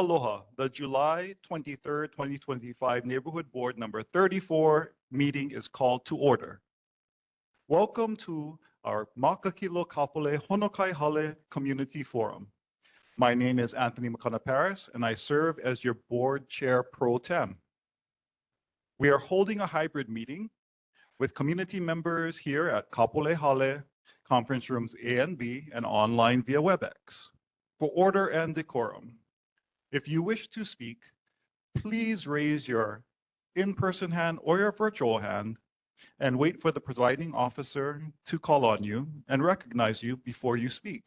Aloha, the July 23rd, 2025 Neighborhood Board number 34 meeting is called to order. Welcome to our Makakilo-Kapolei-Honokai Hale Community Forum. My name is Anthony McCona-Paris, and I serve as your board chair pro tem. We are holding a hybrid meeting with community members here at Kapolei Hale, conference rooms A and B, and online via WebEx. For order and decorum, if you wish to speak, please raise your in-person hand or your virtual hand and wait for the presiding officer to call on you and recognize you before you speak.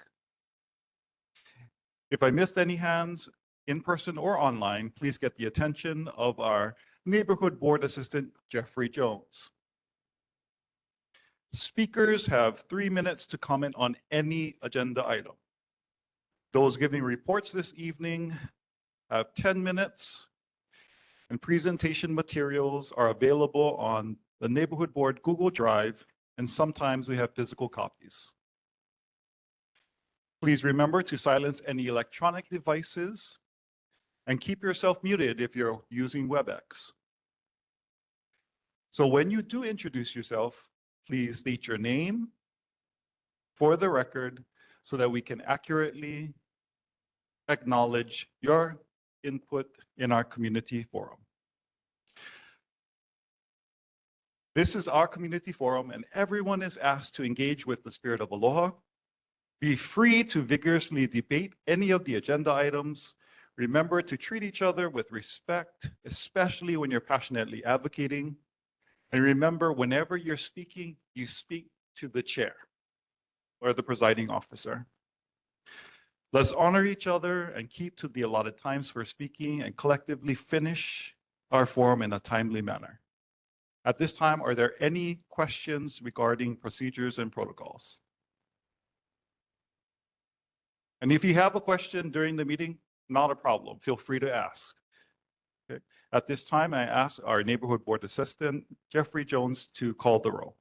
If I missed any hands, in person or online, please get the attention of our Neighborhood Board Assistant, Jeffrey Jones. Speakers have 3 minutes to comment on any agenda item. Those giving reports this evening have 10 minutes, and presentation materials are available on the Neighborhood Board Google Drive, and sometimes we have physical copies. Please remember to silence any electronic devices and keep yourself muted if you're using WebEx. So when you do introduce yourself, please state your name for the record so that we can accurately acknowledge your input in our community forum. This is our community forum, and everyone is asked to engage with the spirit of aloha. Be free to vigorously debate any of the agenda items. Remember to treat each other with respect, especially when you're passionately advocating. And remember, whenever you're speaking, you speak to the chair or the presiding officer. Let's honor each other and keep to the allotted times for speaking and collectively finish our forum in a timely manner. At this time, are there any questions regarding procedures and protocols? And if you have a question during the meeting, not a problem. Feel free to ask. Okay. At this time, I ask our Neighborhood Board Assistant, Jeffrey Jones, to call the roll.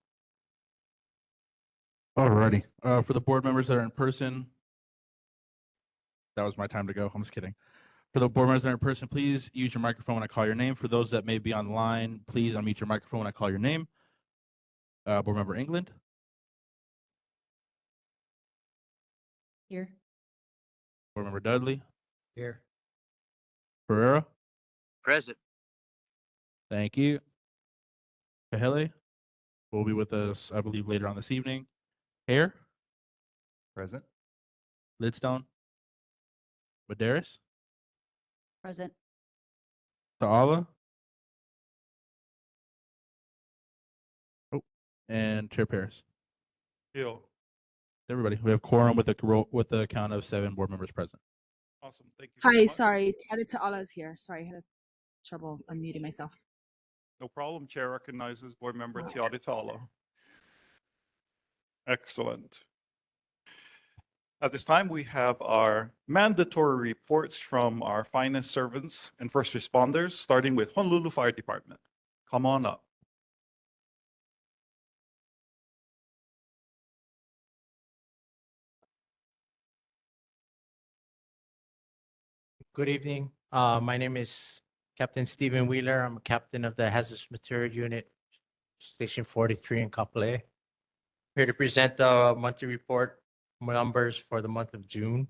All righty. For the board members that are in person, that was my time to go. I'm just kidding. For the board members that are in person, please use your microphone when I call your name. For those that may be online, please unmute your microphone when I call your name. Board member England. Here. Board member Dudley. Here. Pereira. Present. Thank you. Hale will be with us, I believe, later on this evening. Hare. Present. Lidstone. Medeiros. Present. Ta'ala. Oh, and Chair Paris. Here. Everybody, we have quorum with a count of 7 board members present. Awesome. Thank you. Hi, sorry. Tia Ta'ala is here. Sorry, I had trouble unmuting myself. No problem. Chair recognizes Board Member Tia Ta'ala. Excellent. At this time, we have our mandatory reports from our finest servants and first responders, starting with Honolulu Fire Department. Come on up. Good evening. My name is Captain Stephen Wheeler. I'm a captain of the Hazardous Material Unit, Station 43 in Kapolei. Here to present the monthly report numbers for the month of June.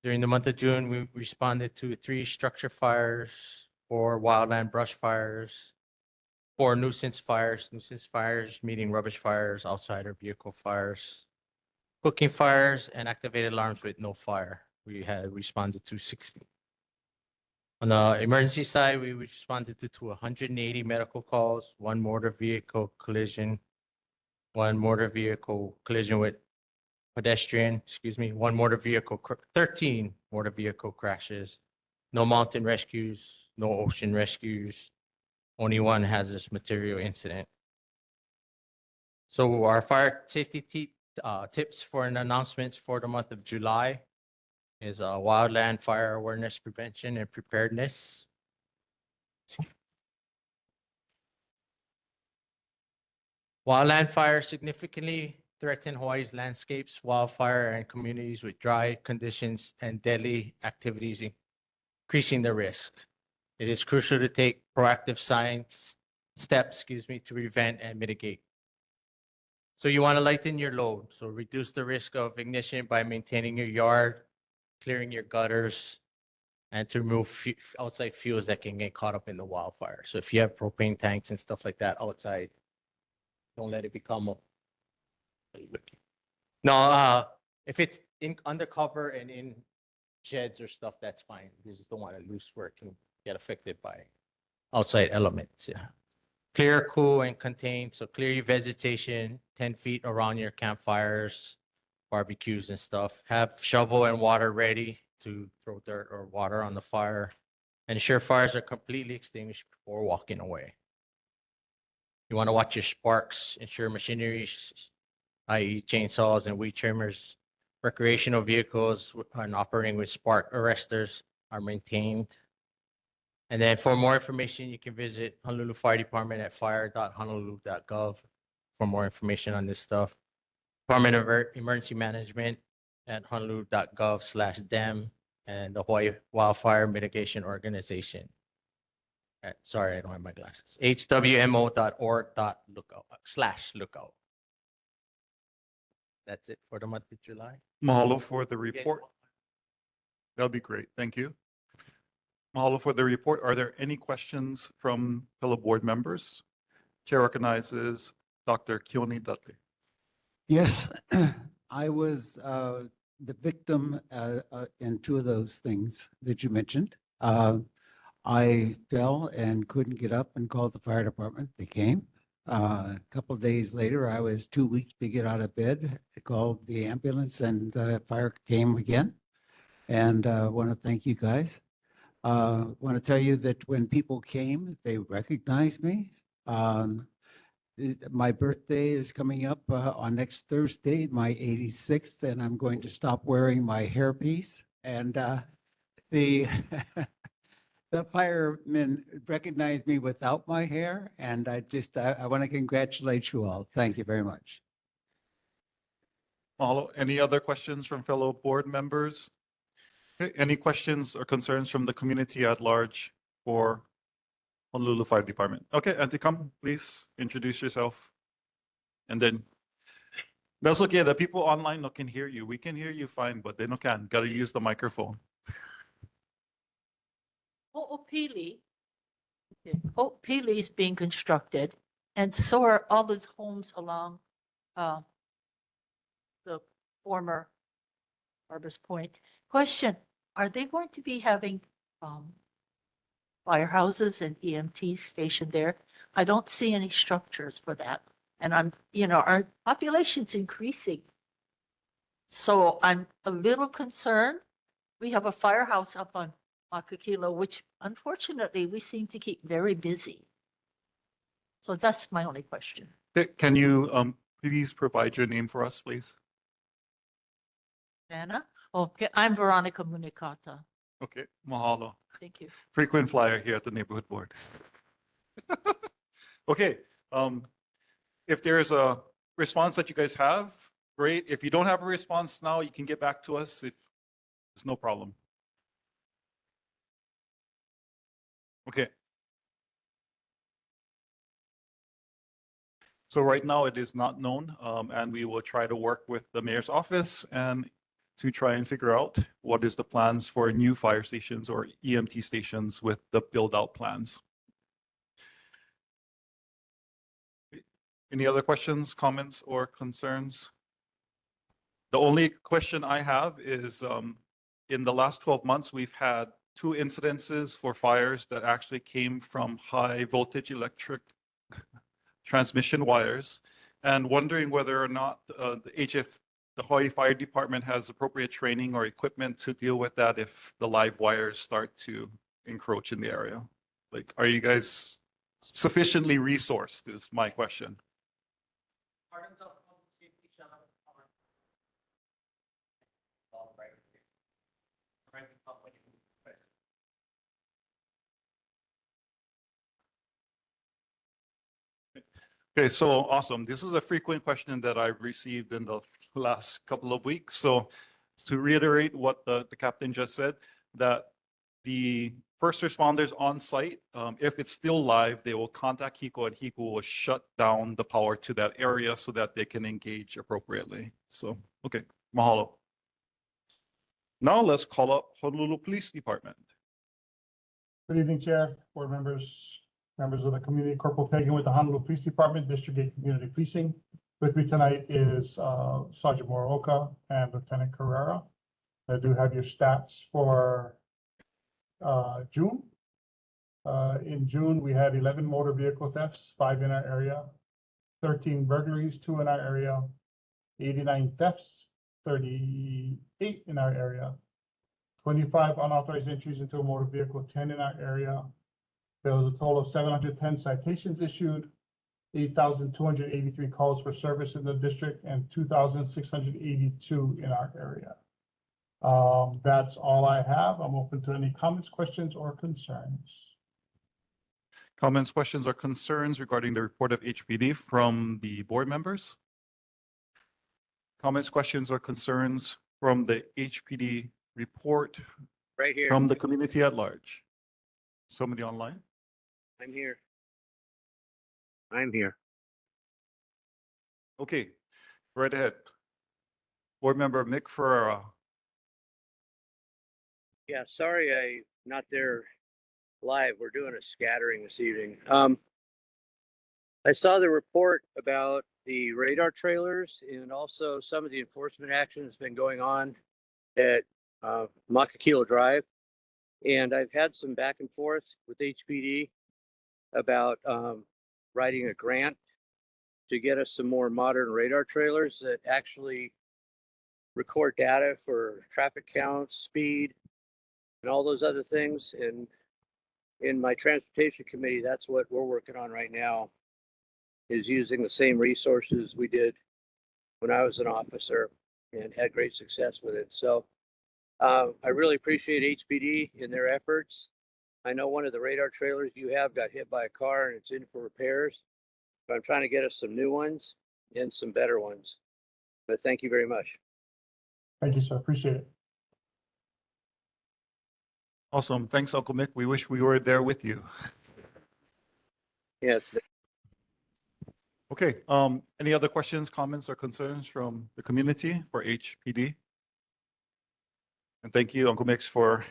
During the month of June, we responded to 3 structure fires, 4 wildland brush fires, 4 nuisance fires meaning rubbish fires, outsider vehicle fires, cooking fires, and activated alarms with no fire. We had responded to 60. On the emergency side, we responded to 180 medical calls, 1 motor vehicle collision, 1 motor vehicle collision with pedestrian, 13 motor vehicle crashes, no mountain rescues, no ocean rescues, only 1 hazardous material incident. So our fire safety tips for an announcements for the month of July is wildland fire awareness, prevention, and preparedness. Wildland fire significantly threaten Hawaii's landscapes, wildfire, and communities with dry conditions and deadly activities, increasing the risk. It is crucial to take proactive steps, to prevent and mitigate. So you want to lighten your load. So reduce the risk of ignition by maintaining your yard, clearing your gutters, and to remove outside fuels that can get caught up in the wildfire. So if you have propane tanks and stuff like that outside, don't let it become a. No, if it's undercover and in sheds or stuff, that's fine. You just don't want to lose work and get affected by outside elements. Yeah. Clear, cool, and contain. So clear your vegetation 10 feet around your campfires, barbecues, and stuff. Have shovel and water ready to throw dirt or water on the fire. Ensure fires are completely extinguished before walking away. You want to watch your sparks. Ensure machinery, i.e. chainsaws and weed trimmers, recreational vehicles and operating with spark arresters are maintained. And then for more information, you can visit Honolulu Fire Department at fire.honolulu.gov for more information on this stuff. Department of Emergency Management at honolulu.gov/dem and the Hawaii Wildfire Mitigation Organization. Sorry, I don't have my glasses. hwmo.org.lookout/lookout. That's it for the month of July. Mahalo for the report. That'll be great. Thank you. Mahalo for the report. Are there any questions from fellow board members? Chair recognizes Dr. Keone Dudley. Yes, I was the victim in two of those things that you mentioned. I fell and couldn't get up and called the fire department. They came. A couple of days later, I was too weak to get out of bed. I called the ambulance and the fire came again. And I want to thank you guys. Want to tell you that when people came, they recognized me. My birthday is coming up on next Thursday, my 86th, and I'm going to stop wearing my hairpiece. And the the firemen recognized me without my hair, and I want to congratulate you all. Thank you very much. Mahalo. Any other questions from fellow board members? Okay, any questions or concerns from the community at large for Honolulu Fire Department? Okay, Auntie, come, please introduce yourself. And then, that's okay, the people online no can hear you. We can hear you fine, but they no can. Gotta use the microphone. Ho'opili. Ho'opili is being constructed, and so are all those homes along the former Harbor's Point. Question, are they going to be having firehouses and EMTs stationed there? I don't see any structures for that. And our population's increasing. So I'm a little concerned. We have a firehouse up on Makakilo, which unfortunately we seem to keep very busy. So that's my only question. Okay, can you please provide your name for us, please? Anna? Okay, I'm Veronica Munikata. Okay, mahalo. Thank you. Frequent flyer here at the neighborhood board. Okay, if there's a response that you guys have, great. If you don't have a response now, you can get back to us if it's no problem. Okay. So right now it is not known, and we will try to work with the mayor's office and to try and figure out what is the plans for new fire stations or EMT stations with the build out plans. Any other questions, comments, or concerns? The only question I have is in the last 12 months, we've had 2 incidences for fires that actually came from high voltage electric transmission wires, and wondering whether or not the Hawaii Fire Department has appropriate training or equipment to deal with that if the live wires start to encroach in the area. Like, are you guys sufficiently resourced is my question. Okay, so awesome. This is a frequent question that I've received in the last couple of weeks. So to reiterate what the captain just said, that the first responders on site, if it's still live, they will contact HECO and HECO will shut down the power to that area so that they can engage appropriately. So, okay, mahalo. Now let's call up Honolulu Police Department. Good evening, Chair, board members, members of the community. Corporal Pagan with the Honolulu Police Department, District 8 Community Policing. With me tonight is Sergeant Moroka and Lieutenant Carrera. I do have your stats for June. In June, we had 11 motor vehicle thefts, 5 in our area, 13 burglaries, 2 in our area, 89 thefts, 38 in our area, 25 unauthorized entries into a motor vehicle, 10 in our area. There was a total of 710 citations issued, 8,283 calls for service in the district, and 2,682 in our area. That's all I have. I'm open to any comments, questions, or concerns. Comments, questions, or concerns regarding the report of HPD from the board members? Comments, questions, or concerns from the HPD report Right here. from the community at large? Somebody online? I'm here. I'm here. Okay, right ahead. Board member Mick Ferrera. Yeah, sorry I'm not there live. We're doing a scattering this evening. I saw the report about the radar trailers and also some of the enforcement action that's been going on at Makakilo Drive. And I've had some back and forth with HPD about writing a grant to get us some more modern radar trailers that actually record data for traffic counts, speed, and all those other things. And in my transportation committee, that's what we're working on right now, is using the same resources we did when I was an officer and had great success with it. So I really appreciate HPD in their efforts. I know one of the radar trailers you have got hit by a car and it's in for repairs, but I'm trying to get us some new ones and some better ones. But thank you very much. Thank you, sir. Appreciate it. Awesome. Thanks, Uncle Mick. We wish we were there with you. Yeah, it's Okay, any other questions, comments, or concerns from the community for HPD? And thank you, Uncle Mix, for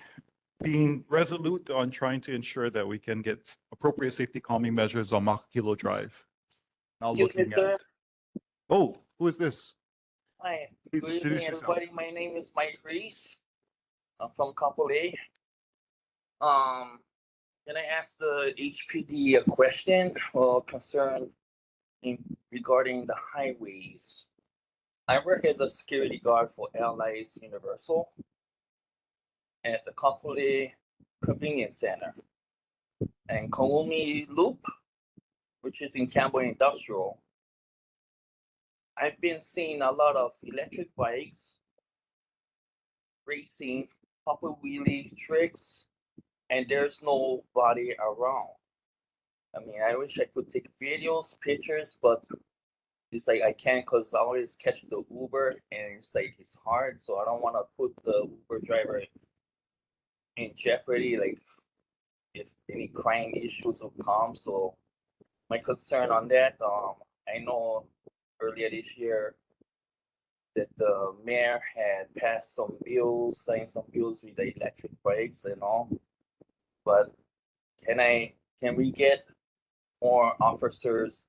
being resolute on trying to ensure that we can get appropriate safety calming measures on Makakilo Drive. Now Excuse me, looking sir. at, oh, who is this? Hi, Please good evening, introduce yourself. everybody. My name is Mike Reese. I'm from Kapolei. Can I ask the HPD a question or concern regarding the highways? I work as a security guard for Airlines Universal at the Kapolei Convenience Center and Kaumi Loop, which is in Campbell Industrial. I've been seeing a lot of electric bikes racing, papa wheelie tricks, and there's nobody around. I mean, I wish I could take videos, pictures, but it's like I can't because I always catch the Uber and it's like it's hard. So I don't want to put the Uber driver in jeopardy, like if any crime issues will come. So my concern on that, I know earlier this year that the mayor had passed some bills, signed some bills with the electric bikes and all. But can we get more officers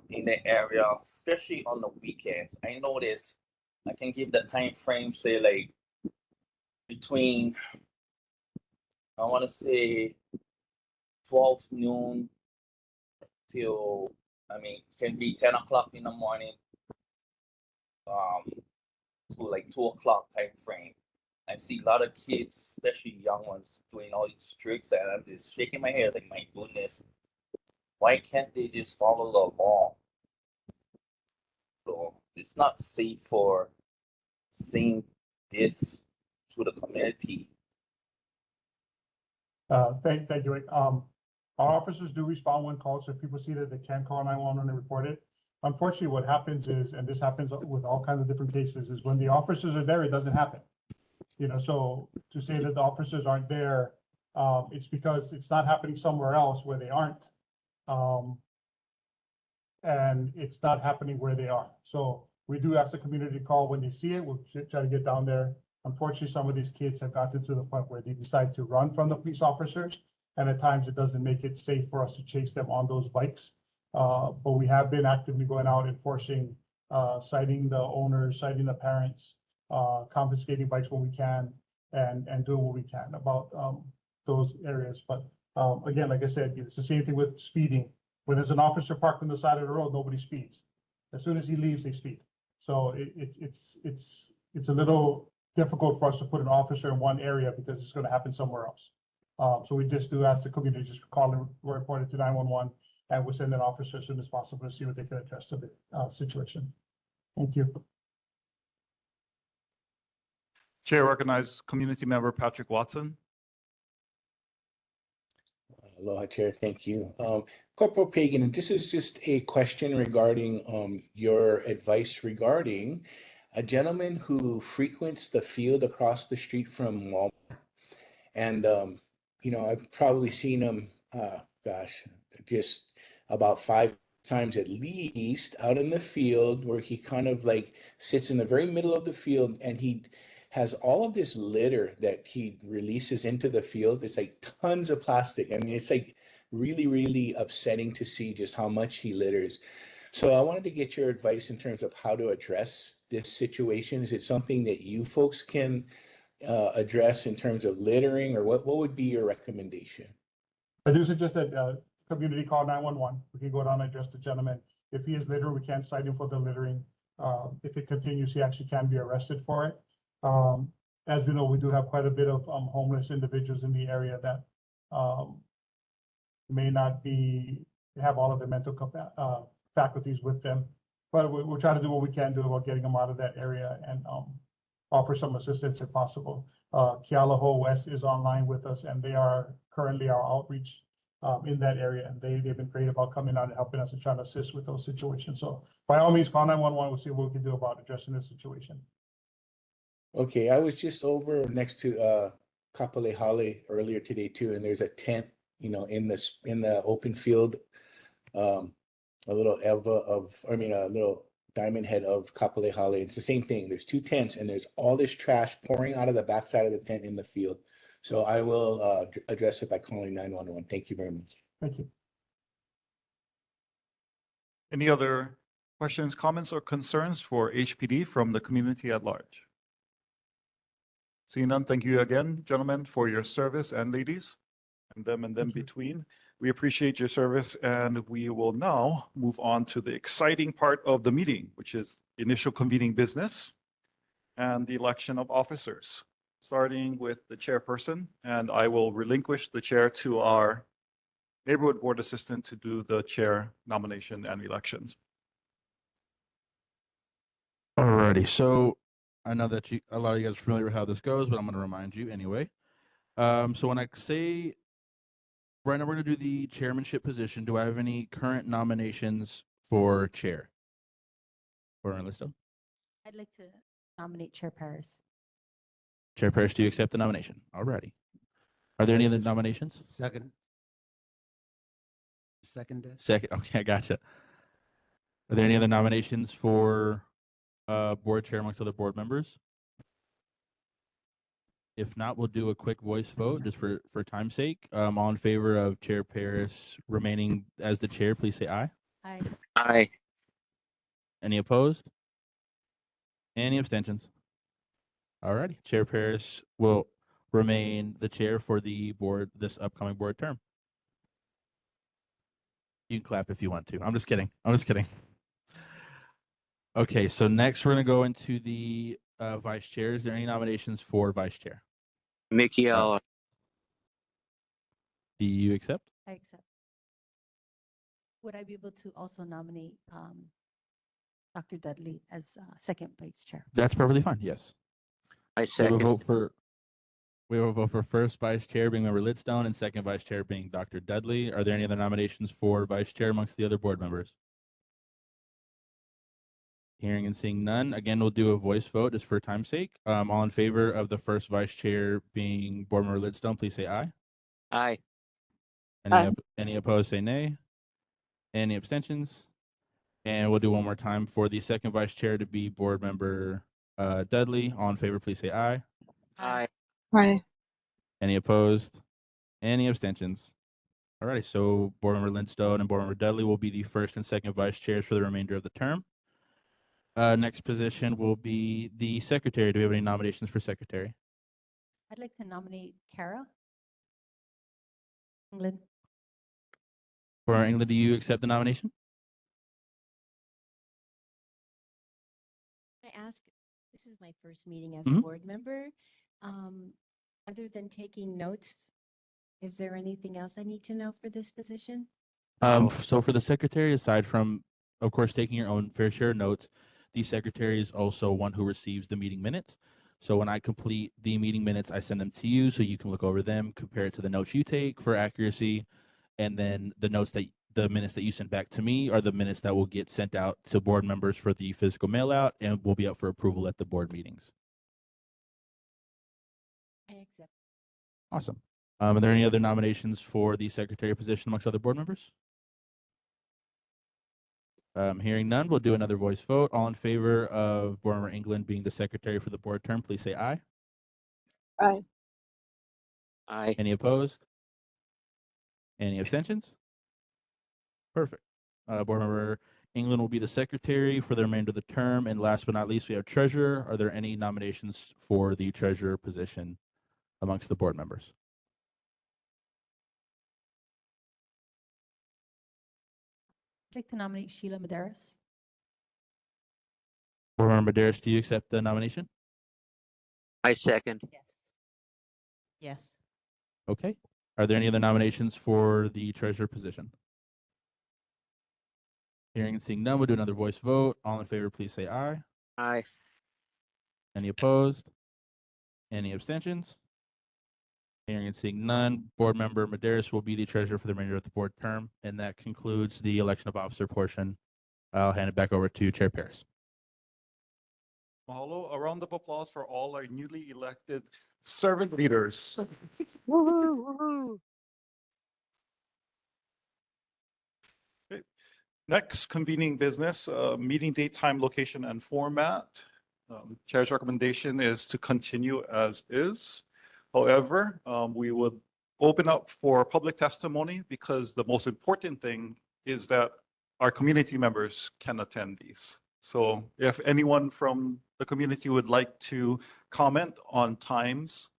in the area, especially on the weekends? I noticed I can give the time frame, say like between, I want to say 12 noon till, I mean, can be 10 o'clock in the morning to like 2 o'clock time frame. I see a lot of kids, especially young ones, doing all these tricks, and I'm just shaking my head like, my goodness, why can't they just follow the law? So it's not safe for saying this to the community. Thank you. Our officers do respond when called, so if people see that they can call 911 and report it. Unfortunately, what happens is, and this happens with all kinds of different cases, is when the officers are there, it doesn't happen. You know, so to say that the officers aren't there, it's because it's not happening somewhere else where they aren't. And it's not happening where they are. So we do ask the community to call when they see it. We'll try to get down there. Unfortunately, some of these kids have gotten to the point where they decide to run from the police officers. And at times it doesn't make it safe for us to chase them on those bikes. But we have been actively going out enforcing, citing the owners, citing the parents, confiscating bikes when we can, and doing what we can about those areas. But again, like I said, it's the same thing with speeding. When there's an officer parked on the side of the road, nobody speeds. As soon as he leaves, they speed. So it's a little difficult for us to put an officer in one area because it's going to happen somewhere else. So we just do ask the community to just call and report it to 911, and we'll send an officer as soon as possible to see what they can address to the situation. Thank you. Chair recognizes community member Patrick Watson. Aloha, Chair. Thank you. Corporal Pagan, and this is just a question regarding your advice regarding a gentleman who frequents the field across the street from Walmart. And, you know, I've probably seen him, just about 5 times at least out in the field where he kind of like sits in the very middle of the field and he has all of this litter that he releases into the field. It's like tons of plastic. I mean, it's like really, really upsetting to see just how much he litters. So I wanted to get your advice in terms of how to address this situation. Is it something that you folks can address in terms of littering, or what would be your recommendation? I do suggest that community call 911. We can go down and address the gentleman. If he is littering, we can't cite him for the littering. If it continues, he actually can be arrested for it. As you know, we do have quite a bit of homeless individuals in the area that may not have all of their mental faculties with them. But we'll try to do what we can do about getting them out of that area and offer some assistance if possible. Kealoha West is online with us, and they are currently our outreach in that area. And they've been great about coming out and helping us and trying to assist with those situations. So by all means, call 911. We'll see what we can do about addressing this situation. Okay, I was just over next to Hale earlier today too, and there's a tent, you know, in the open field, a little a little diamond head of Hale. It's the same thing. There's 2 tents, and there's all this trash pouring out of the backside of the tent in the field. So I will address it by calling 911. Thank you very much. Thank you. Any other questions, comments, or concerns for HPD from the community at large? Seeing none, thank you again, gentlemen, for your service, and ladies, and them between. We appreciate your service, and we will now move on to the exciting part of the meeting, which is initial convening business and the election of officers, starting with the chairperson, and I will relinquish the chair to our neighborhood board assistant to do the chair nomination and elections. Alrighty, so I know that a lot of you guys are familiar with how this goes, but I'm going to remind you anyway. So when I say right now we're going to do the chairmanship position, do I have any current nominations for chair? For Enlisto? I'd like to nominate Chair Paris. Chair Parrish, do you accept the nomination? Alrighty. Are there any other nominations? Second. Second, okay, I gotcha. Are there any other nominations for board chair amongst other board members? If not, we'll do a quick voice vote just for time's sake. All in favor of Chair Paris remaining as the chair, please say aye. Aye. Aye. Any opposed? Any abstentions? Alrighty, Chair Paris will remain the chair for the board, this upcoming board term. You can clap if you want to. I'm just kidding. Okay, so next we're going to go into the vice chair. Is there any nominations for vice chair? Makakilo. Do you accept? I accept. Would I be able to also nominate Dr. Dudley as second vice chair? That's perfectly fine. Yes. I We have a second. vote for first vice chair being member Lidstone and second vice chair being Dr. Dudley. Are there any other nominations for vice chair amongst the other board members? Hearing and seeing none, again, we'll do a voice vote just for time's sake. All in favor of the first vice chair being Board Member Lidstone, please say aye. Aye. Aye. Any opposed, say nay. Any abstentions? And we'll do one more time for the second vice chair to be Board Member Dudley. All in favor, please say aye. Aye. Aye. Any opposed? Any abstentions? All righty, so Board Member Lidstone and Board Member Dudley will be the first and second vice chairs for the remainder of the term. Next position will be the secretary. Do we have any nominations for secretary? I'd like to nominate Kara England. For England, do you accept the nomination? I ask, this is my first meeting as Mhm. a board member. Other than taking notes, is there anything else I need to know for this position? So for the secretary, aside from, of course, taking your own fair share of notes, the secretary is also one who receives the meeting minutes. So when I complete the meeting minutes, I send them to you so you can look over them, compare it to the notes you take for accuracy, and then the minutes that you send back to me are the minutes that will get sent out to board members for the physical mail out and will be up for approval at the board meetings. I accept. Awesome. Are there any other nominations for the secretary position amongst other board members? Hearing none, we'll do another voice vote. All in favor of Board Member England being the secretary for the board term, please say aye. Aye. Aye. Any opposed? Any abstentions? Perfect. Board Member England will be the secretary for the remainder of the term. And last but not least, we have treasurer. Are there any nominations for the treasurer position amongst the board members? I'd like to nominate Sheila Medeiros. Board Member Medeiros, do you accept the nomination? I second. Yes. Yes. Okay. Are there any other nominations for the treasurer position? Hearing and seeing none, we'll do another voice vote. All in favor, please say aye. Aye. Any opposed? Any abstentions? Hearing and seeing none, Board Member Medeiros will be the treasurer for the remainder of the board term, and that concludes the election of officer portion. I'll hand it back over to Chair Paris. Mahalo. A round of applause for all our newly elected servant leaders. Woohoo, woohoo. Okay. Next, convening business, meeting date, time, location, and format. Chair's recommendation is to continue as is. However, we would open up for public testimony because the most important thing is that our community members can attend these. So if anyone from the community would like to comment on times,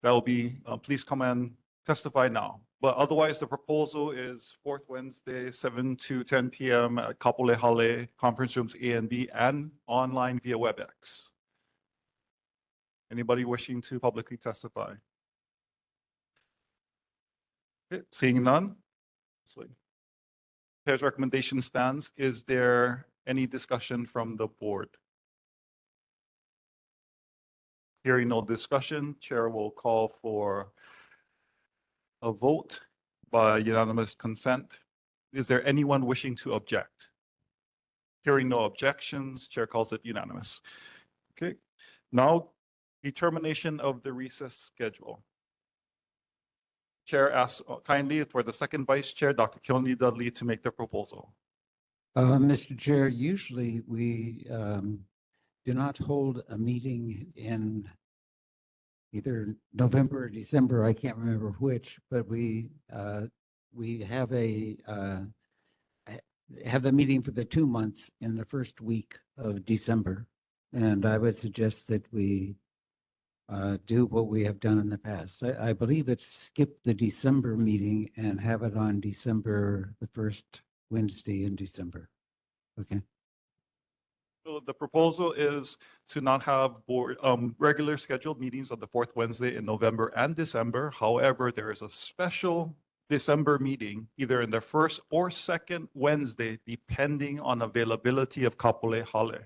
that'll be, please come and testify now. But otherwise, the proposal is fourth Wednesday, 7 to 10 p.m. at Hale conference rooms A and B and online via WebEx. Anybody wishing to publicly testify? Okay, seeing none. Chair's recommendation stands. Is there any discussion from the board? Hearing no discussion, Chair will call for a vote by unanimous consent. Is there anyone wishing to object? Hearing no objections, Chair calls it unanimous. Okay, now determination of the recess schedule. Chair asks kindly for the second vice chair, Dr. Kilney Dudley, to make the proposal. Mr. Chair, usually we do not hold a meeting in either November or December. I can't remember which, but we have the meeting for the 2 months in the first week of December. And I would suggest that we do what we have done in the past. I believe it's skip the December meeting and have it on December, the first Wednesday in December. Okay. So the proposal is to not have board regular scheduled meetings on the fourth Wednesday in November and December. However, there is a special December meeting either in the first or second Wednesday, depending on availability of Kapolei Hale.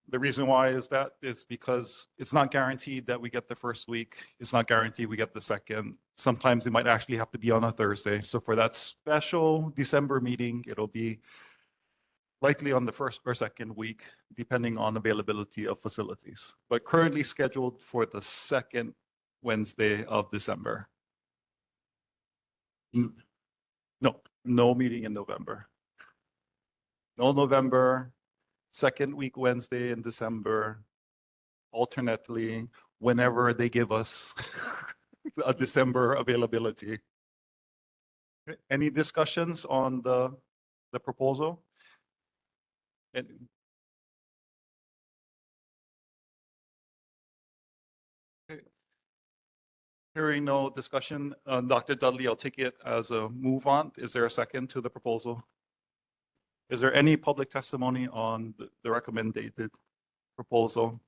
The reason why is that is because it's not guaranteed that we get the first week. It's not guaranteed we get the second. Sometimes it might actually have to be on a Thursday. So for that special December meeting, it'll be likely on the first or second week, depending on availability of facilities, but currently scheduled for the second Wednesday of December. No, no meeting in November. No November, second week Wednesday in December, alternately, whenever they give us a December availability. Okay, any discussions on the proposal? And okay. Hearing no discussion, Dr. Dudley, I'll take it as a move on. Is there a second to the proposal? Is there any public testimony on the recommended proposal?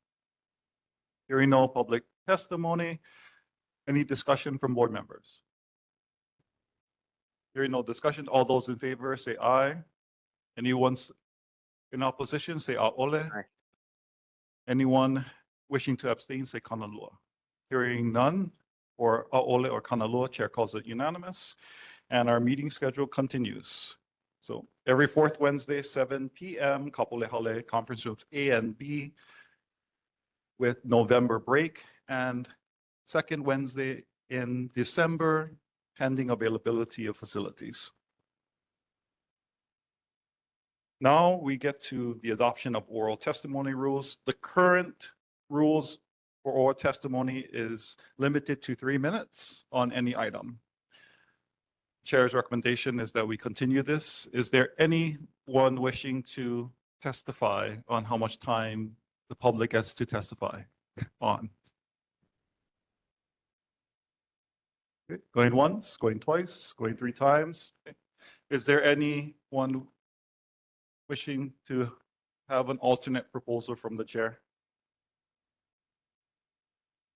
Hearing no public testimony, any discussion from board members? Hearing no discussion, all those in favor say aye. Anyone's in opposition, say aole. Aye. Anyone wishing to abstain, say kanalua. Hearing none, or aole or kanalua, chair calls it unanimous, and our meeting schedule continues. So every fourth Wednesday, 7 p.m., Kapolei Hale, conference rooms A and B, with November break, and second Wednesday in December, pending availability of facilities. Now we get to the adoption of oral testimony rules. The current rules for oral testimony is limited to 3 minutes on any item. Chair's recommendation is that we continue this. Is there anyone wishing to testify on how much time the public gets to testify on? Okay, going once, going twice, going 3 times. Okay. Is there anyone wishing to have an alternate proposal from the chair?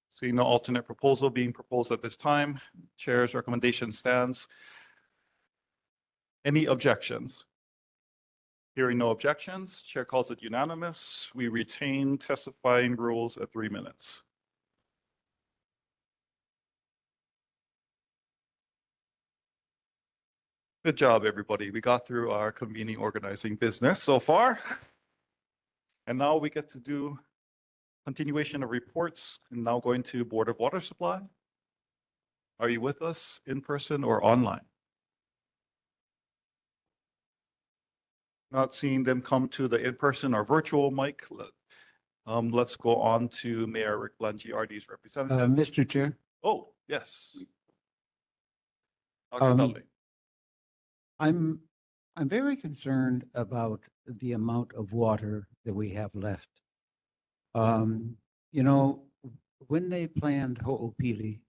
Seeing no alternate proposal being proposed at this time, chair's recommendation stands. Any objections? Hearing no objections, chair calls it unanimous. We retain testifying rules at 3 minutes. Good job, everybody. We got through our convening organizing business so far. And now we get to do continuation of reports, and now going to Board of Water Supply. Are you with us in person or online? Not seeing them come to the in-person or virtual mic. Let's go on to Mayor Rick Blangiardi's representative. Mr. Chair, Oh, yes. Dr. Dudley. I'm very concerned about the amount of water that we have left. You know, when they planned Ho'opili,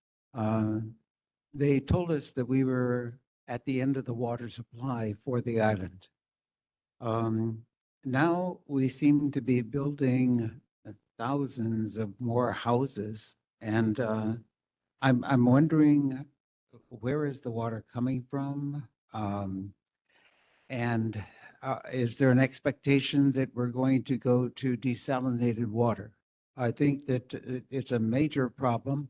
they told us that we were at the end of the water supply for the island. Now we seem to be building thousands of more houses, and I'm wondering, where is the water coming from? And is there an expectation that we're going to go to desalinated water? I think that it's a major problem.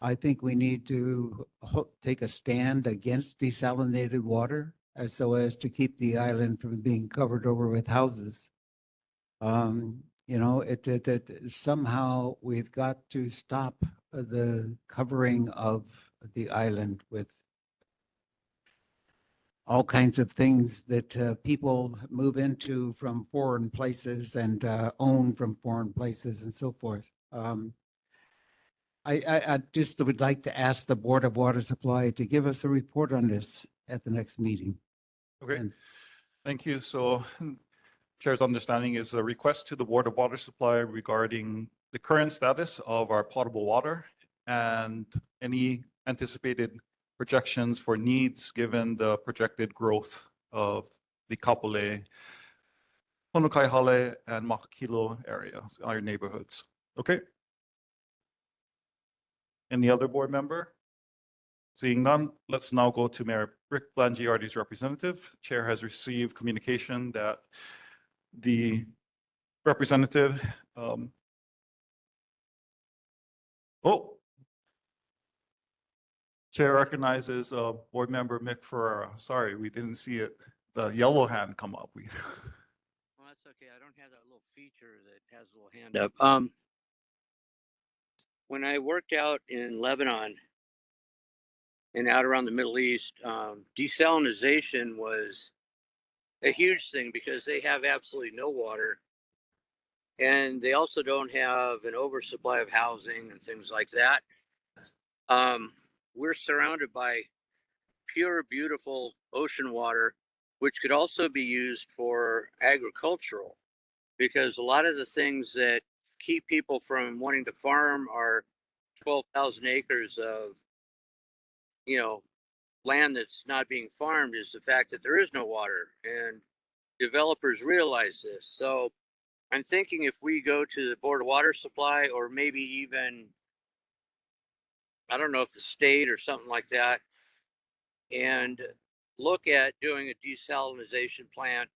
I think we need to take a stand against desalinated water so as to keep the island from being covered over with houses. You know, somehow we've got to stop the covering of the island with all kinds of things that people move into from foreign places and own from foreign places and so forth. I just would like to ask the Board of Water Supply to give us a report on this at the next meeting. Okay, And thank you. So Chair's understanding is a request to the Board of Water Supply regarding the current status of our potable water and any anticipated projections for needs given the projected growth of the Kapolei, Honokai, Hale, and Makakilo areas, our neighborhoods. Okay. Any other board member? Seeing none, let's now go to Mayor Rick Blangiardi's representative. Chair has received communication that the representative, Chair recognizes Board Member Mick Ferrera. Sorry, we didn't see it. The yellow hand come up. okay. I don't have that little feature that has a little hand up. When I worked out in Lebanon and out around the Middle East, desalinization was a huge thing because they have absolutely no water. And they also don't have an oversupply of housing and things like that. We're surrounded by pure, beautiful ocean water, which could also be used for agricultural, because a lot of the things that keep people from wanting to farm are 12,000 acres of, land that's not being farmed is the fact that there is no water, and developers realize this. So I'm thinking if we go to the Board of Water Supply, or maybe even, I don't know if the state or something like that, and look at doing a desalinization plant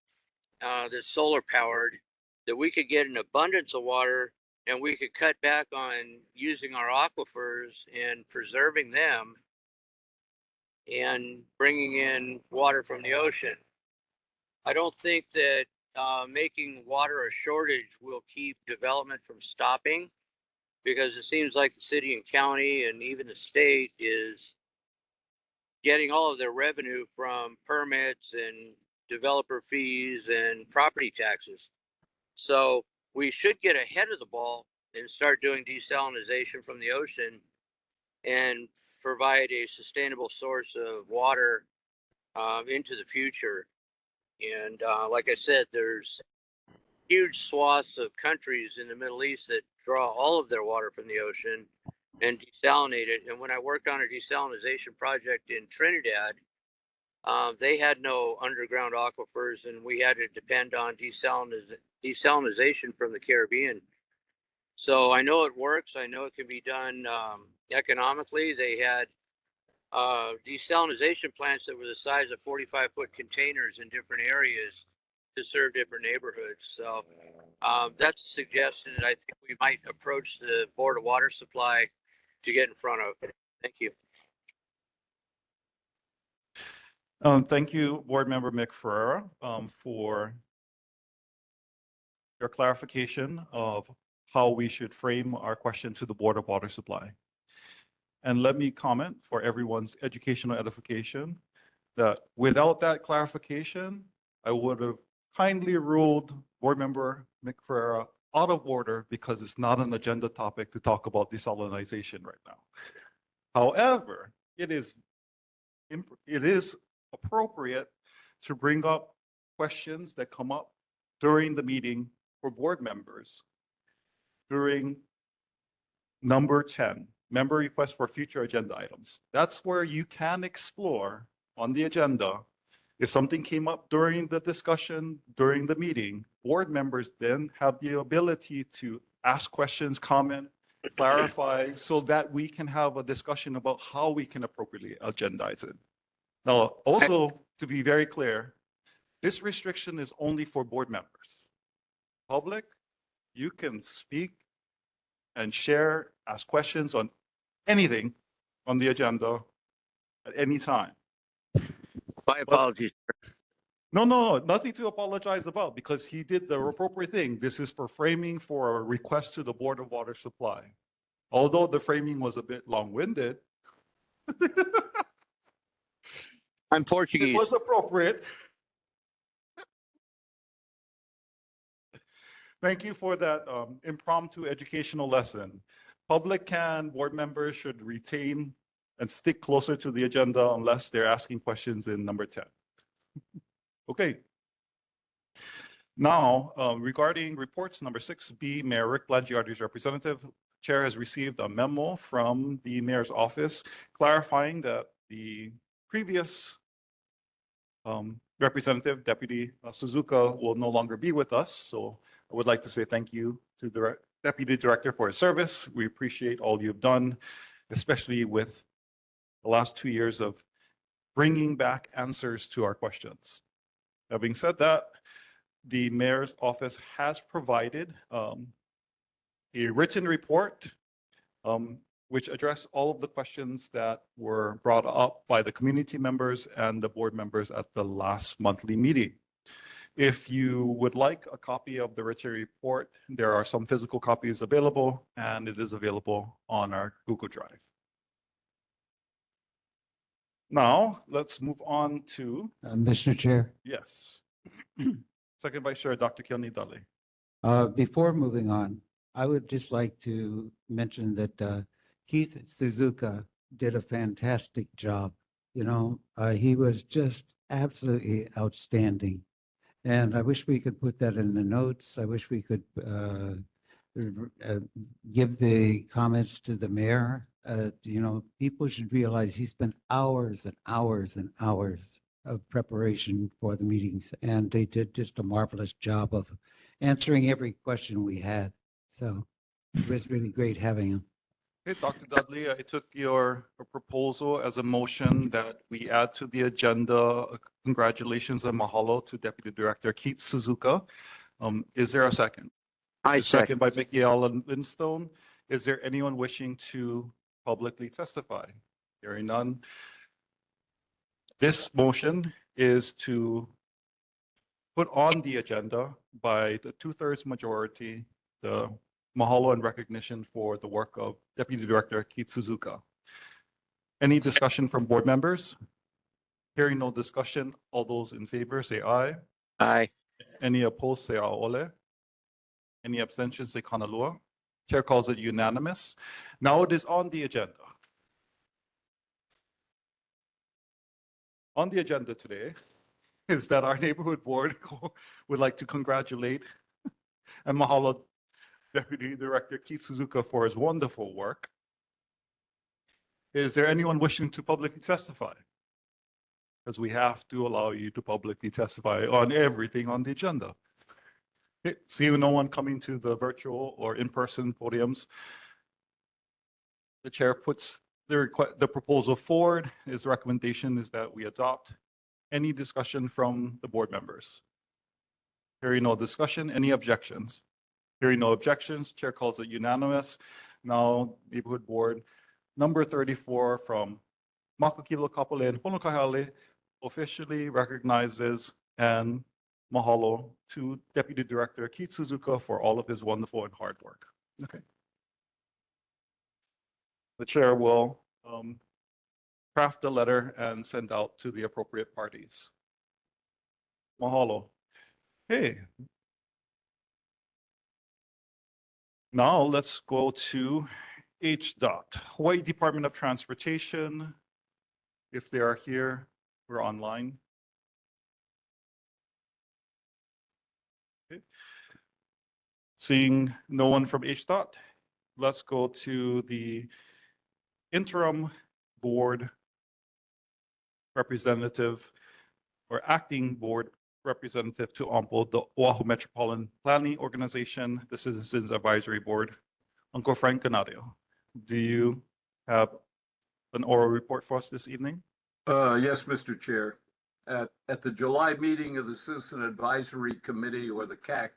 that's solar powered, that we could get an abundance of water and we could cut back on using our aquifers and preserving them and bringing in water from the ocean. I don't think that making water a shortage will keep development from stopping, because it seems like the city and county and even the state is getting all of their revenue from permits and developer fees and property taxes. So we should get ahead of the ball and start doing desalinization from the ocean and provide a sustainable source of water into the future. And like I said, there's huge swaths of countries in the Middle East that draw all of their water from the ocean and desalinate it. And when I worked on a desalinization project in Trinidad, they had no underground aquifers, and we had to depend on desalinization from the Caribbean. So I know it works. I know it can be done economically. They had desalinization plants that were the size of 45-foot containers in different areas to serve different neighborhoods. So that's a suggestion that I think we might approach the Board of Water Supply to get in front of. Thank you. Thank you, Board Member Mick Ferreira, for your clarification of how we should frame our question to the Board of Water Supply. And let me comment for everyone's educational edification that without that clarification, I would have kindly ruled Board Member Mick Ferreira out of order because it's not an agenda topic to talk about desalinization right now. However, it is appropriate to bring up questions that come up during the meeting for board members during number 10, member requests for future agenda items. That's where you can explore on the agenda. If something came up during the discussion, during the meeting, board members then have the ability to ask questions, comment, clarify, so that we can have a discussion about how we can appropriately agendize it. Now, also, to be very clear, this restriction is only for board members. Public, you can speak and share, ask questions on anything on the agenda at any time. My apologies. No, nothing to apologize about because he did the appropriate thing. This is for framing for a request to the Board of Water Supply. Although the framing was a bit long-winded, I'm it Portuguese. was appropriate. Thank you for that impromptu educational lesson. Public board members should retain and stick closer to the agenda unless they're asking questions in number 10. Okay. Now, regarding reports number 6B, Mayor Rick Blangiardi's representative, Chair has received a memo from the mayor's office clarifying that the previous representative, Deputy Suzuka, will no longer be with us. So I would like to say thank you to the Deputy Director for his service. We appreciate all you've done, especially with the last 2 years of bringing back answers to our questions. Having said that, the mayor's office has provided a written report which addressed all of the questions that were brought up by the community members and the board members at the last monthly meeting. If you would like a copy of the written report, there are some physical copies available, and it is available on our Google Drive. Now, let's move on to, Mr. Chair, yes, Second Vice Chair, Dr. Keone-Dale. before moving on, I would just like to mention that Keith Suzuka did a fantastic job. You know, he was just absolutely outstanding. And I wish we could put that in the notes. I wish we could give the comments to the mayor. You know, people should realize he spent hours and hours and hours of preparation for the meetings, and they did just a marvelous job of answering every question we had. So it was really great having him. Okay, Dr. Dudley, I took your proposal as a motion that we add to the agenda. Congratulations and mahalo to Deputy Director Keith Suzuka. Is there a second? I Second by Mickey Allen Lindstone. Is there anyone wishing to publicly testify? Hearing none. This motion is to put on the agenda by the 2/3 majority, the mahalo and recognition for the work of Deputy Director Keith Suzuka. Any discussion from board members? Hearing no discussion, all those in favor say aye. Aye. Any opposed say aole. Any abstentions say kanalua. Chair calls it unanimous. Now it is on the agenda. On the agenda today is that our neighborhood board would like to congratulate and mahalo Deputy Director Keith Suzuka for his wonderful work. Is there anyone wishing to publicly testify? Because we have to allow you to publicly testify on everything on the agenda. Okay, seeing no one coming to the virtual or in-person podiums, the chair puts the proposal forward. His recommendation is that we adopt. Any discussion from the board members? Hearing no discussion, any objections? Hearing no objections, chair calls it unanimous. Now, neighborhood board number 34 from Makakilo-Kapolei-Honokai Hale officially recognizes and mahalo to Deputy Director Keith Suzuka for all of his wonderful and hard work. Okay. The chair will craft a letter and send out to the appropriate parties. Mahalo. Hey. Now let's go to HDOT, Hawaii Department of Transportation. If they are here, we're online. Okay. Seeing no one from HDOT, let's go to the interim board representative or acting board representative to OMPO, the Oahu Metropolitan Planning Organization, the Citizens Advisory Board. Uncle Frank Canario, do you have an oral report for us this evening? Yes, Mr. Chair. At the July meeting of the Citizen Advisory Committee, or the CAC,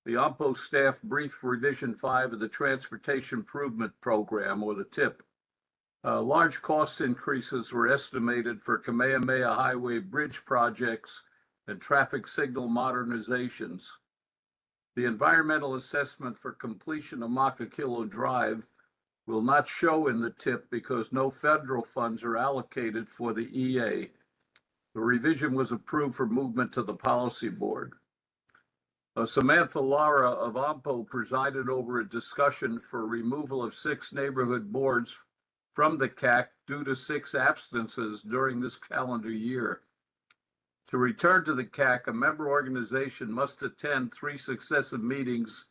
the OMPO staff briefed Revision 5 of the Transportation Improvement Program, or the TIP. Large cost increases were estimated for Kamehameha Highway bridge projects and traffic signal modernizations. The environmental assessment for completion of Makakilo Drive will not show in the TIP because no federal funds are allocated for the EA. The revision was approved for movement to the policy board. Samantha Lara of OMPO presided over a discussion for removal of 6 neighborhood boards from the CAC due to 6 absences during this calendar year. To return to the CAC, a member organization must attend 3 successive meetings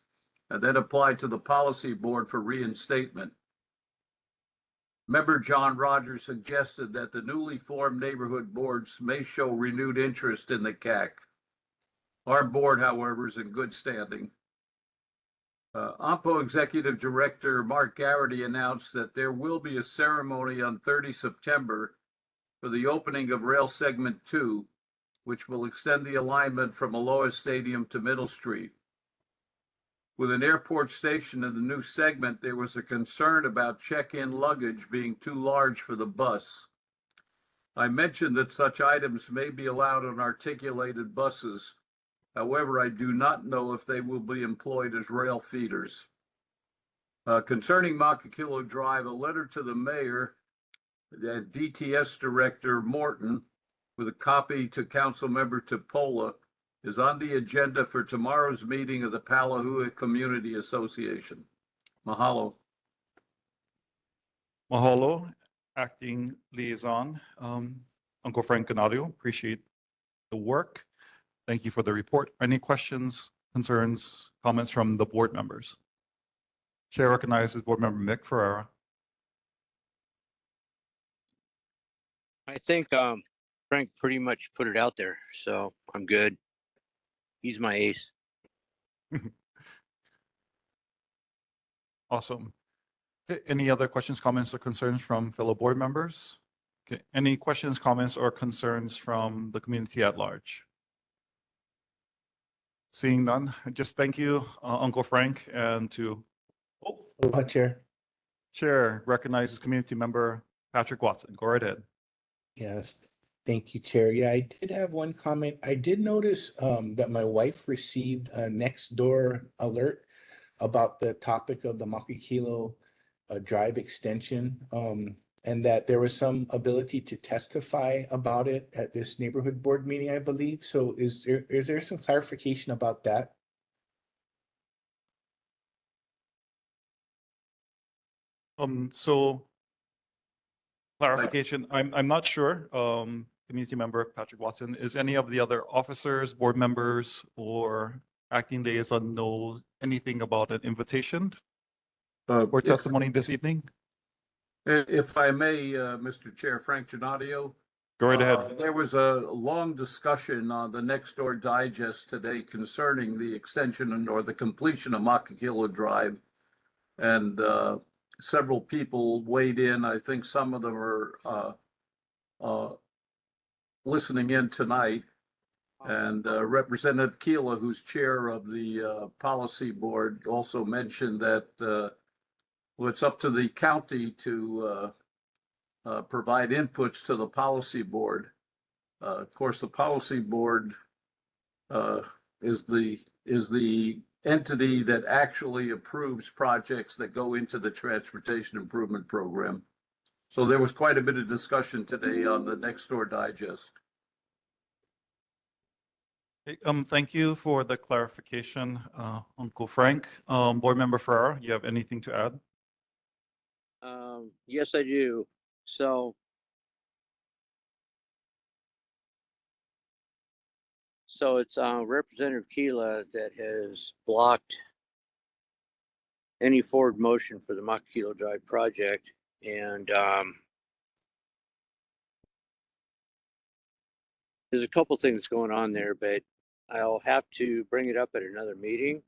and then apply to the policy board for reinstatement. Member John Rogers suggested that the newly formed neighborhood boards may show renewed interest in the CAC. Our board, however, is in good standing. OMPO Executive Director Mark Garrity announced that there will be a ceremony on 30 September for the opening of Rail Segment 2, which will extend the alignment from Aloha Stadium to Middle Street. With an airport station in the new segment, there was a concern about check-in luggage being too large for the bus. I mentioned that such items may be allowed on articulated buses, However, I do not know if they will be employed as rail feeders. Concerning Makakilo Drive, a letter to the mayor, the DTS Director Morton, with a copy to Council Member Topola, is on the agenda for tomorrow's meeting of the Palahua Community Association. Mahalo. Mahalo, Acting Liaison. Uncle Frank Canario, appreciate the work. Thank you for the report. Any questions, concerns, comments from the board members? Chair recognizes Board Member Mick Ferrara. I think Frank pretty much put it out there, so I'm good. He's my ace. Awesome. Okay, any other questions, comments, or concerns from fellow board members? Okay, any questions, comments, or concerns from the community at large? Seeing none, just thank you, Uncle Frank, and to Aloha, Chair. Chair recognizes community member Patrick Watson. Go right ahead. Yes, thank you, Chair. Yeah, I did have one comment. I did notice that my wife received a next door alert about the topic of the Makakilo Drive extension, and that there was some ability to testify about it at this neighborhood board meeting, I believe. So is there some clarification about that? So clarification, I'm not sure, community member Patrick Watson, is any of the other officers, board members, or acting liaison know anything about an invitation or testimony this evening? If I may, Mr. Chair, Frank Genadio. Go right ahead. There was a long discussion on the Nextdoor Digest today concerning the extension or the completion of Makakilo Drive. And several people weighed in. I think some of them are listening in tonight. And Representative Keela, who's chair of the policy board, also mentioned that well, it's up to the county to provide inputs to the policy board. Of course, the policy board is the entity that actually approves projects that go into the transportation improvement program. So there was quite a bit of discussion today on the Nextdoor Digest. Thank you for the clarification, Uncle Frank. Board Member Ferrara, you have anything to add? Yes, I do. So it's Representative Keela that has blocked any forward motion for the Makakilo Drive project. And there's a couple things going on there, but I'll have to bring it up at another meeting.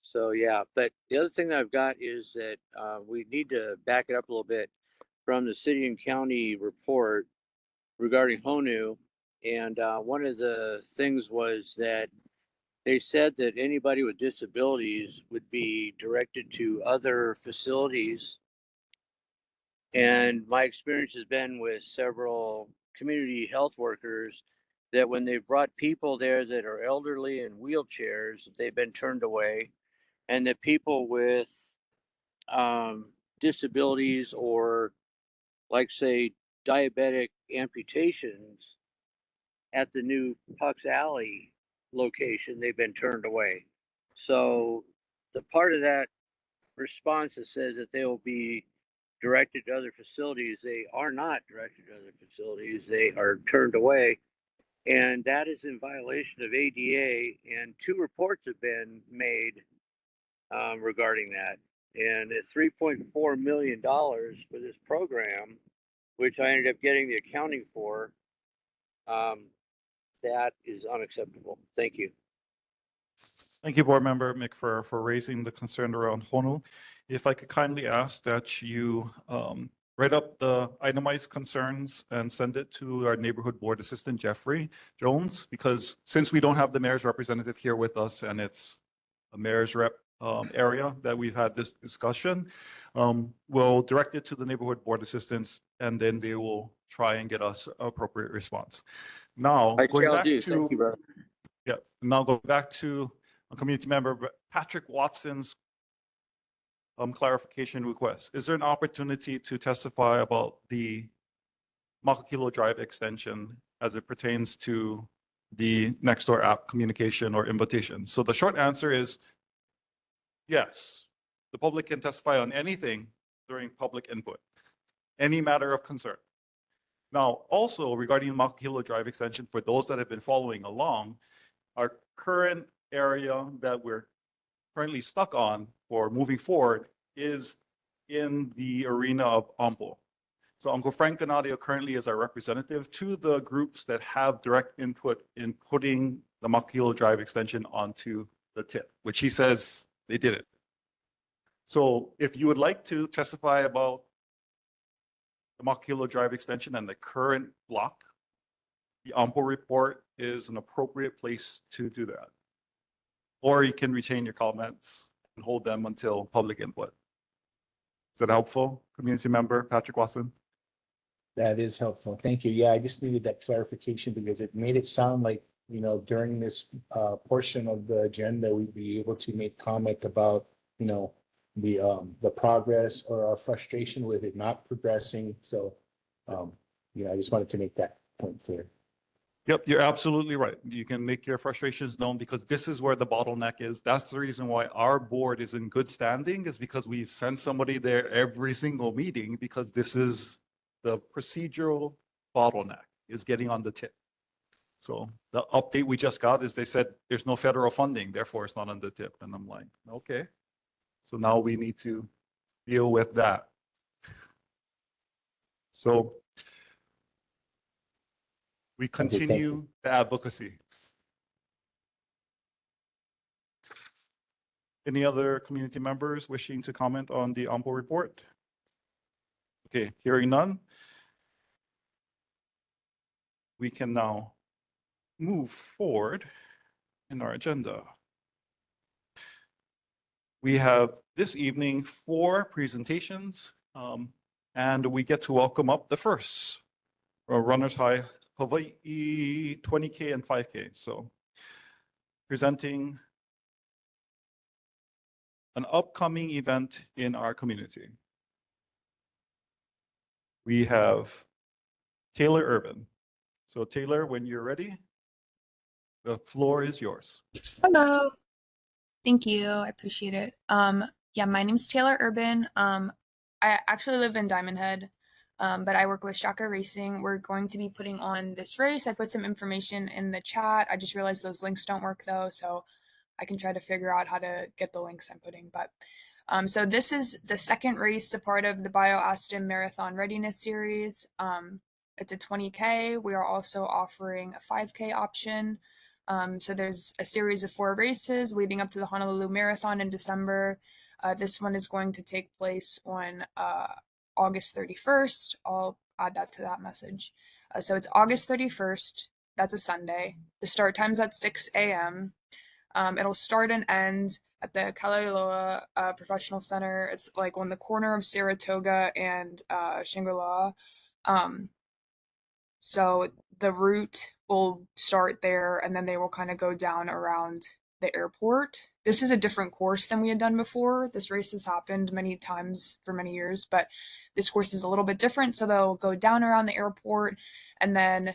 So yeah, but the other thing that I've got is that we need to back it up a little bit from the city and county report regarding Honu. And one of the things was that they said that anybody with disabilities would be directed to other facilities. And my experience has been with several community health workers that when they've brought people there that are elderly in wheelchairs, they've been turned away. And that people with disabilities or, like, say, diabetic amputations at the new Puck's Alley location, they've been turned away. So the part of that response that says that they will be directed to other facilities, they are not directed to other facilities. They are turned away. And that is in violation of ADA. And 2 reports have been made regarding that. And it's $3.4 million for this program, which I ended up getting the accounting for. That is unacceptable. Thank you. Thank you, Board Member Mick, for raising the concern around Honu. If I could kindly ask that you write up the itemized concerns and send it to our Neighborhood Board Assistant, Jeffrey Jones, because since we don't have the mayor's representative here with us and it's a mayor's rep area that we've had this discussion, we'll direct it to the Neighborhood Board Assistants and then they will try and get us appropriate response. Now, I going shall back do. to, Thank you, brother. yeah, now going back to a community member, Patrick Watson's clarification request. Is there an opportunity to testify about the Makakilo Drive extension as it pertains to the Nextdoor app communication or invitation? So the short answer is yes. The public can testify on anything during public input, any matter of concern. Now, also regarding Makakilo Drive extension, for those that have been following along, our current area that we're currently stuck on for moving forward is in the arena of Ampo. So Uncle Frank Ganadio currently is our representative to the groups that have direct input in putting the Makakilo Drive extension onto the tip, which he says they did it. So if you would like to testify about the Makakilo Drive extension and the current block, the Ampo report is an appropriate place to do that. Or you can retain your comments and hold them until public input. Is that helpful, community member Patrick Watson? That is helpful. Thank you. Yeah, I just needed that clarification because it made it sound like, you know, during this portion of the agenda, we'd be able to make comment about, you know, the progress or our frustration with it not progressing. So, yeah, I just wanted to make that point clear. Yep, you're absolutely right. You can make your frustrations known because this is where the bottleneck is. That's the reason why our board is in good standing, is because we've sent somebody there every single meeting, because this is the procedural bottleneck, is getting on the tip. So the update we just got is they said there's no federal funding, therefore it's not on the tip. And I'm like, okay. So now we need to deal with that. So we thank you. continue the advocacy. Any other community members wishing to comment on the Ampo report? Okay, hearing none. We can now move forward in our agenda. We have this evening 4 presentations, and we get to welcome up the first runners high Hawaii 20K and 5K. So presenting an upcoming event in our community. We have Taylor Urban. So Taylor, when you're ready, the floor is yours. Hello. Thank you. I appreciate it. Yeah, my name's Taylor Urban. I actually live in Diamond Head, but I work with Shaka Racing. We're going to be putting on this race. I put some information in the chat. I just realized those links don't work though, so I can try to figure out how to get the links I'm putting. But so this is the second race, a part of the BioAstim Marathon Readiness Series. It's a 20K. We are also offering a 5K option. So there's a series of 4 races leading up to the Honolulu Marathon in December. This one is going to take place on August 31st. I'll add that to that message. So it's August 31st. That's a Sunday. The start time's at 6 a.m. It'll start and end at the Kalaeloa Professional Center. It's like on the corner of Saratoga and Shangri-La. So the route will start there, and then they will kind of go down around the airport. This is a different course than we had done before. This race has happened many times for many years, but this course is a little bit different. So they'll go down around the airport and then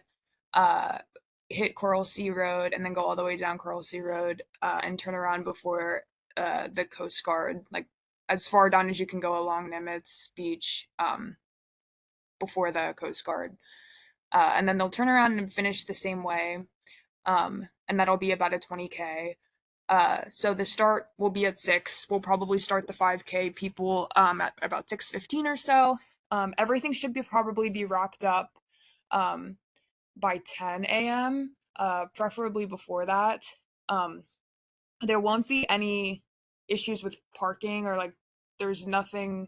hit Coral Sea Road and then go all the way down Coral Sea Road and turn around before the Coast Guard, like as far down as you can go along Nimitz Beach before the Coast Guard. And then they'll turn around and finish the same way. And that'll be about a 20K. So the start will be at 6. We'll probably start the 5K people at about 6:15 or so. Everything should probably be wrapped up by 10 a.m., preferably before that. There won't be any issues with parking, or like there's nothing,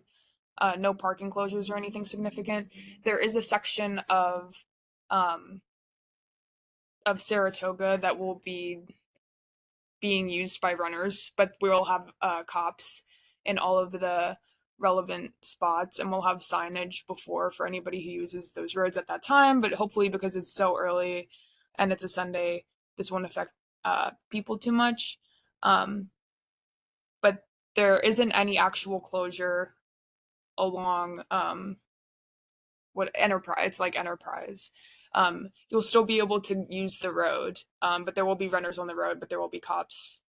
no parking closures or anything significant. There is a section of Saratoga that will be being used by runners, but we'll have cops in all of the relevant spots, and we'll have signage before for anybody who uses those roads at that time. But hopefully, because it's so early and it's a Sunday, this won't affect people too much. But there isn't any actual closure along what Enterprise. It's like Enterprise. You'll still be able to use the road, but there will be runners on the road, but there will be cops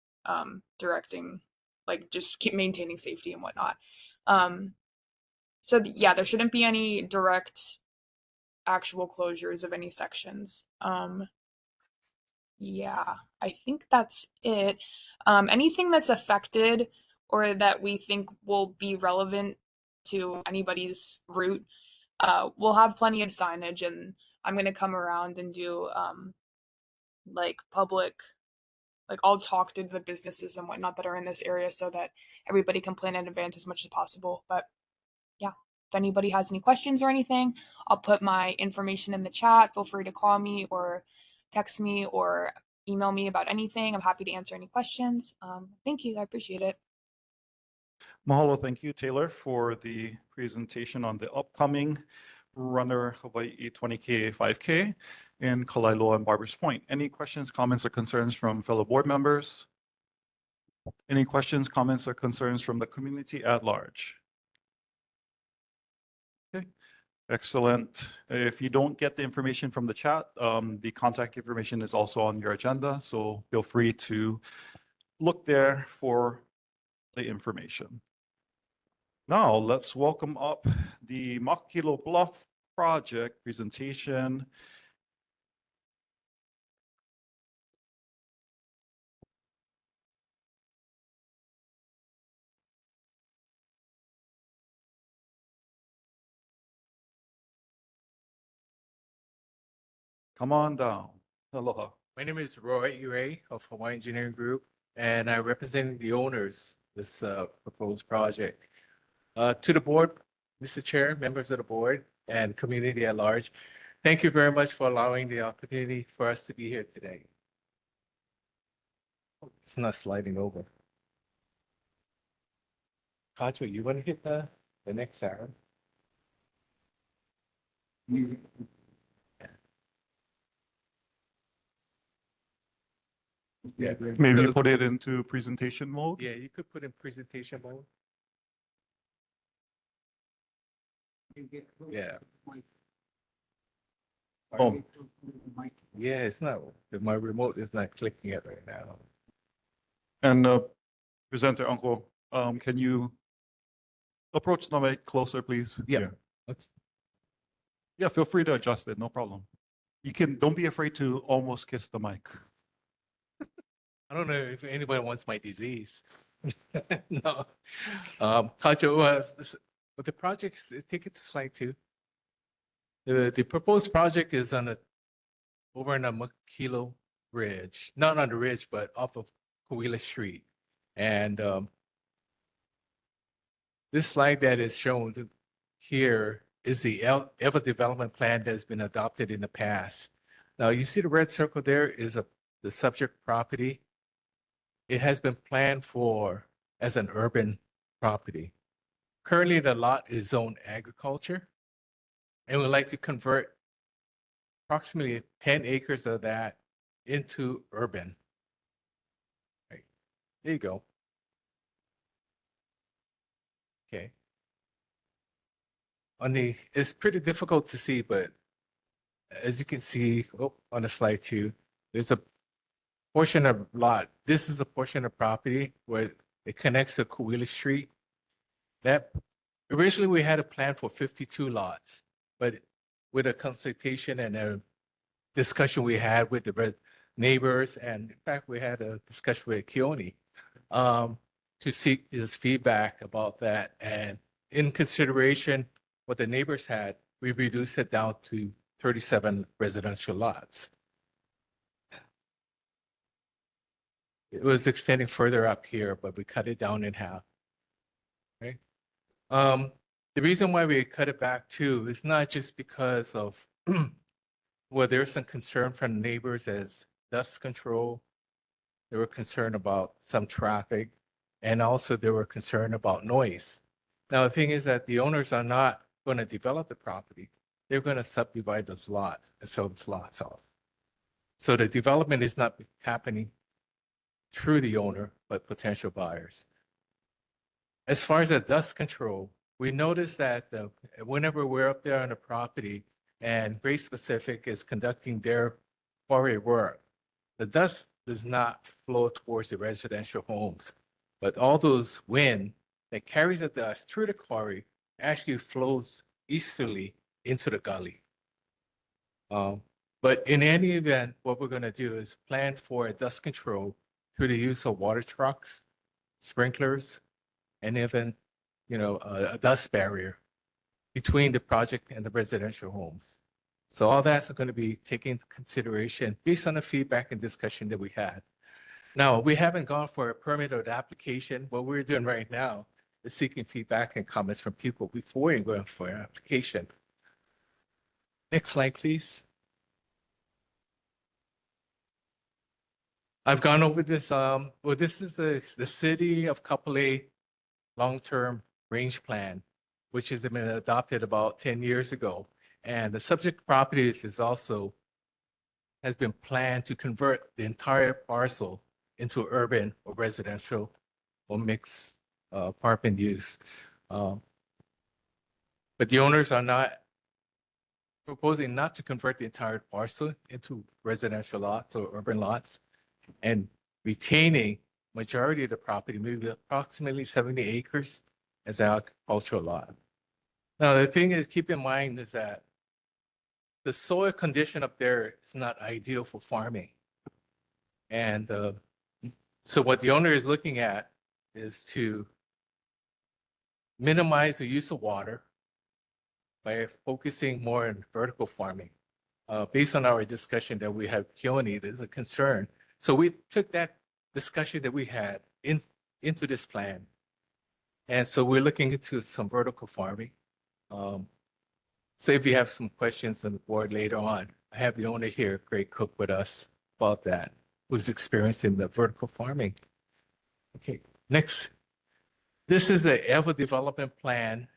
directing, like just keep maintaining safety and whatnot. So yeah, there shouldn't be any direct actual closures of any sections. Yeah, I think that's it. Anything that's affected or that we think will be relevant to anybody's route, we'll have plenty of signage, and I'm gonna come around and do like public, like I'll talk to the businesses and whatnot that are in this area so that everybody can plan in advance as much as possible. But yeah, if anybody has any questions or anything, I'll put my information in the chat. Feel free to call me or text me or email me about anything. I'm happy to answer any questions. Thank you. I appreciate it. Mahalo, thank you, Taylor, for the presentation on the upcoming Runner Hawaii 20K 5K in Kalaeloa and Barbers Point. Any questions, comments, or concerns from fellow board members? Any questions, comments, or concerns from the community at large? Okay, excellent. If you don't get the information from the chat, the contact information is also on your agenda, so feel free to look there for the information. Now, let's welcome up the Makakilo Bluff project presentation. Come on down. Aloha. My name is Roy Ure of Hawaii Engineering Group, and I represent the owners of this proposed project. To the board, Mr. Chair, members of the board, and community at large, thank you very much for allowing the opportunity for us to be here today. It's not sliding over. Kacho, you want to hit the next arrow? Yeah. Maybe So- put it into presentation mode. Yeah, you could put in presentation mode. Yeah. Oh, Yeah, it's not, my remote is not clicking it right now. and presenter uncle, can you approach the mic closer, please? Yeah. Okay. Yeah, feel free to adjust it, no problem. You can, don't be afraid to almost kiss the mic. I don't know if anybody wants my disease. No. Kacho, but the projects, take it to slide 2. The proposed project is on over on the Makakilo Bridge, not on the ridge, but off of Kawila Street. And this slide that is shown here is the EVA development plan that has been adopted in the past. Now you see the red circle there is the subject property. It has been planned for as an urban property. Currently, the lot is zoned agriculture, and we'd like to convert approximately 10 acres of that into urban. Right. There you go. Okay. It's pretty difficult to see, but as you can see, on the slide 2, there's a portion of lot. This is a portion of property where it connects to Kawila Street. That originally we had a plan for 52 lots, but with a consultation and a discussion we had with the neighbors, and in fact, we had a discussion with Keone to seek his feedback about that. And in consideration what the neighbors had, we reduced it down to 37 residential lots. It was extending further up here, but we cut it down in half. Right. The reason why we cut it back too is not just because of well, there's some concern from neighbors as dust control. They were concerned about some traffic, and also they were concerned about noise. Now, the thing is that the owners are not going to develop the property. They're going to subdivide those lots and sell those lots off. So the development is not happening through the owner, but potential buyers. As far as the dust control, we noticed that whenever we're up there on the property and Great Pacific is conducting their quarry work, the dust does not flow towards the residential homes, but all those wind that carries the dust through the quarry actually flows easterly into the gully. But in any event, what we're going to do is plan for dust control through the use of water trucks, sprinklers, and even, a dust barrier between the project and the residential homes. So all that's going to be taken into consideration based on the feedback and discussion that we had. Now, we haven't gone for a permit or the application. What we're doing right now is seeking feedback and comments from people before we go for an application. Next slide, please. I've gone over this. This is the City of Kapolei long-term range plan, which has been adopted about 10 years ago. And the subject properties has been planned to convert the entire parcel into urban or residential or mixed apartment use. But the owners are not proposing not to convert the entire parcel into residential lots or urban lots and retaining majority of the property, maybe approximately 70 acres as an agricultural lot. Now, the thing is, keep in mind is that the soil condition up there is not ideal for farming. And so what the owner is looking at is to minimize the use of water by focusing more on vertical farming. Based on our discussion that we have, Keone, there's a concern. So we took that discussion that we had into this plan. And so we're looking into some vertical farming. So if you have some questions on the board later on, I have the owner here, Greg Cook, with us about that, who's experiencing the vertical farming. Okay, next. This is the EVA development plan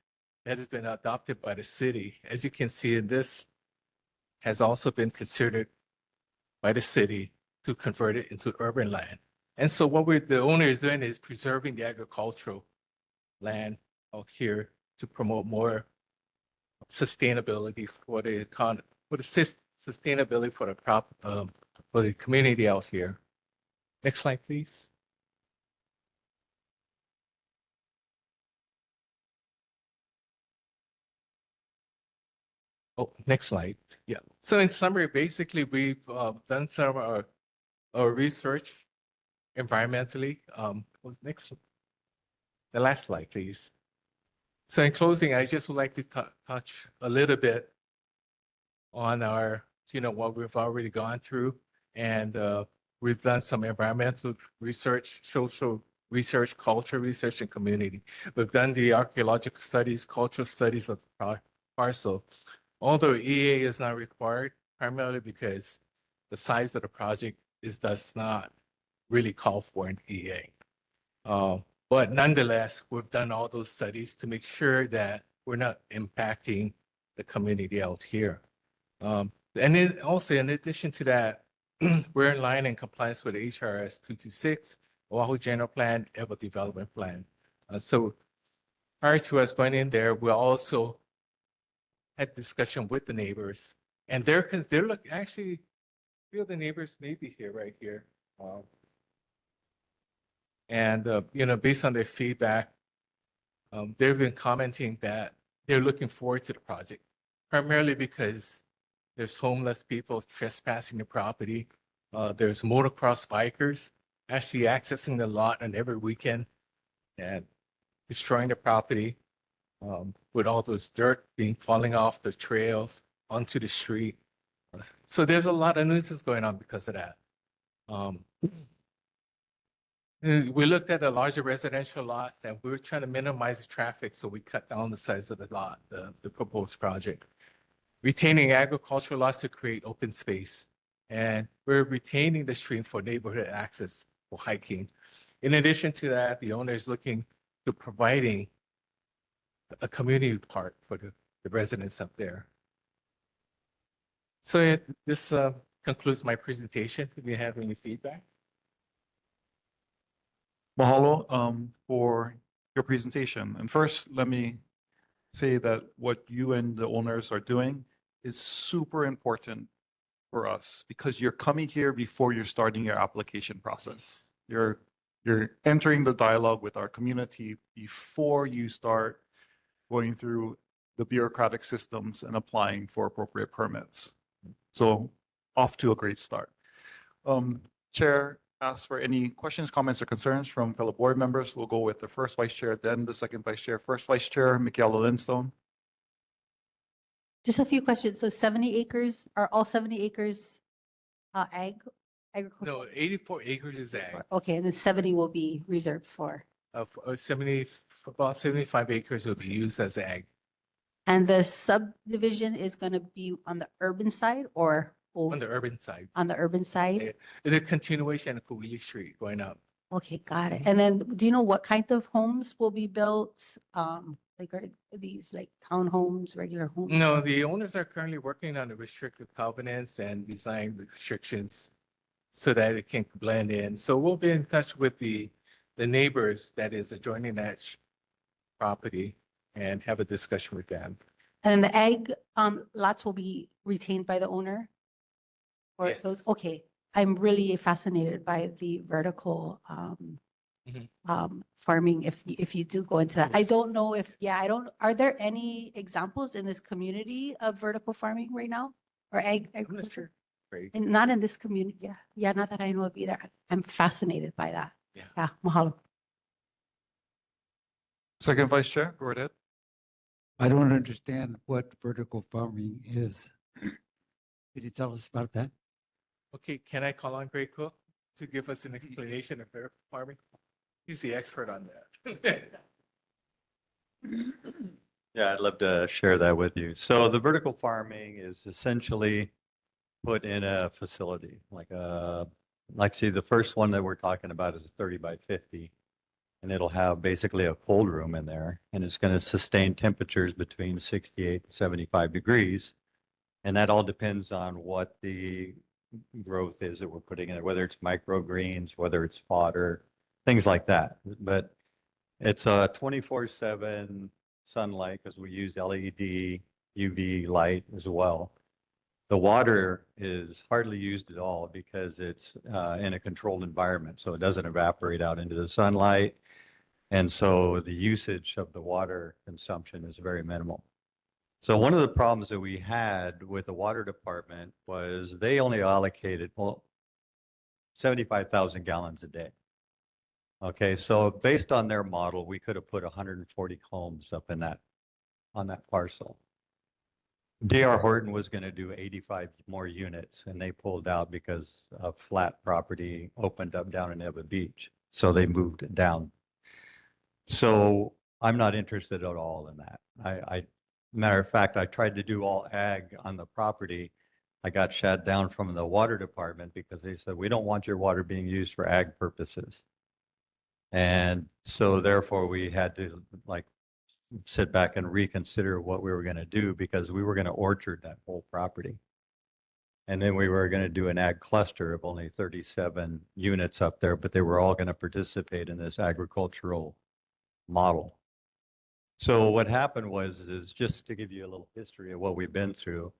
that has been adopted by the city. As you can see, this has also been considered by the city to convert it into urban land. And so what the owner is doing is preserving the agricultural land out here to promote more sustainability for the economy, sustainability for the community out here. Next slide, please. Oh, next slide. Yeah. So in summary, basically, we've done some of our research environmentally. Next, the last slide, please. So in closing, I just would like to touch a little bit on our, what we've already gone through. And we've done some environmental research, social research, culture research, and community. We've done the archaeological studies, cultural studies of the parcel. Although EA is not required, primarily because the size of the project does not really call for an EA. But nonetheless, we've done all those studies to make sure that we're not impacting the community out here. And then also, in addition to that, we're in line and compliance with HRS 226, Oahu General Plan, EVA Development Plan. So prior to us going in there, we also had discussion with the neighbors, and they're actually, a few of the neighbors may be here, right here. And, based on their feedback, they've been commenting that they're looking forward to the project, primarily because there's homeless people trespassing the property. There's motocross bikers actually accessing the lot on every weekend and destroying the property with all those dirt falling off the trails onto the street. So there's a lot of nuisance going on because of that. We looked at a larger residential lot and we were trying to minimize the traffic, so we cut down the size of the lot, the proposed project. Retaining agricultural lots to create open space. And we're retaining the stream for neighborhood access for hiking. In addition to that, the owner is looking to providing a community park for the residents up there. So yeah, this concludes my presentation. If you have any feedback. Mahalo for your presentation. And first, let me say that what you and the owners are doing is super important for us because you're coming here before you're starting your application process. You're entering the dialogue with our community before you start going through the bureaucratic systems and applying for appropriate permits. So off to a great start. Chair asks for any questions, comments, or concerns from fellow board members. We'll go with the first vice chair, then the second vice chair. First vice chair, Makakilo-Lindstone. Just a few questions. So 70 acres, are all 70 acres agriculture? No, 84 acres is ag. Okay, and then 70 will be reserved for. 70, about 75 acres will be used as ag. And the subdivision is going to be on the urban side or? On the urban side. On the urban side? The continuation of Kuwili Street going up. Okay, got it. And then do you know what kind of homes will be built? Like are these like townhomes, regular homes? No, the owners are currently working on the restrictive covenants and design restrictions so that it can blend in. So we'll be in touch with the neighbors that is adjoining that property and have a discussion with them. And the ag lots will be retained by the owner? Or Yes. those, okay. I'm really fascinated by the vertical farming if you do go into that. I don't know if, are there any examples in this community of vertical farming right now? Or agriculture? Great. And not in this community, yeah, not that I know of either. I'm fascinated by that. Yeah. Mahalo. Second vice chair, go ahead. I don't understand what vertical farming is. Could you tell us about that? Okay, can I call on Greg Cook to give us an explanation of vertical farming? He's the expert on that. Yeah, I'd love to share that with you. So the vertical farming is essentially put in a facility, like see the first one that we're talking about is a 30 by 50, and it'll have basically a cold room in there, and it's going to sustain temperatures between 68 and 75 degrees. And that all depends on what the growth is that we're putting in it, whether it's microgreens, whether it's fodder, things like that. But it's a 24/7 sunlight because we use LED, UV light as well. The water is hardly used at all because it's in a controlled environment, so it doesn't evaporate out into the sunlight. And so the usage of the water consumption is very minimal. So one of the problems that we had with the water department was they only allocated 75,000 gallons a day. Okay, so based on their model, we could have put 140 homes up in that on that parcel. D.R. Horton was going to do 85 more units, and they pulled out because a flat property opened up down in Eva Beach, so they moved it down. So I'm not interested at all in that. Matter of fact, I tried to do all ag on the property. I got shut down from the water department because they said, we don't want your water being used for ag purposes. And so therefore we had to sit back and reconsider what we were going to do because we were going to orchard that whole property. And then we were going to do an ag cluster of only 37 units up there, but they were all going to participate in this agricultural model. So what happened is just to give you a little history of what we've been through.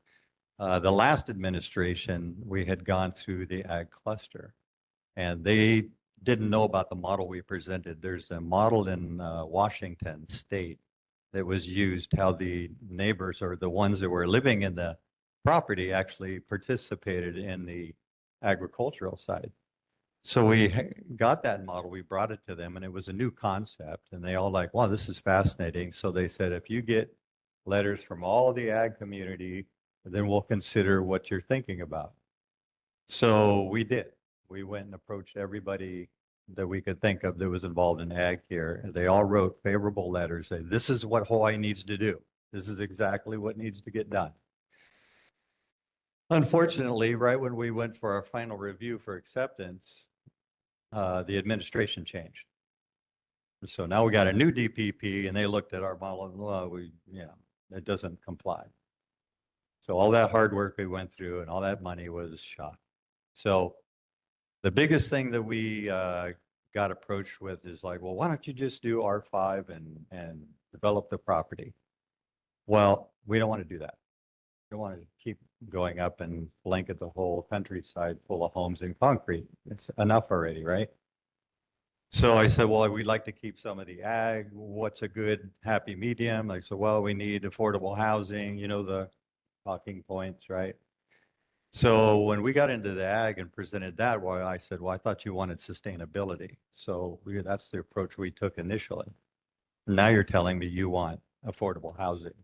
The last administration, we had gone through the ag cluster, and they didn't know about the model we presented. There's a model in Washington State that was used, how the neighbors or the ones that were living in the property actually participated in the agricultural side. So we got that model, we brought it to them, and it was a new concept, and they all like, wow, this is fascinating. So they said, if you get letters from all the ag community, then we'll consider what you're thinking about. So we did. We went and approached everybody that we could think of that was involved in ag here. They all wrote favorable letters saying, this is what Hawaii needs to do. This is exactly what needs to get done. Unfortunately, right when we went for our final review for acceptance, the administration changed. So now we got a new DPP and they looked at our model and, well, it doesn't comply. So all that hard work we went through and all that money was shot. So the biggest thing that we got approached with is like, well, why don't you just do R5 and develop the property? Well, we don't want to do that. We don't want to keep going up and blanket the whole countryside full of homes and concrete. It's enough already, right? So I said, well, we'd like to keep some of the ag. What's a good happy medium? I said, well, we need affordable housing, the talking points, right? So when we got into the ag and presented that, well, I said, well, I thought you wanted sustainability. So that's the approach we took initially. Now you're telling me you want affordable housing.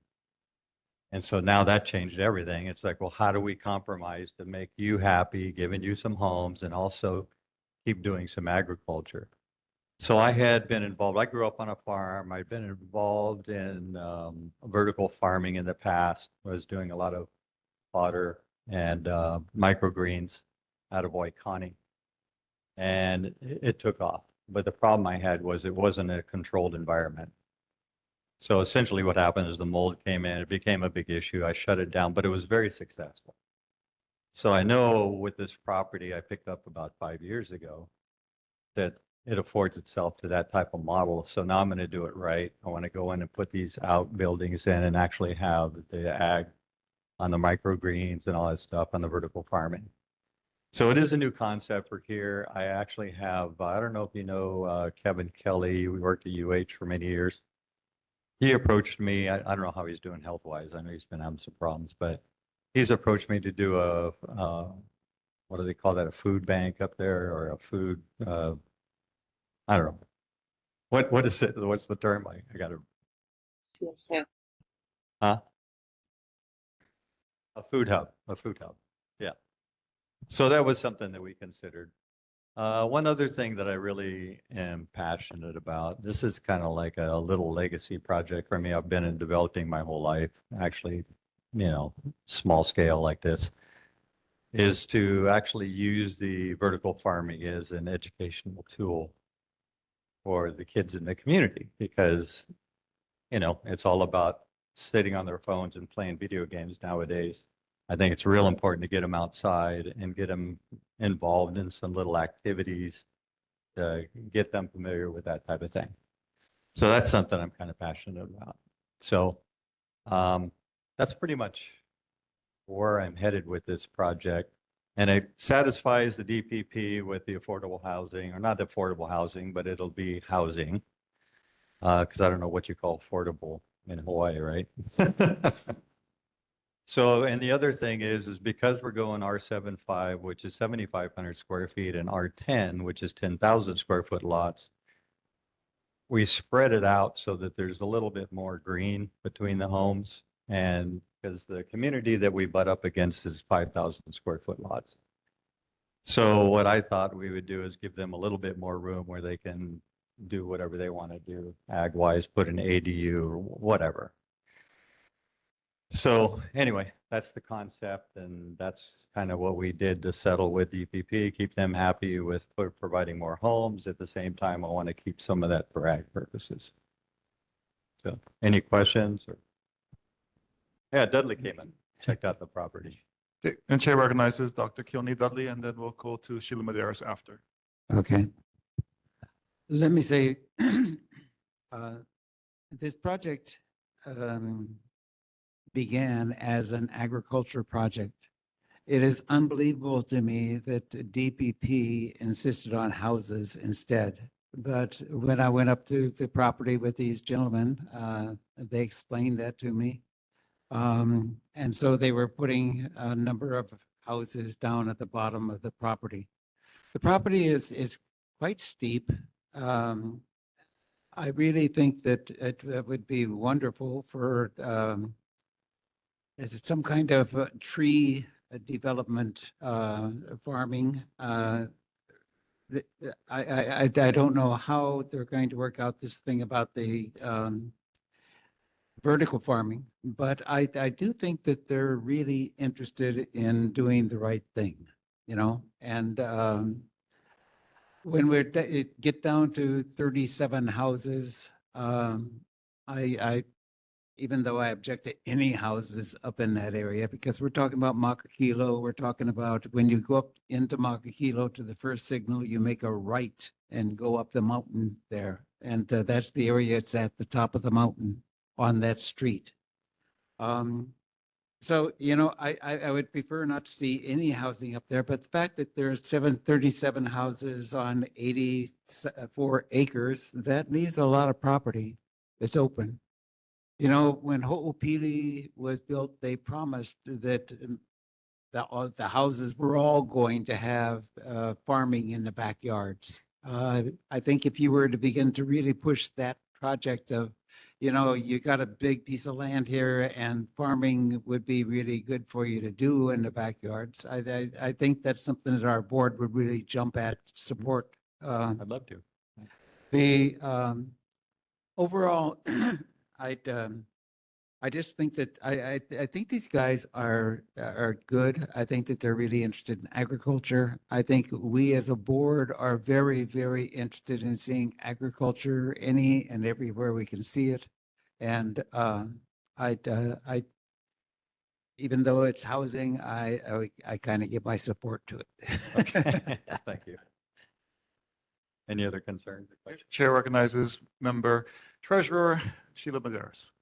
And so now that changed everything. It's like, well, how do we compromise to make you happy, giving you some homes and also keep doing some agriculture? So I had been involved, I grew up on a farm. I'd been involved in vertical farming in the past. I was doing a lot of fodder and microgreens out of Waikani. And it took off. But the problem I had was it wasn't a controlled environment. So essentially what happened is the mold came in, it became a big issue. I shut it down, but it was very successful. So I know with this property I picked up about 5 years ago that it affords itself to that type of model. So now I'm going to do it right. I want to go in and put these outbuildings in and actually have the ag on the microgreens and all that stuff on the vertical farming. So it is a new concept for here. I actually have, I don't know if you know Kevin Kelly, we worked at UH for many years. He approached me, I don't know how he's doing health-wise. I know he's been having some problems, but he's approached me to do a, what do they call that, a food bank up there or a food, I don't know. What is it? What's the term? I got to. CSO. Huh? A food hub. Yeah. So that was something that we considered. One other thing that I really am passionate about, this is kind of like a little legacy project for me. I've been in developing my whole life, actually, small scale like this, is to actually use the vertical farming as an educational tool for the kids in the community because, it's all about sitting on their phones and playing video games nowadays. I think it's real important to get them outside and get them involved in some little activities to get them familiar with that type of thing. So that's something I'm kind of passionate about. So that's pretty much where I'm headed with this project. And it satisfies the DPP with the affordable housing, or not the affordable housing, but it'll be housing. Because I don't know what you call affordable in Hawaii, right? So, and the other thing is because we're going R75, which is 7,500 square feet, and R10, which is 10,000 square foot lots, we spread it out so that there's a little bit more green between the homes. And because the community that we butt up against is 5,000 square foot lots. So what I thought we would do is give them a little bit more room where they can do whatever they want to do, ag-wise, put an ADU or whatever. So anyway, that's the concept, and that's kind of what we did to settle with DPP, keep them happy with providing more homes. At the same time, I want to keep some of that for ag purposes. So any questions? Yeah, Dudley came in, checked out the property. Okay, and Chair recognizes Dr. Keone Dudley, and then we'll go to Sheila Medeiros after. Okay. Let me say, this project began as an agriculture project. It is unbelievable to me that DPP insisted on houses instead. But when I went up to the property with these gentlemen, they explained that to me. And so they were putting a number of houses down at the bottom of the property. The property is quite steep. I really think that it would be wonderful for some kind of tree development farming. I don't know how they're going to work out this thing about the vertical farming, but I do think that they're really interested in doing the right thing, and when it get down to 37 houses, I, even though I object to any houses up in that area, because we're talking about Makakilo, we're talking about when you go up into Makakilo to the first signal, you make a right and go up the mountain there. And that's the area, it's at the top of the mountain on that street. So, you know, I would prefer not to see any housing up there, but the fact that there's 737 houses on 84 acres, that leaves a lot of property that's open. You know, when Ho'opili was built, they promised that the houses were all going to have farming in the backyards. I think if you were to begin to really push that project of, you know, you got a big piece of land here and farming would be really good for you to do in the backyards. I think that's something that our board would really jump at, support. I'd love to. The overall, I just think that I think these guys are good. I think that they're really interested in agriculture. I think we as a board are very, very interested in seeing agriculture any and everywhere we can see it. And I even though it's housing, I kind of give my support to it. Okay, thank you. Any other concerns? Chair recognizes Member Treasurer Sheila Maderas.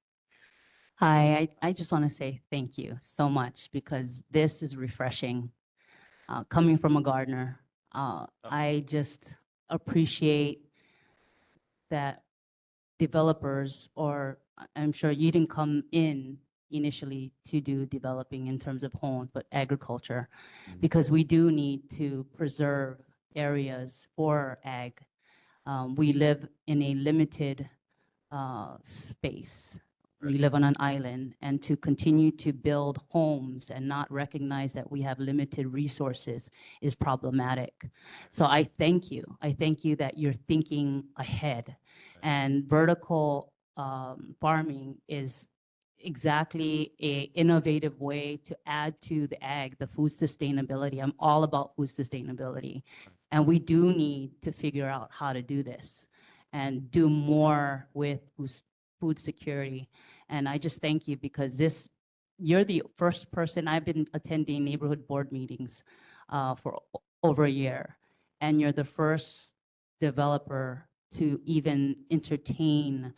Hi, I just want to say thank you so much because this is refreshing. Coming from a gardener, I just appreciate that developers, or I'm sure you didn't come in initially to do developing in terms of homes, but agriculture, because we do need to preserve areas for ag. We live in a limited space. We live on an island, and to continue to build homes and not recognize that we have limited resources is problematic. So I thank you. I thank you that you're thinking ahead. And vertical farming is exactly an innovative way to add to the ag, the food sustainability. I'm all about food sustainability. And we do need to figure out how to do this and do more with food security. And I just thank you because you're the first person. I've been attending neighborhood board meetings for over a year, and you're the first developer to even entertain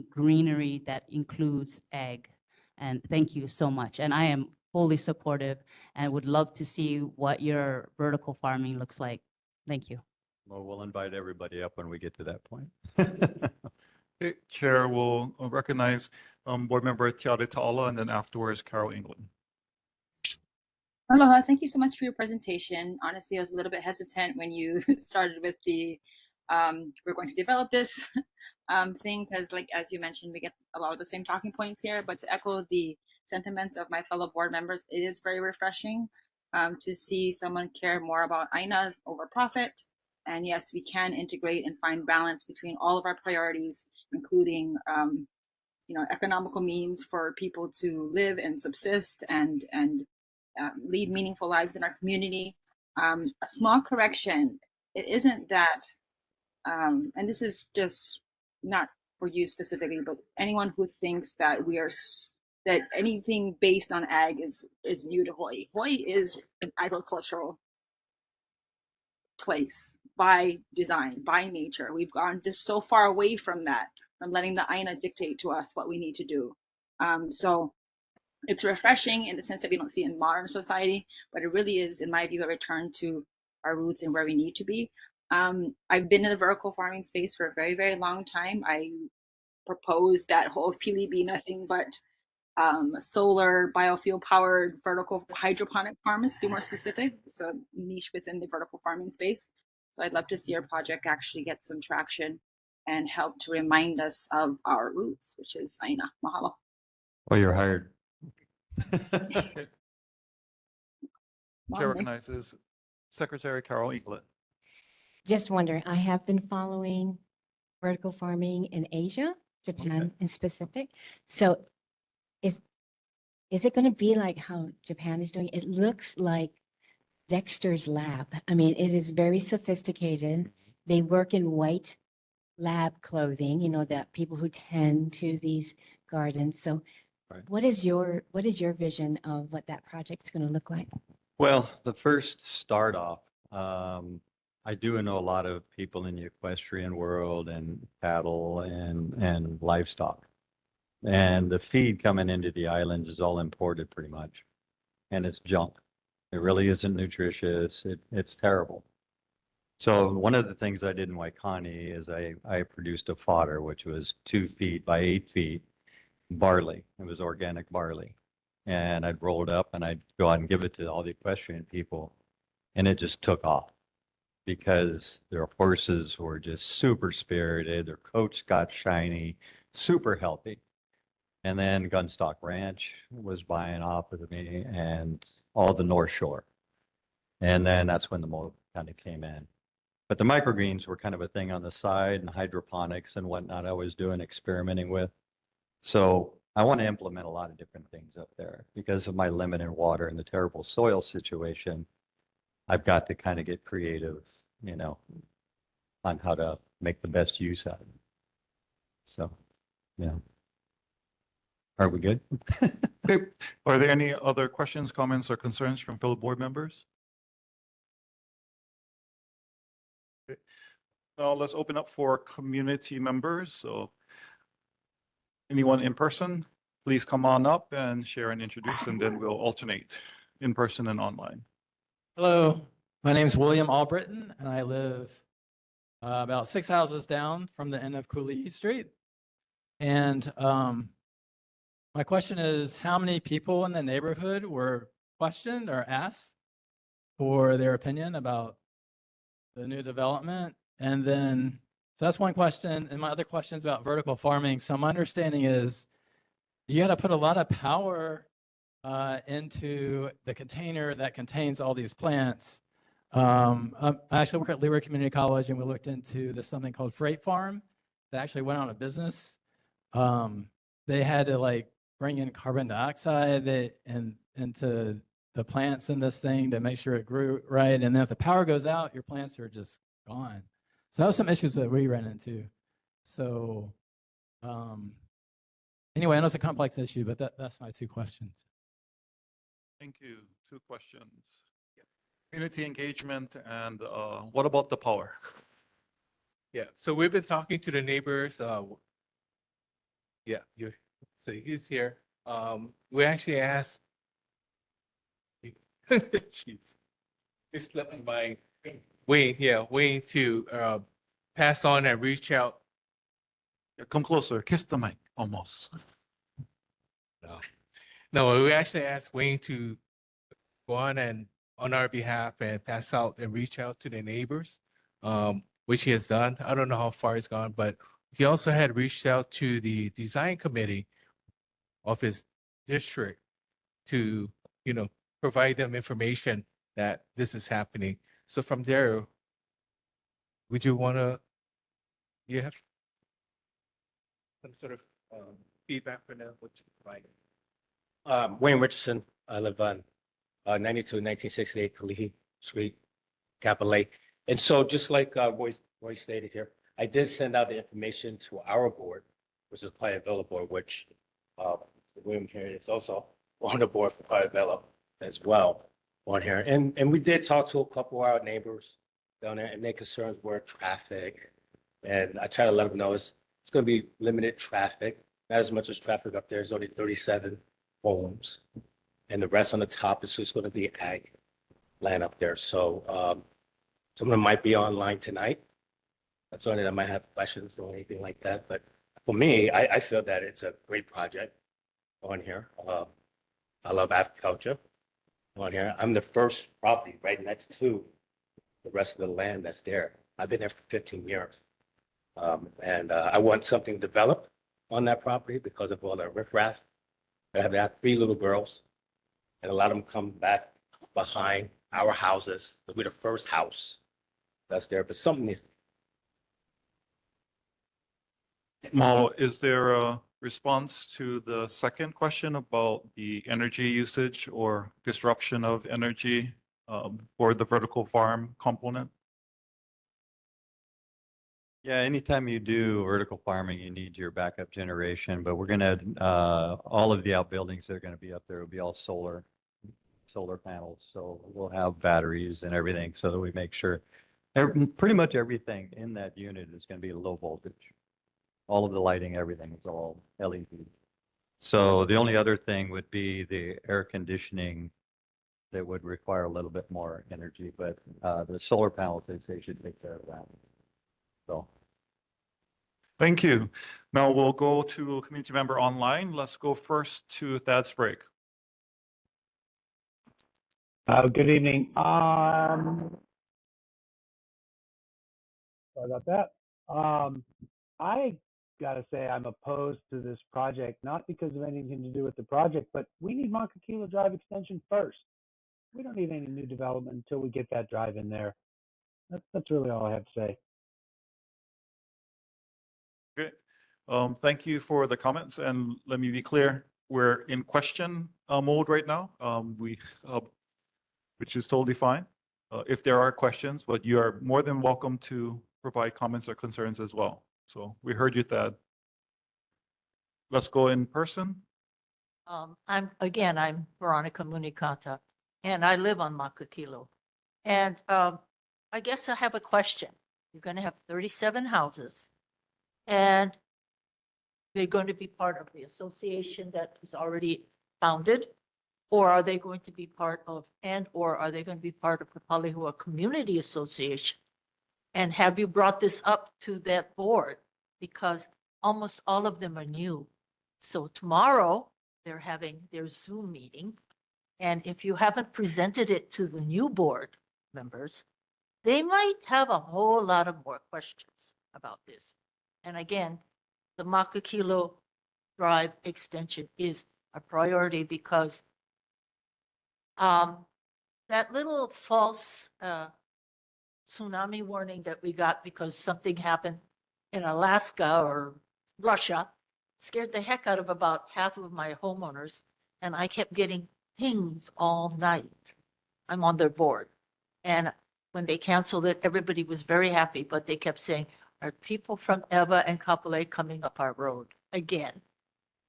greenery that includes ag. And thank you so much. And I am fully supportive and would love to see what your vertical farming looks like. Thank you. Well, we'll invite everybody up when we get to that point. Okay, Chair will recognize Board Member Tiare Ta'ala and then afterwards Carol England. Aloha, thank you so much for your presentation. Honestly, I was a little bit hesitant when you started with the we're going to develop this thing because, like, as you mentioned, we get a lot of the same talking points here, but to echo the sentiments of my fellow board members, it is very refreshing to see someone care more about Aina over profit. And yes, we can integrate and find balance between all of our priorities, including economical means for people to live and subsist and lead meaningful lives in our community. A small correction: it isn't that, and this is just not for you specifically, but anyone who thinks that that anything based on ag is new to Hawaii. Hawaii is an agricultural place by design, by nature. We've gone just so far away from that, from letting the Aina dictate to us what we need to do. So it's refreshing in the sense that we don't see it in modern society, but it really is, in my view, a return to our roots and where we need to be. I've been in the vertical farming space for a very, very long time. I proposed that Ho'opili be nothing but solar, biofuel powered vertical hydroponic farms, to be more specific. It's a niche within the vertical farming space. So I'd love to see our project actually get some traction and help to remind us of our roots, which is Aina. Mahalo. Well, you're hired. Chair recognizes Secretary Carol England. Just wondering, I have been following vertical farming in Asia, Japan in specific. So is it going to be like how Japan is doing? It looks like Dexter's Lab. I mean, it is very sophisticated. they work in white lab clothing, you know, that people who tend to these gardens. So Right. what is your vision of what that project's going to look like? Well, the first start off, I do know a lot of people in the equestrian world and cattle and livestock. And the feed coming into the islands is all imported pretty much. And it's junk. It really isn't nutritious. It's terrible. So one of the things I did in Waikani is I produced a fodder, which was 2 feet by 8 feet, barley. It was organic barley. And I'd roll it up and I'd go out and give it to all the equestrian people. And it just took off because their horses were just super spirited. Their coats got shiny, super healthy. And then Gunstock Ranch was buying off of me and all the North Shore. And then that's when the mold kind of came in. But the microgreens were kind of a thing on the side, and hydroponics and whatnot I was doing, experimenting with. So I want to implement a lot of different things up there because of my limited water and the terrible soil situation. I've got to kind of get creative, you know, on how to make the best use out of it. So, yeah. Are we good? Okay. Are there any other questions, comments, or concerns from fellow board members? Okay. Now let's open up for community members. So anyone in person, please come on up and share and introduce, and then we'll alternate in person and online. Hello, my name is William Albritton, and I live about 6 houses down from the end of Cooley Street. And my question is, how many people in the neighborhood were questioned or asked for their opinion about the new development? And then, so that's one question. And my other question is about vertical farming. So my understanding is you got to put a lot of power into the container that contains all these plants. I actually work at Leeward Community College, and we looked into this something called Freight Farm that actually went out of business. They had to like bring in carbon dioxide into the plants in this thing to make sure it grew right. And then if the power goes out, your plants are just gone. So that was some issues that we ran into. So anyway, I know it's a complex issue, but that's my 2 questions. Thank you. 2 questions. Community engagement and what about the power? Yeah, so we've been talking to the neighbors. So he's here. We actually asked. Jeez, he's slipped my mind. Wayne to pass on and reach out. Come closer. Kiss the mic. Almost. No, we actually asked Wayne to go on our behalf and pass out and reach out to the neighbors, which he has done. I don't know how far he's gone, but he also had reached out to the design committee of his district to, you know, provide them information that this is happening. So from there, would you want to, you have some sort of feedback for them? What you provide? Wayne Richardson. I live on 1968 Kalihi Street, Kapolei. And so just like Roy stated here, I did send out the information to our board, which is Playa Villa board, which William here is also on the board for Playa Villa as well on here. And we did talk to a couple of our neighbors down there, and their concerns were traffic. And I try to let them know it's going to be limited traffic, not as much as traffic up there. There's only 37 homes. And the rest on the top is just going to be ag land up there. So some of them might be online tonight. That's only that might have questions or anything like that. But for me, I feel that it's a great project on here. I love agriculture on here. I'm the first property right next to the rest of the land that's there. I've been there for 15 years. And I want something developed on that property because of all the riffraff. I have 3 little girls, and a lot of them come back behind our houses. We're the first house that's there, but something needs. Mo, is there a response to the second question about the energy usage or disruption of energy for the vertical farm component? Yeah, anytime you do vertical farming, you need your backup generation, but we're gonna, all of the outbuildings that are gonna be up there will be all solar panels. So we'll have batteries and everything so that we make sure pretty much everything in that unit is gonna be low voltage. All of the lighting, everything is all LED. So the only other thing would be the air conditioning that would require a little bit more energy, but the solar panels, they should take care of that. So. Thank you. Now we'll go to a community member online. Let's go first to Thad Sprague. Good evening. Sorry about that. I gotta say I'm opposed to this project, not because of anything to do with the project, but we need Makakilo Drive extension first. We don't need any new development until we get that drive in there. That's really all I have to say. Okay. Thank you for the comments, and let me be clear, we're in question mode right now. Which is totally fine. If there are questions, but you are more than welcome to provide comments or concerns as well. So we heard you, Thad. Let's go in person. I'm Veronica Munikata, and I live on Makakilo. And I guess I have a question. You're going to have 37 houses, and they're going to be part of the association that is already founded, or are they going to be part of, or are they going to be part of the Palihua Community Association? And have you brought this up to that board? Because almost all of them are new. So tomorrow they're having their Zoom meeting. And if you haven't presented it to the new board members, they might have a whole lot of more questions about this. And again, the Makakilo Drive extension is a priority because that little false tsunami warning that we got because something happened in Alaska or Russia scared the heck out of about half of my homeowners, and I kept getting pings all night. I'm on their board. And when they canceled it, everybody was very happy, but they kept saying, are people from Eva and Kapolei coming up our road again,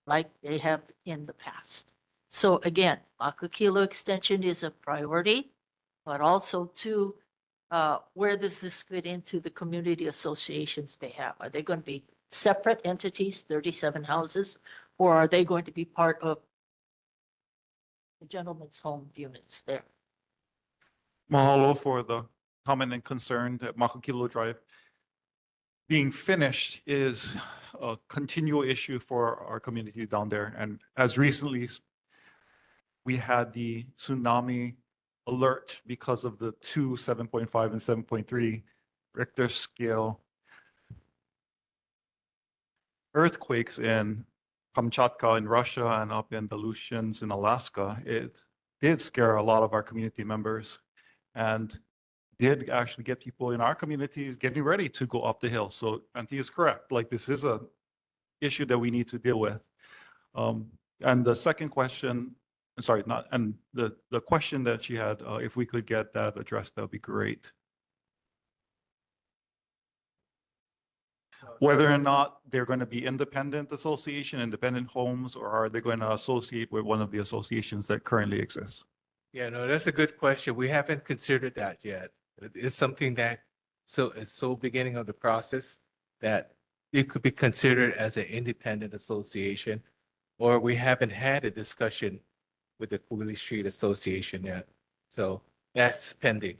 like they have in the past? So again, Makakilo extension is a priority, but also too, where does this fit into the community associations they have? Are they going to be separate entities, 37 houses, or are they going to be part of the gentleman's home units there? Mahalo for the comment and concern that Makakilo Drive being finished is a continual issue for our community down there. And as recently, we had the tsunami alert because of the 7.5 and 7.3 Richter scale earthquakes in Kamchatka in Russia and up in the Aleutians in Alaska. It did scare a lot of our community members and did actually get people in our communities getting ready to go up the hill. So Auntie is correct. Like, this is a issue that we need to deal with. And the second question, sorry, not, and the question that she had, if we could get that addressed, that would be great. Whether or not they're going to be independent association, independent homes, or are they going to associate with one of the associations that currently exists? Yeah, no, that's a good question. We haven't considered that yet. It's something that, it's so beginning of the process that it could be considered as an independent association, or we haven't had a discussion with the Cooley Street Association yet. So that's pending.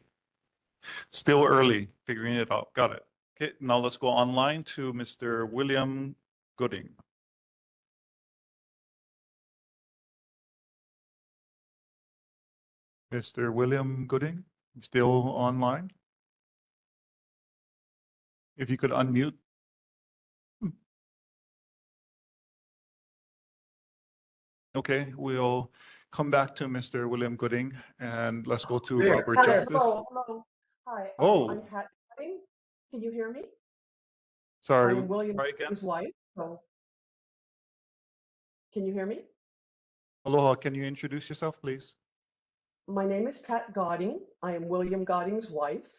Still early, figuring it out. Got it. Okay, now let's go online to Mr. William Gooding. Mr. William Gooding, still online? If you could unmute. Okay, we'll come back to Mr. William Gooding and let's go to Robert Hi, Justice. hello. Hi, Oh. I'm Pat Gooding. Can you hear me? Sorry, I'm William try again. Gooding's wife. So, can you hear me? Aloha, can you introduce yourself, please? My name is Pat Godding. I am William Godding's wife.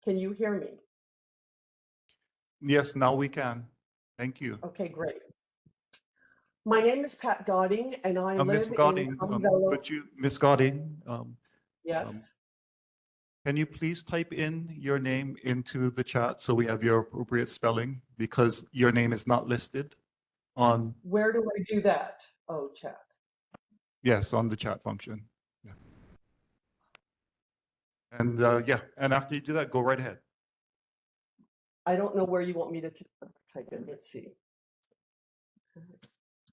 Can you hear me? Yes, now we can. Thank you. Okay, great. My name is Pat Godding, and I Ms. live in Godding, Cumberland. could you, Ms. Godding, Yes, can you please type in your name into the chat so we have your appropriate spelling? Because your name is not listed on, where do I do that? Oh, chat. yes, on the chat function. Yeah. And yeah, and after you do that, go right ahead. I don't know where you want me to type in. Let's see.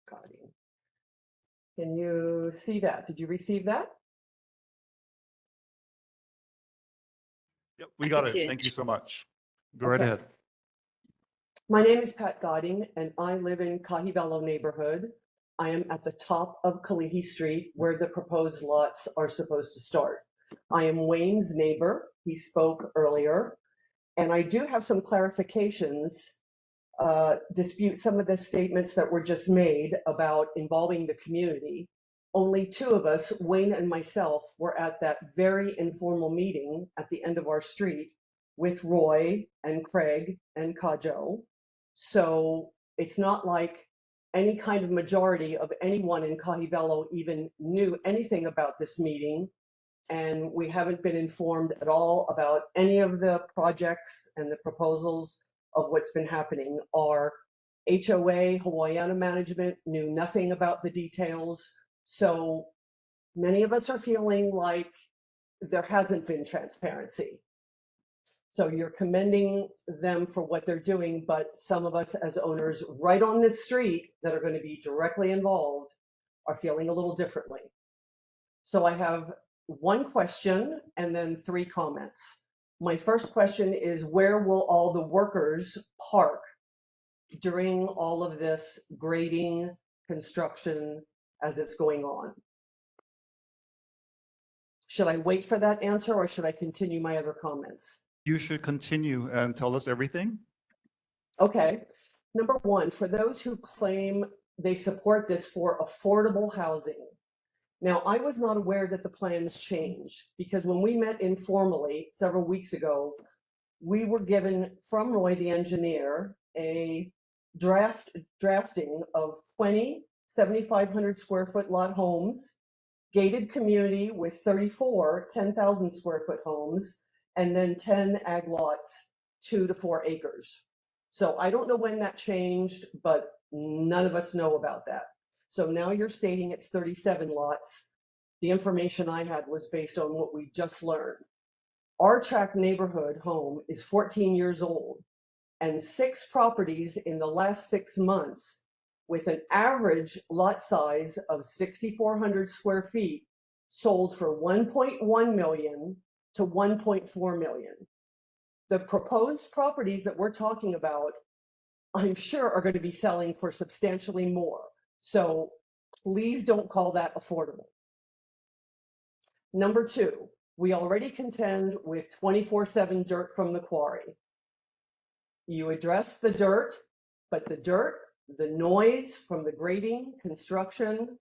Godding. Can you see that? Did you receive that? Yep, we got see it. it. Thank you so much. Go right Okay. ahead. My name is Pat Godding, and I live in Kahibalo neighborhood. I am at the top of Kalihi Street where the proposed lots are supposed to start. I am Wayne's neighbor. He spoke earlier. And I do have some clarifications, dispute some of the statements that were just made about involving the community. Only two of us, Wayne and myself, were at that very informal meeting at the end of our street with Roy and Craig and Kajo. So it's not like any kind of majority of anyone in Kahivelo even knew anything about this meeting. And we haven't been informed at all about any of the projects and the proposals of what's been happening. Our HOA, Hawaiiana Management, knew nothing about the details. So many of us are feeling like there hasn't been transparency. So you're commending them for what they're doing, but some of us as owners right on this street that are going to be directly involved are feeling a little differently. So I have one question and then three comments. My first question is, where will all the workers park during all of this grading, construction as it's going on? Should I wait for that answer or should I continue my other comments? You should continue and tell us everything. Okay. Number one, for those who claim they support this for affordable housing. Now, I was not aware that the plans change because when we met informally several weeks ago, we were given from Roy, the engineer, a drafting of 20 7,500 square foot lot homes, gated community with 34 10,000 square foot homes, and then 10 ag lots, 2 to 4 acres. So I don't know when that changed, but none of us know about that. So now you're stating it's 37 lots. The information I had was based on what we just learned. Our tract neighborhood home is 14 years old, and 6 properties in the last 6 months with an average lot size of 6,400 square feet sold for 1.1 million to 1.4 million. The proposed properties that we're talking about, I'm sure are going to be selling for substantially more. So please don't call that affordable. Number two, we already contend with 24/7 dirt from the quarry. You address the dirt, but the noise from the grading, construction,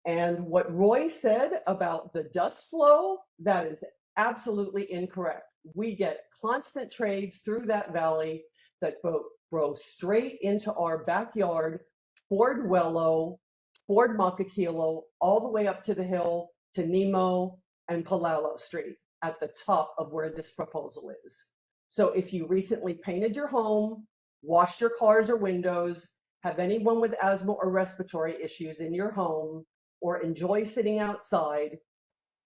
and what Roy said about the dust flow, that is absolutely incorrect. We get constant trades through that valley that go straight into our backyard toward Wello, toward Makakilo, all the way up to the hill to Nemo and Palalo Street at the top of where this proposal is. So if you recently painted your home, washed your cars or windows, have anyone with asthma or respiratory issues in your home, or enjoy sitting outside,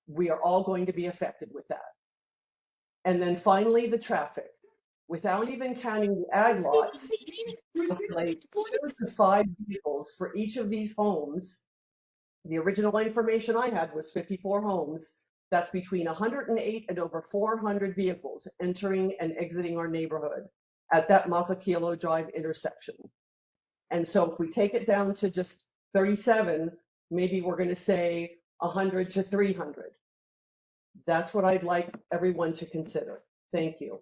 we are all going to be affected with that. And then finally, the traffic. Without even counting the ag lots, like 2 to 5 vehicles for each of these homes. The original information I had was 54 homes. That's between 108 and over 400 vehicles entering and exiting our neighborhood at that Makakilo Drive intersection. And so if we take it down to just 37, maybe we're going to say 100 to 300. That's what I'd like everyone to consider. Thank you.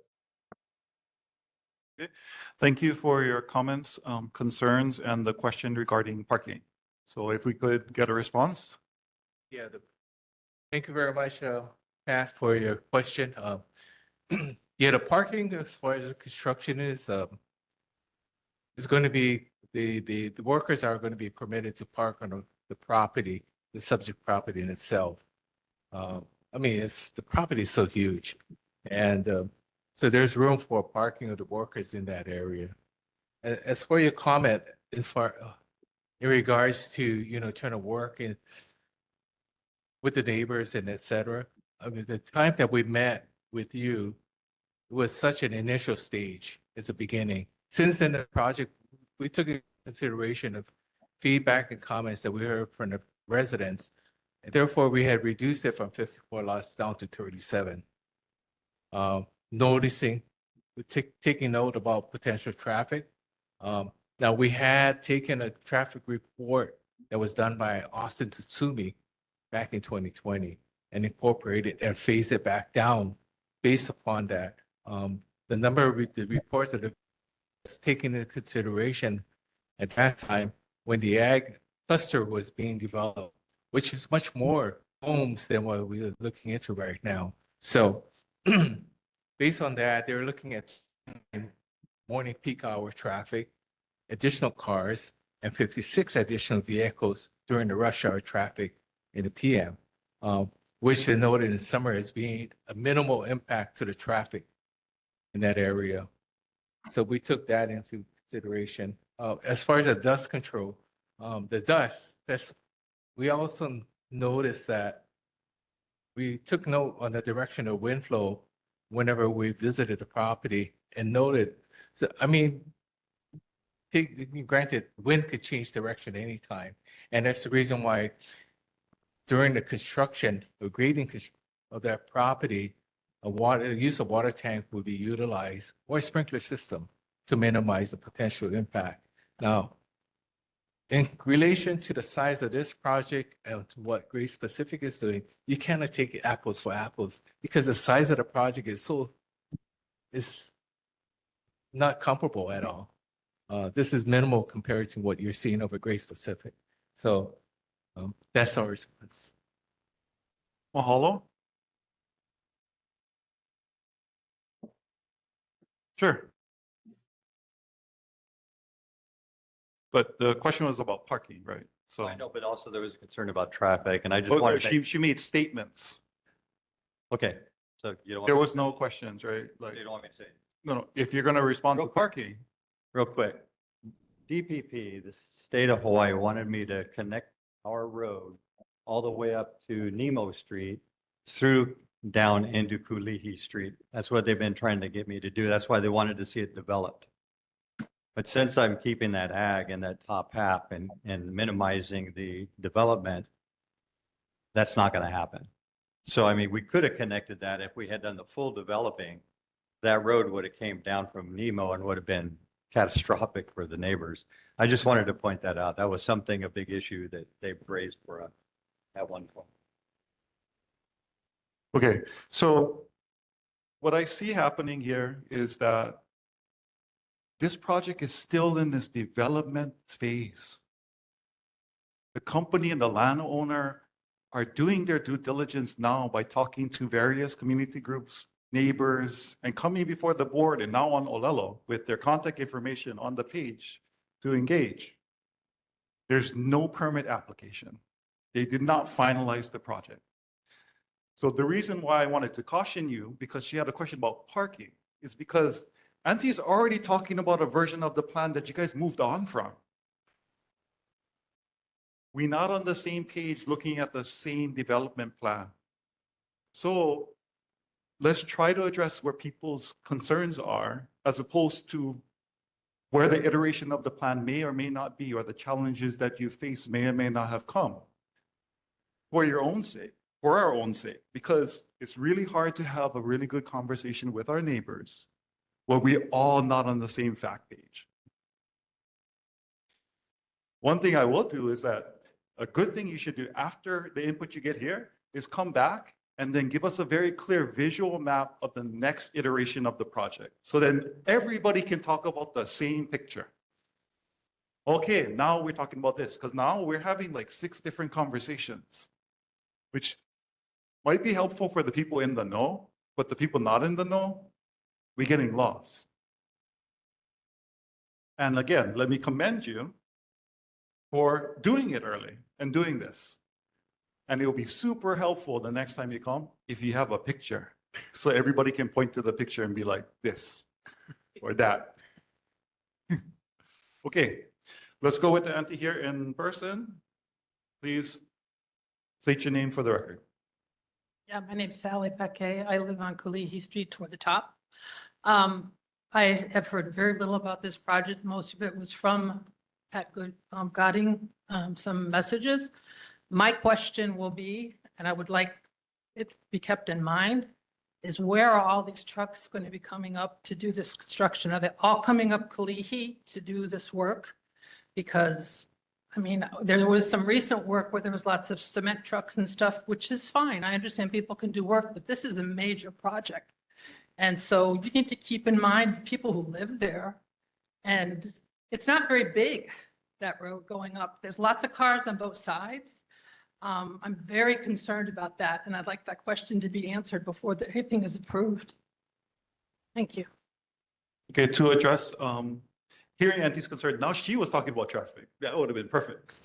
Okay. Thank you for your comments, concerns, and the question regarding parking. So if we could get a response. Yeah, thank you very much, Pat, for your question. Yeah, the parking as far as the construction is, it's going to be, the workers are going to be permitted to park on the property, the subject property in itself. I mean, the property is so huge. And so there's room for parking of the workers in that area. As for your comment, in regards to, trying to work with the neighbors and et cetera, I mean, the time that we met with you was such an initial stage as a beginning. Since then, the project, we took into consideration of feedback and comments that we heard from the residents. And therefore, we had reduced it from 54 lots down to 37. Noticing, taking note about potential traffic. Now, we had taken a traffic report that was done by Austin Tsutsumi back in 2020 and incorporated and phased it back down based upon that. The number of the reports that was taken into consideration at that time when the ag cluster was being developed, which is much more homes than what we are looking into right now. So based on that, they're looking at morning peak hour traffic, additional cars, and 56 additional vehicles during the rush hour traffic in the PM, which they noted in summer as being a minimal impact to the traffic in that area. So we took that into consideration. As far as the dust control, we also noticed that we took note on the direction of wind flow whenever we visited the property and noted, so, I mean, granted, wind could change direction anytime. And that's the reason why during the construction or grading of that property, use of water tank would be utilized or a sprinkler system to minimize the potential impact. Now, in relation to the size of this project and to what Grace Pacific is doing, you cannot take apples for apples because the size of the project is not comparable at all. This is minimal compared to what you're seeing over Grace Pacific. So that's our response. Mahalo. Sure. But the question was about parking, right? So I know, but also there was a concern about traffic, and I just But wanted to. she made statements. Okay, so you don't want. There was no questions, right? Like, You don't want me to say. no, if you're going to respond to parking, Real quick, DPP, the state of Hawaii wanted me to connect our road all the way up to Nemo Street through down into Kulihi Street. That's what they've been trying to get me to do. That's why they wanted to see it developed. But since I'm keeping that ag in that top half and minimizing the development, that's not going to happen. So, I mean, we could have connected that if we had done the full developing, that road would have came down from Nemo and would have been catastrophic for the neighbors. I just wanted to point that out. That was something, a big issue that they've raised for us at one point. okay. So what I see happening here is that this project is still in this development phase. The company and the landowner are doing their due diligence now by talking to various community groups, neighbors, and coming before the board and now on Olelo with their contact information on the page to engage. There's no permit application. They did not finalize the project. So the reason why I wanted to caution you, because she had a question about parking, is because Auntie's already talking about a version of the plan that you guys moved on from. We're not on the same page looking at the same development plan. So let's try to address where people's concerns are as opposed to where the iteration of the plan may or may not be, or the challenges that you face may or may not have come. For your own sake, for our own sake, because it's really hard to have a really good conversation with our neighbors where we're all not on the same fact page. One thing I will do is that a good thing you should do after the input you get here is come back and then give us a very clear visual map of the next iteration of the project. So then everybody can talk about the same picture. Okay, now we're talking about this, because now we're having like 6 different conversations, which might be helpful for the people in the know, but the people not in the know, we're getting lost. And again, let me commend you for doing it early and doing this. And it will be super helpful the next time you come if you have a picture. So everybody can point to the picture and be like this or that. Okay, let's go with the auntie here in person. Please state your name for the record. Yeah, my name's Sally Paquet. I live on Kalihi Street toward the top. I have heard very little about this project. Most of it was from Pat Godding, some messages. My question will be, and I would like it to be kept in mind, is where are all these trucks going to be coming up to do this construction? Are they all coming up Kalihi to do this work? Because, I mean, there was some recent work where there was lots of cement trucks and stuff, which is fine. I understand people can do work, but this is a major project. And so you need to keep in mind the people who live there. And it's not very big, that road going up. There's lots of cars on both sides. I'm very concerned about that, and I'd like that question to be answered before anything is approved. Thank you. Okay, to address hearing Auntie's concern, now she was talking about traffic. That would have been perfect.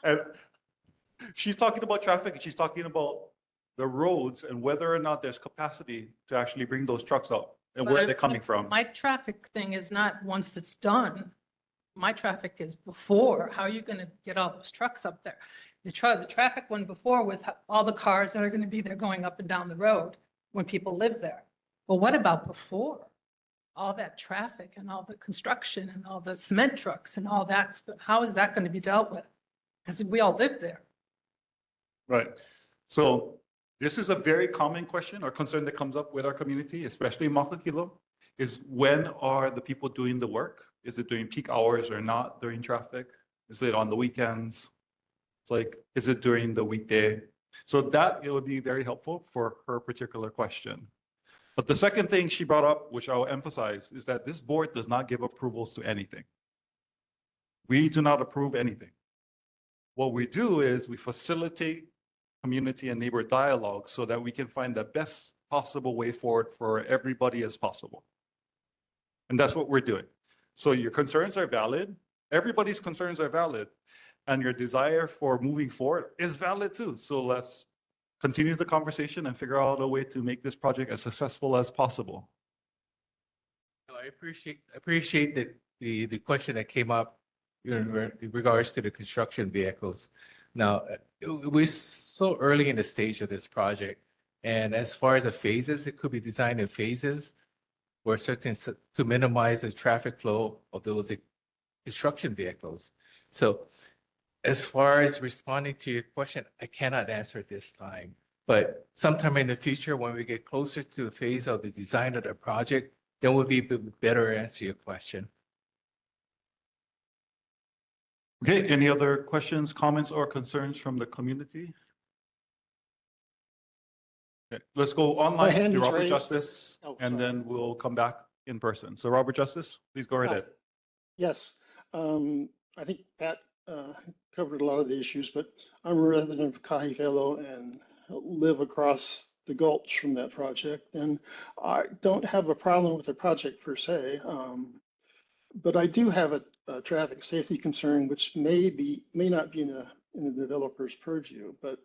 And she's talking about traffic, and she's talking about the roads and whether or not there's capacity to actually bring those trucks up and where they're coming from. My traffic thing is not once it's done. My traffic is before. How are you going to get all those trucks up there? The traffic one before was all the cars that are going to be there going up and down the road when people live there. But what about before? All that traffic and all the construction and all the cement trucks and all that, how is that going to be dealt with? Because we all live there. Right. So this is a very common question or concern that comes up with our community, especially in Makakilo, is when are the people doing the work? Is it during peak hours or not during traffic? Is it on the weekends? It's like, is it during the weekday? So that it would be very helpful for her particular question. But the second thing she brought up, which I will emphasize, is that this board does not give approvals to anything. We do not approve anything. What we do is we facilitate community and neighbor dialogue so that we can find the best possible way forward for everybody as possible. And that's what we're doing. So your concerns are valid. Everybody's concerns are valid. And your desire for moving forward is valid too. So let's continue the conversation and figure out a way to make this project as successful as possible. I appreciate that the question that came up in regards to the construction vehicles. Now, we're so early in the stage of this project. And as far as the phases, it could be designed in phases where certain to minimize the traffic flow of those construction vehicles. So as far as responding to your question, I cannot answer at this time. But sometime in the future, when we get closer to the phase of the design of the project, then we'll be better answer your question. Okay, any other questions, comments, or concerns from the community? Okay, let's go online hand to is Robert raised. Justice, Oh, and sorry. then we'll come back in person. So Robert Justice, please go right ahead. Yes, I think Pat covered a lot of the issues, but I'm a resident of Kahivelo and live across the gulch from that project. And I don't have a problem with the project per se, but I do have a traffic safety concern, which may not be in the developer's purview. But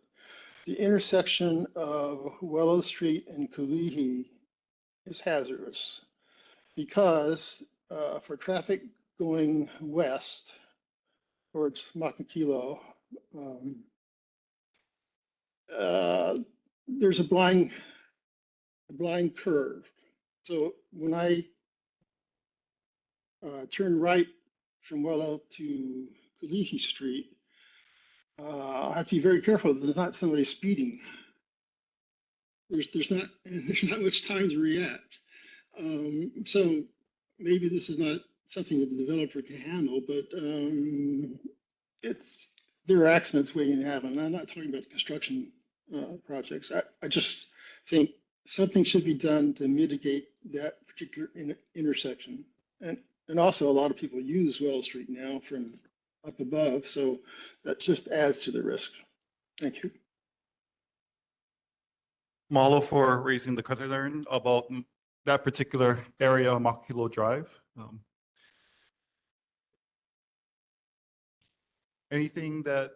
the intersection of Wellow Street and Kulihi is hazardous because for traffic going west towards Makakilo, there's a blind curve. So when I turn right from Wellow to Kulihi Street, I have to be very careful that there's not somebody speeding. There's not much time to react. So maybe this is not something that the developer can handle, but there are accidents waiting to happen. I'm not talking about construction projects. I just think something should be done to mitigate that particular intersection. And also a lot of people use Wells Street now from up above, so that just adds to the risk. Thank you. Mahalo for raising the concern about that particular area on Makakilo Drive. Anything that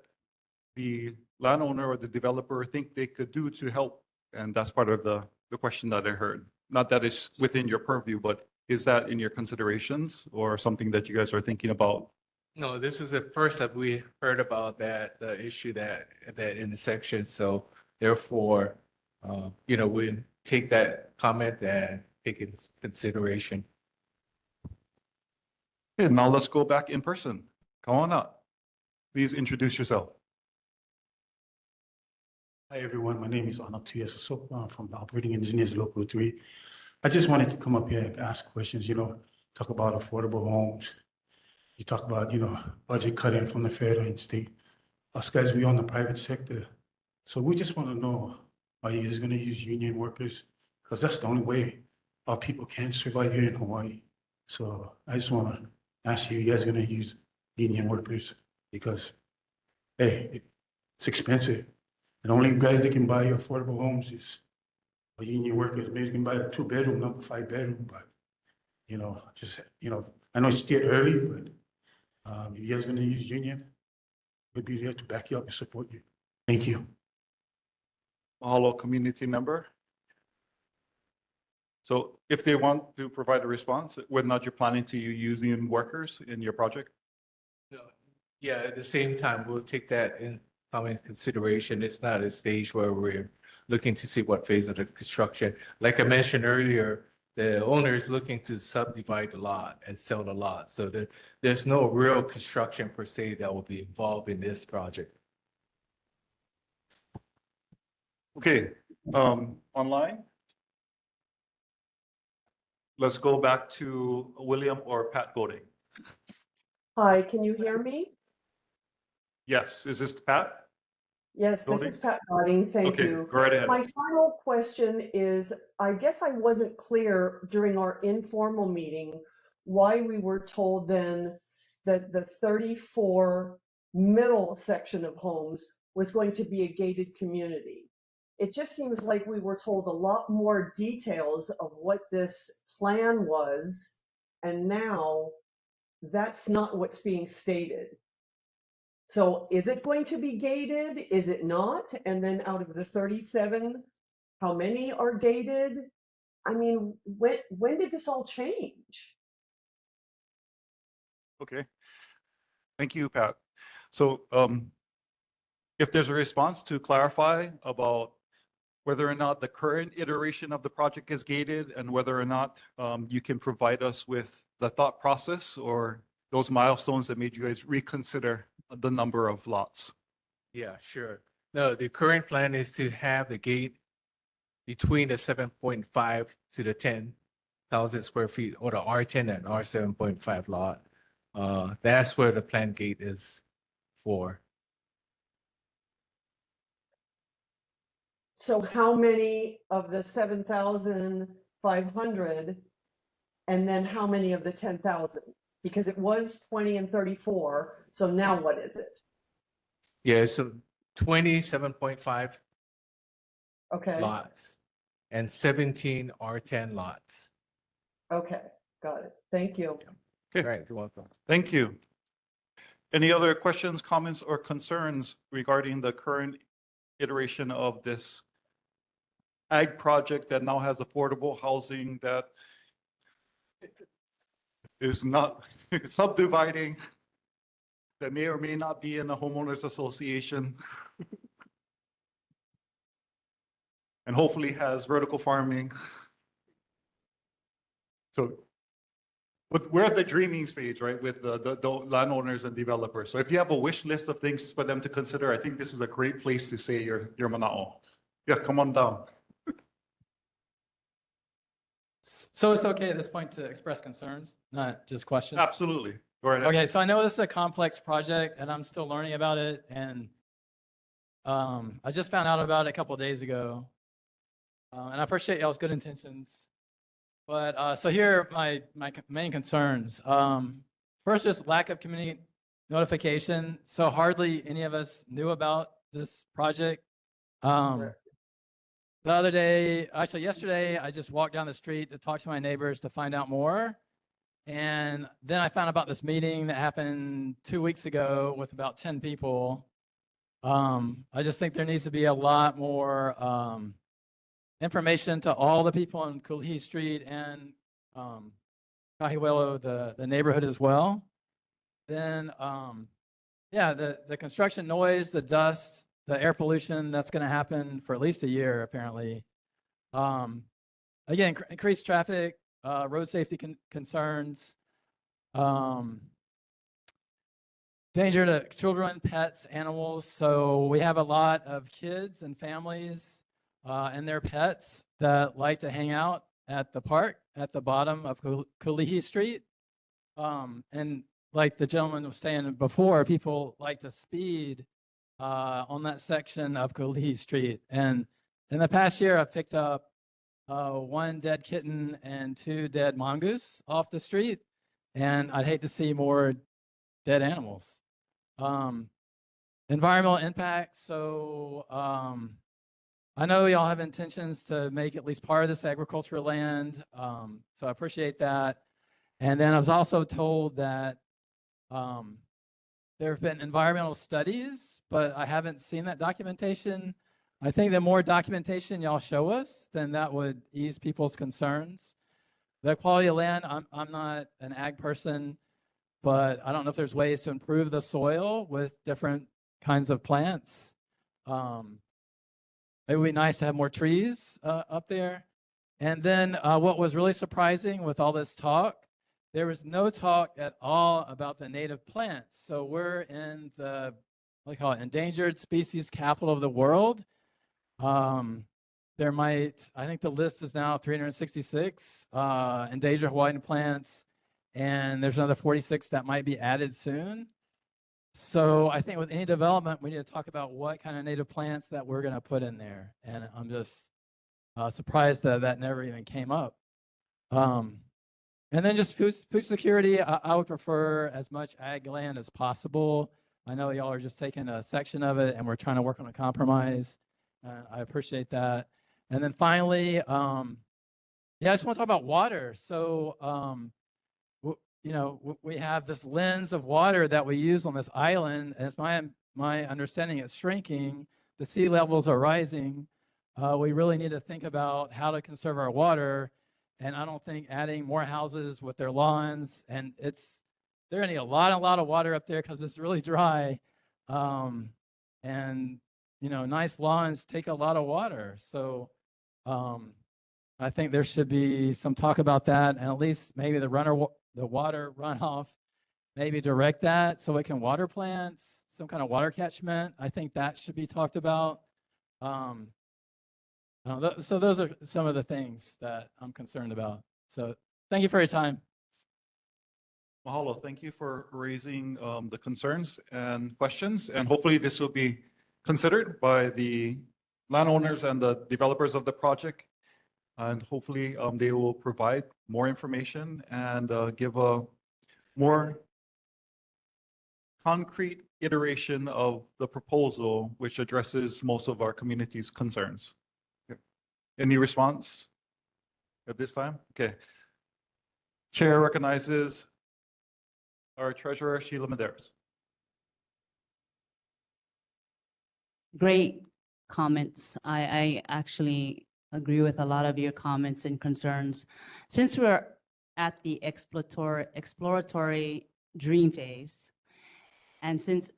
the landowner or the developer think they could do to help? And that's part of the question that I heard. Not that it's within your purview, but is that in your considerations or something that you guys are thinking about? No, this is the first that we heard about that, the issue that intersection. So therefore, we take that comment and take it into consideration. Okay, now let's go back in person. Come on up. Please introduce yourself. Hi, everyone. My name is Anatu Yasuso from the Operating Engineers Local 3. I just wanted to come up here and ask questions, talk about affordable homes. You talk about, budget cutting from the federal and state. Us guys, we on the private sector. So we just want to know, are you guys going to use union workers? Because that's the only way our people can survive here in Hawaii. So I just want to ask you guys going to use union workers? Because, hey, it's expensive. The only guys that can buy affordable homes is union workers. Maybe you can buy a 2-bedroom, not a 5-bedroom, but, I know it's still early, but if you guys are going to use union, we'll be there to back you up and support you. Thank you. Mahalo community member. So if they want to provide a response, whether or not you're planning to use union workers in your project? No. Yeah, at the same time, we'll take that in consideration. It's not a stage where we're looking to see what phase of the construction. Like I mentioned earlier, the owner is looking to subdivide the lot and sell the lot. So there's no real construction per se that will be involved in this project. Okay, online. Let's go back to William or Pat Goding. Hi, can you hear me? Yes, is this Pat? Yes, this is Pat Godding. Thank Okay, you. go right ahead. My final question is, I guess I wasn't clear during our informal meeting why we were told then that the 34 middle section of homes was going to be a gated community. It just seems like we were told a lot more details of what this plan was, and now that's not what's being stated. So is it going to be gated? Is it not? And then out of the 37, how many are gated? I mean, when did this all change? Okay, thank you, Pat. So if there's a response to clarify about whether or not the current iteration of the project is gated and whether or not you can provide us with the thought process or those milestones that made you guys reconsider the number of lots. Yeah, sure. No, the current plan is to have the gate between the 7.5 to the 10,000 square feet, or the R10 and R7.5 lot. That's where the planned gate is for. So how many of the 7,500 and then how many of the 10,000? Because it was 20 and 34. So now what is it? Yeah, so 27.5 Okay. lots and 17 R10 lots. Okay, got it. Thank you. Okay. Right, you're welcome. Thank you. Any other questions, comments, or concerns regarding the current iteration of this ag project that now has affordable housing that is not subdividing, that may or may not be in a homeowners association, and hopefully has vertical farming? So we're at the dreaming stage, right, with the landowners and developers. So if you have a wish list of things for them to consider, I think this is a great place to say your manao. Yeah, come on down. So it's okay at this point to express concerns, not just questions? Absolutely. Go right ahead. Okay, so I know this is a complex project and I'm still learning about it. And I just found out about it a couple of days ago. And I appreciate y'all's good intentions. But so here are my main concerns. First, just lack of community notification. So hardly any of us knew about this project. the other day, actually yesterday, I just walked down the street to talk to my neighbors to find out more. And then I found about this meeting that happened 2 weeks ago with about 10 people. I just think there needs to be a lot more information to all the people on Cooley Street and Kahiwelo, the neighborhood as well. Then, yeah, the construction noise, the dust, the air pollution, that's going to happen for at least a year, apparently. Again, increased traffic, road safety concerns, danger to children, pets, animals. So we have a lot of kids and families and their pets that like to hang out at the park at the bottom of Kalihi Street. And like the gentleman was saying before, people like to speed on that section of Kalihi Street. And in the past year, I've picked up 1 dead kitten and 2 dead mongoose off the street. And I'd hate to see more dead animals. Environmental impact. So I know y'all have intentions to make at least part of this agricultural land. So I appreciate that. And then I was also told that there have been environmental studies, but I haven't seen that documentation. I think the more documentation y'all show us, then that would ease people's concerns. The quality of land, I'm not an ag person, but I don't know if there's ways to improve the soil with different kinds of plants. It would be nice to have more trees up there. And then what was really surprising with all this talk, there was no talk at all about the native plants. So we're in the, what do you call it, endangered species capital of the world. There might, I think the list is now 366 endangered Hawaiian plants, and there's another 46 that might be added soon. So I think with any development, we need to talk about what kind of native plants that we're going to put in there. And I'm just surprised that that never even came up. And then just food security, I would prefer as much ag land as possible. I know y'all are just taking a section of it and we're trying to work on a compromise. I appreciate that. And then finally, yeah, I just want to talk about water. So, you know, we have this lens of water that we use on this island, and it's my understanding it's shrinking. The sea levels are rising. We really need to think about how to conserve our water. And I don't think adding more houses with their lawns, and they're gonna need a lot of water up there because it's really dry. And you know, nice lawns take a lot of water. So I think there should be some talk about that, and at least maybe the water runoff, maybe direct that so it can water plants, some kind of water catchment. I think that should be talked about. So those are some of the things that I'm concerned about. So thank you for your time. Mahalo. Thank you for raising the concerns and questions. And hopefully this will be considered by the landowners and the developers of the project. And hopefully they will provide more information and give a more concrete iteration of the proposal, which addresses most of our community's concerns. Any response at this time? Okay. Chair recognizes our treasurer, Sheila Medeiros. Great comments. I actually agree with a lot of your comments and concerns. Since we're at the exploratory dream phase, and since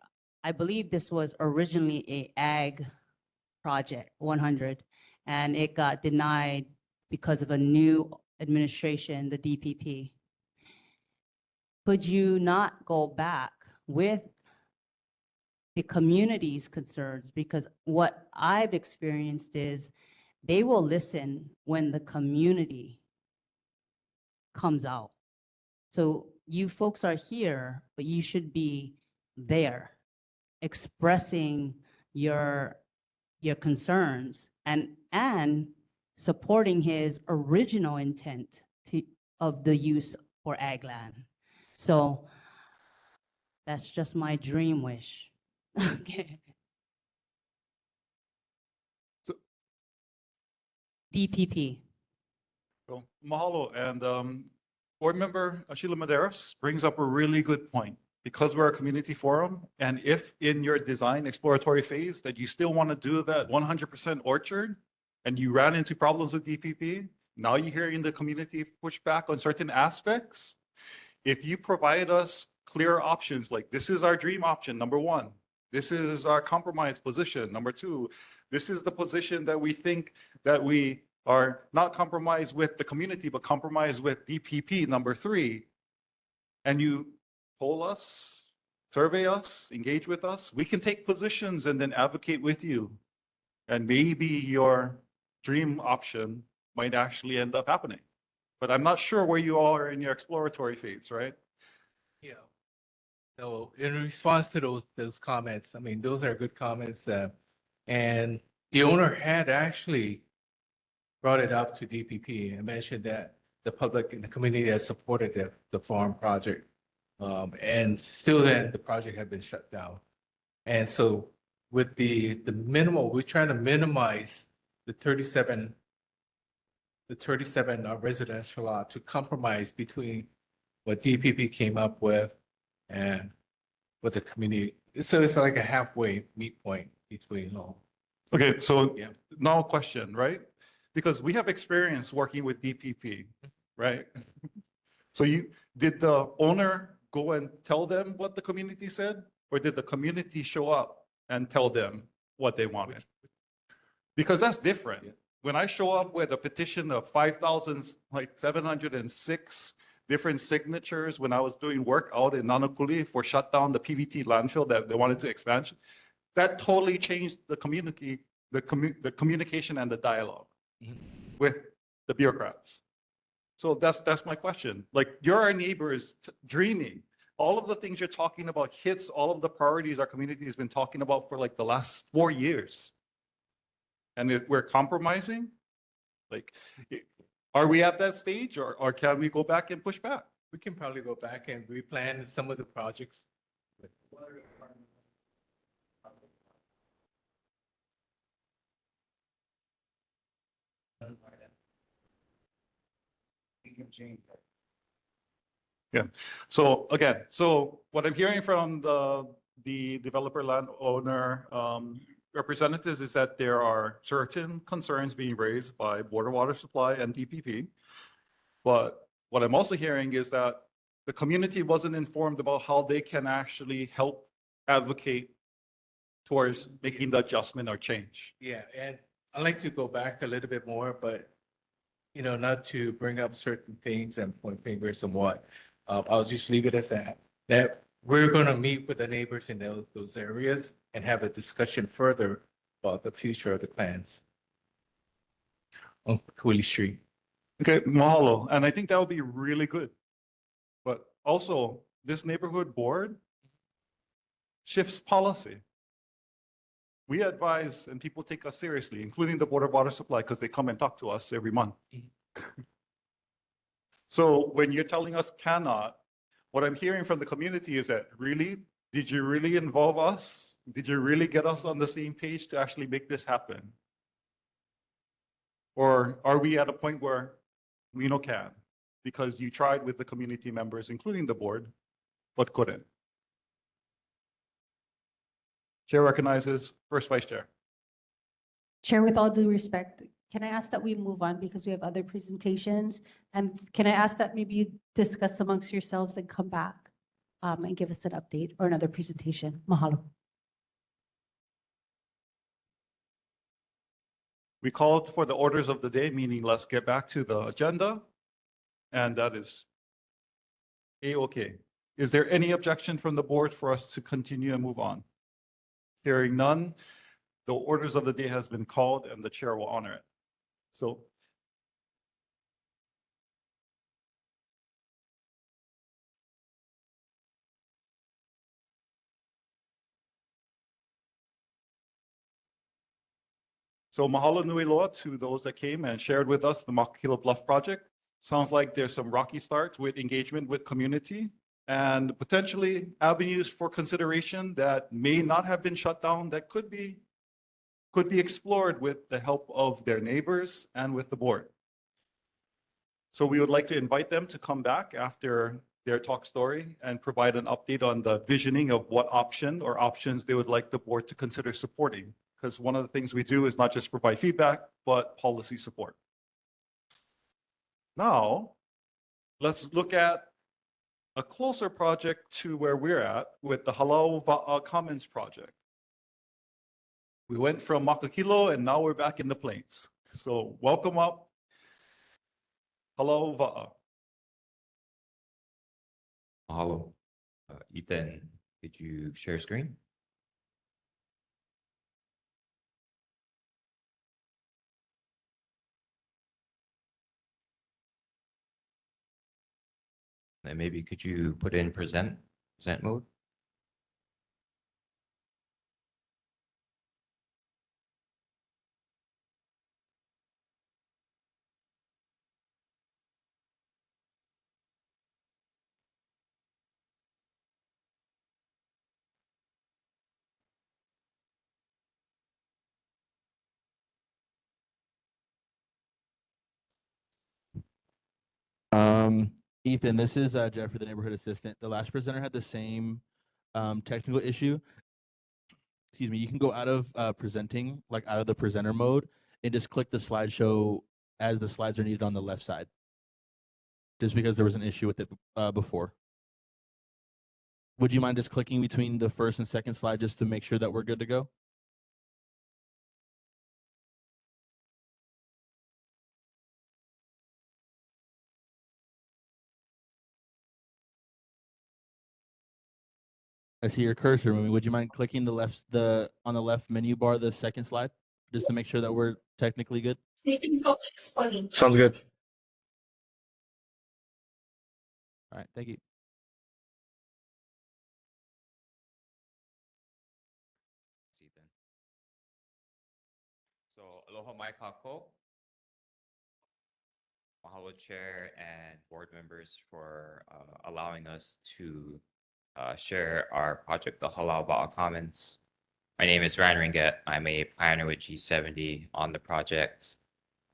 I believe this was originally a ag project 100, and it got denied because of a new administration, the DPP, could you not go back with the community's concerns? Because what I've experienced is they will listen when the community comes out. So you folks are here, but you should be there expressing your concerns and supporting his original intent of the use for ag land. So that's just my dream wish. Okay. DPP. So, mahalo. And Board Member Sheila Maderas brings up a really good point. Because we're a community forum, and if in your design exploratory phase that you still want to do that 100% orchard, and you ran into problems with DPP, now you're hearing the community push back on certain aspects. If you provide us clear options, like this is our dream option, number one, this is our compromise position, number two, this is the position that we think that we are not compromised with the community, but compromised with DPP, number three, and you poll us, survey us, engage with us, we can take positions and then advocate with you. And maybe your dream option might actually end up happening. But I'm not sure where you are in your exploratory phase, right? Yeah. So in response to those comments, I mean, those are good comments. And the owner had actually brought it up to DPP and mentioned that the public and the community has supported the farm project. And still then the project had been shut down. And so with the minimal, we're trying to minimize the 37 residential lot to compromise between what DPP came up with and what the community. So it's like a halfway meet point between all. Okay, so Yeah. now a question, right? Because we have experience working with DPP, right? So did the owner go and tell them what the community said? Or did the community show up and tell them what they wanted? Because that's different. When I show up with a petition of 5,706 different signatures when I was doing work out in Nanakuli for shut down the PVT landfill that they wanted to expand, that totally changed the communication and the dialogue with the bureaucrats. So that's my question. Like, you're our neighbors dreaming. All of the things you're talking about hits all of the priorities our community has been talking about for like the last 4 years. And if we're compromising, like, are we at that stage, or can we go back and push back? We can probably go back and replan some of the projects. Yeah. So again, so what I'm hearing from the developer landowner representatives is that there are certain concerns being raised by Board of Water Supply and DPP. But what I'm also hearing is that the community wasn't informed about how they can actually help advocate towards making the adjustment or change. Yeah, and I'd like to go back a little bit more, but not to bring up certain things and point fingers and what. I'll just leave it as that we're going to meet with the neighbors in those areas and have a discussion further about the future of the plans on Cooley Street. Okay, mahalo. And I think that would be really good. But also, this neighborhood board shifts policy. We advise and people take us seriously, including the Board of Water Supply, because they come and talk to us every month. So when you're telling us cannot, what I'm hearing from the community is that, really, did you really involve us? Did you really get us on the same page to actually make this happen? Or are we at a point where we no can, because you tried with the community members, including the board, but couldn't? Chair recognizes first vice chair. Chair, with all due respect, can I ask that we move on because we have other presentations? And can I ask that maybe you discuss amongst yourselves and come back and give us an update or another presentation? Mahalo. We called for the orders of the day, meaning let's get back to the agenda. And that is A-OK. Is there any objection from the board for us to continue and move on? Hearing none, the orders of the day has been called and the chair will honor it. So mahalo nui loa to those that came and shared with us the Makakilo Bluff project. Sounds like there's some rocky starts with engagement with community and potentially avenues for consideration that may not have been shut down that could be could be explored with the help of their neighbors and with the board. So we would like to invite them to come back after their talk story and provide an update on the visioning of what option or options they would like the board to consider supporting. Because one of the things we do is not just provide feedback, but policy support. Now, let's look at a closer project to where we're at with the Halal Va'a Commons project. We went from Makakilo and now we're back in the plains. So welcome up, Halal Va'a. Mahalo. Ethan, could you share screen? And maybe could you put in present mode? Ethan, this is Jeffrey, the neighborhood assistant. The last presenter had the same technical issue. Excuse me, you can go out of presenting, like out of the presenter mode, and just click the slideshow as the slides are needed on the left side. Just because there was an issue with it before. Would you mind just clicking between the first and second slide just to make sure that we're good to go? I see your cursor moving. Would you mind clicking on the left menu bar, the second slide, just to make sure that we're technically good? Sounds good. All right, thank you. So aloha mai kako. Mahalo Chair and board members for allowing us to share our project, the Halal Va'a Commons. My name is Ryan Ringet. I'm a pioneer with G70 on the project.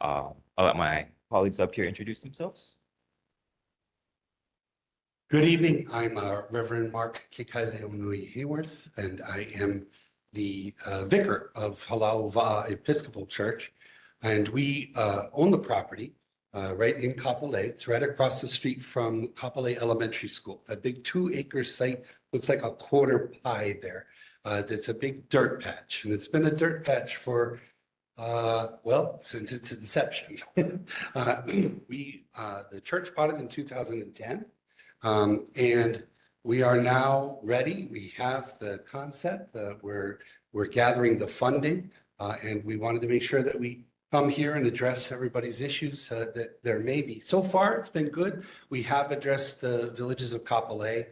I'll let my colleagues up here introduce themselves. Good evening. I'm Reverend Mark Kikaile-Onui Hayworth, and I am the vicar of Halal Va'a Episcopal Church. And we own the property right in Kapolei. It's right across the street from Kapolei Elementary School. A big 2-acre site, looks like a quarter pie there. It's a big dirt patch, and it's been a dirt patch for well, since its inception. The church bought it in 2010, and we are now ready. We have the concept. We're gathering the funding, and we wanted to make sure that we come here and address everybody's issues that there may be. So far, it's been good. We have addressed the villages of Kapolei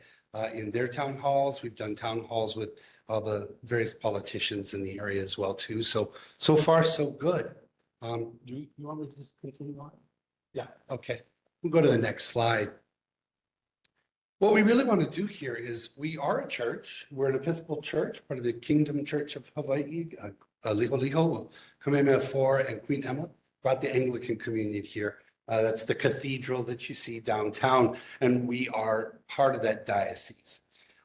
in their town halls. We've done town halls with all the various politicians in the area as well too. So far so good. Do you want me to just continue on? Yeah, okay. We'll go to the next slide. What we really want to do here is we are a church. We're an Episcopal church, part of the Kingdom Church of Hawaii. Liho, Kamehameha IV and Queen Emma brought the Anglican Communion here. That's the cathedral that you see downtown, and we are part of that diocese.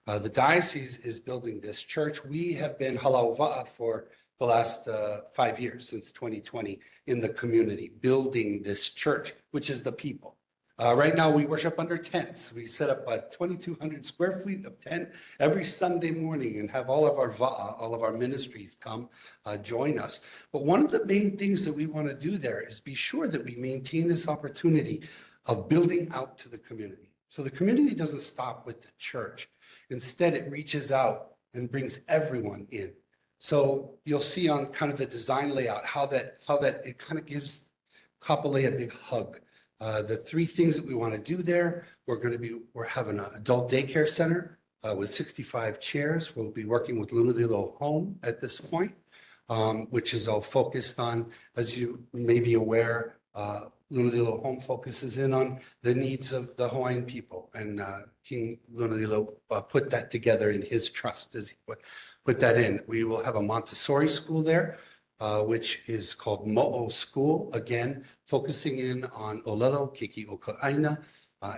The diocese is building this church. We have been Halal Va'a for the last 5 years, since 2020, in the community, building this church, which is the people. Right now, we worship under tents. We set up a 2,200 square feet of tent every Sunday morning and have all of our Va'a, all of our ministries come join us. But one of the main things that we want to do there is be sure that we maintain this opportunity of building out to the community. So the community doesn't stop with the church. Instead, it reaches out and brings everyone in. So you'll see on kind of the design layout how that it kind of gives Kapolei a big hug. The 3 things that we want to do there, we're having an adult daycare center with 65 chairs. We'll be working with Lunalilo Home at this point, which is all focused on, as you may be aware, Lunalilo Home focuses in on the needs of the Hawaiian people, and King Lunalilo put that together in his trust as he put that in. We will have a Montessori school there. which is called Mo'o School, again, focusing in on Olelo, Keki'oka'aina,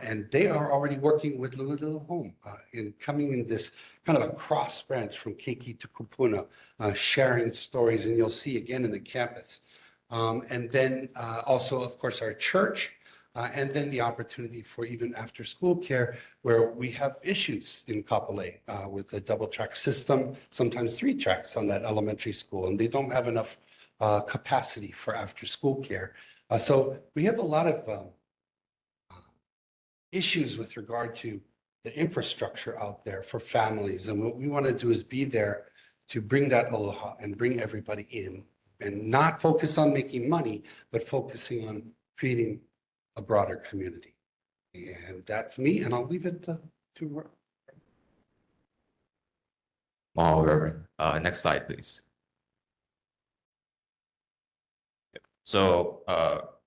and they are already working with Luna Home in coming in this kind of a cross branch from Keiki to Kupuna, sharing stories, and you'll see again in the campus. And then also, of course, our church, and then the opportunity for even after school care where we have issues in Kapolei with the double track system, sometimes 3 tracks on that elementary school, and they don't have enough capacity for after school care. So we have a lot of issues with regard to the infrastructure out there for families. And what we want to do is be there to bring that aloha and bring everybody in and not focus on making money, but focusing on creating a broader community. And that's me, and I'll leave it to Reverend. Next slide, please. So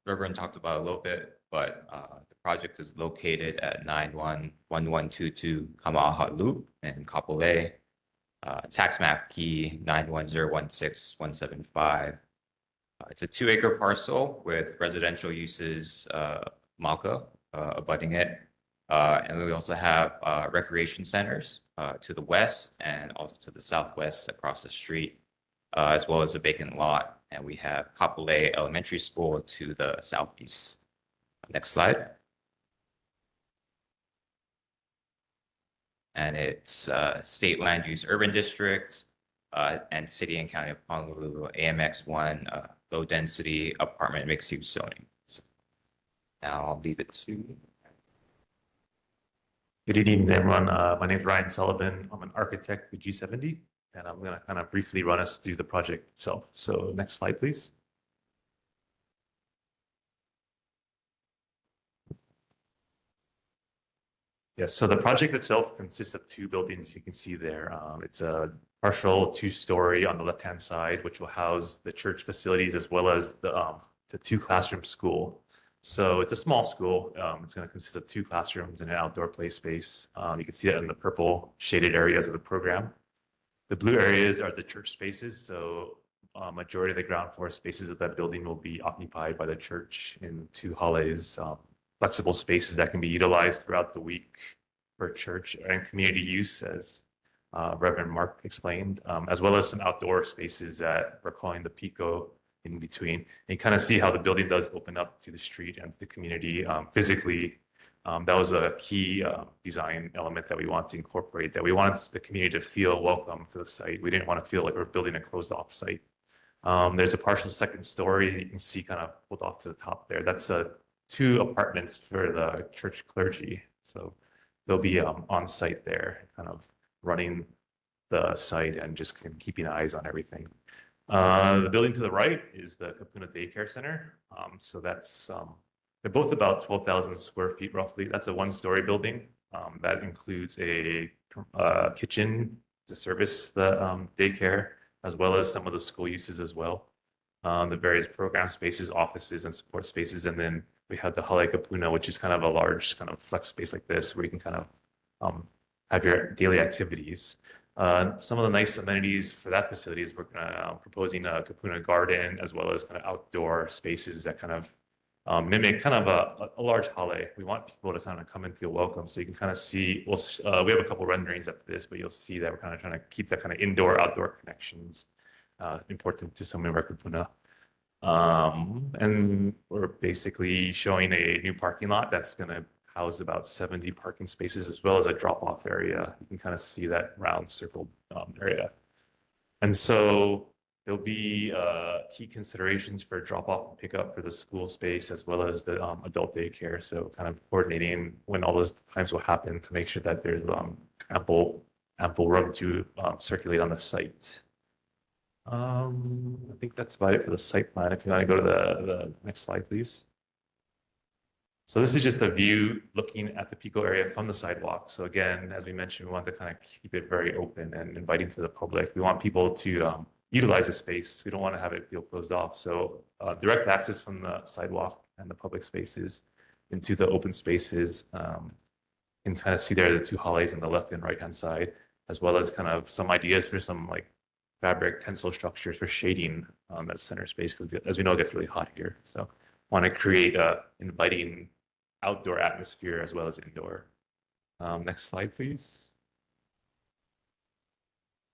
Reverend talked about it a little bit, but the project is located at 911122 Kamaaha Loop in Kapolei. Tax map key 91016-175. It's a 2-acre parcel with residential uses, Maka, abutting it. And we also have recreation centers to the west and also to the southwest across the street, as well as a vacant lot. And we have Kapolei Elementary School to the southeast. Next slide. And it's state land use urban district and city and county of Honolulu, AMX1, low density apartment mixed use zoning. So now I'll leave it to. Good evening, everyone. My name is Ryan Sullivan. I'm an architect with G70, and I'm going to kind of briefly run us through the project itself. So next slide, please. Yes, so the project itself consists of 2 buildings you can see there. It's a partial 2-story on the left-hand side, which will house the church facilities as well as the 2-classroom school. So it's a small school. It's going to consist of 2 classrooms and an outdoor play space. You can see that in the purple shaded areas of the program. The blue areas are the church spaces. So majority of the ground floor spaces of that building will be occupied by the church in 2 Hale's flexible spaces that can be utilized throughout the week for church and community use, as Reverend Mark explained, as well as some outdoor spaces that we're calling the Pico in between. And you kind of see how the building does open up to the street and to the community physically. That was a key design element that we want to incorporate, that we want the community to feel welcome to the site. We didn't want to feel like we're building a closed off site. There's a partial 2nd story you can see kind of pulled off to the top there. That's 2 apartments for the church clergy. So they'll be on site there, kind of running the site and just keeping eyes on everything. The building to the right is the Kapuna Daycare Center. So that's, they're both about 12,000 square feet roughly. That's a 1-story building. That includes a kitchen to service the daycare, as well as some of the school uses as well. The various program spaces, offices, and support spaces. And then we have the Hale Kapuna, which is kind of a large kind of flex space like this, where you can kind of have your daily activities. Some of the nice amenities for that facility is we're proposing a Kapuna garden, as well as kind of outdoor spaces that kind of mimic kind of a large Hale. We want people to kind of come and feel welcome. So you can kind of see, we have a couple renderings after this, but you'll see that we're kind of trying to keep that kind of indoor-outdoor connections important to some of our Kapuna. And we're basically showing a new parking lot that's going to house about 70 parking spaces, as well as a drop-off area. You can kind of see that round circled area. And so there'll be key considerations for drop-off and pickup for the school space, as well as the adult daycare. So kind of coordinating when all those times will happen to make sure that there's ample room to circulate on the site. I think that's about it for the site plan. If you want to go to the next slide, please. So this is just a view looking at the Pico area from the sidewalk. So again, as we mentioned, we want to kind of keep it very open and inviting to the public. We want people to utilize the space. We don't want to have it feel closed off. So direct access from the sidewalk and the public spaces into the open spaces. You can kind of see there the 2 Hales on the left and right hand side, as well as kind of some ideas for some like fabric tensile structures for shading as center space because as we know, it gets really hot here. So want to create a inviting outdoor atmosphere as well as indoor. Next slide, please.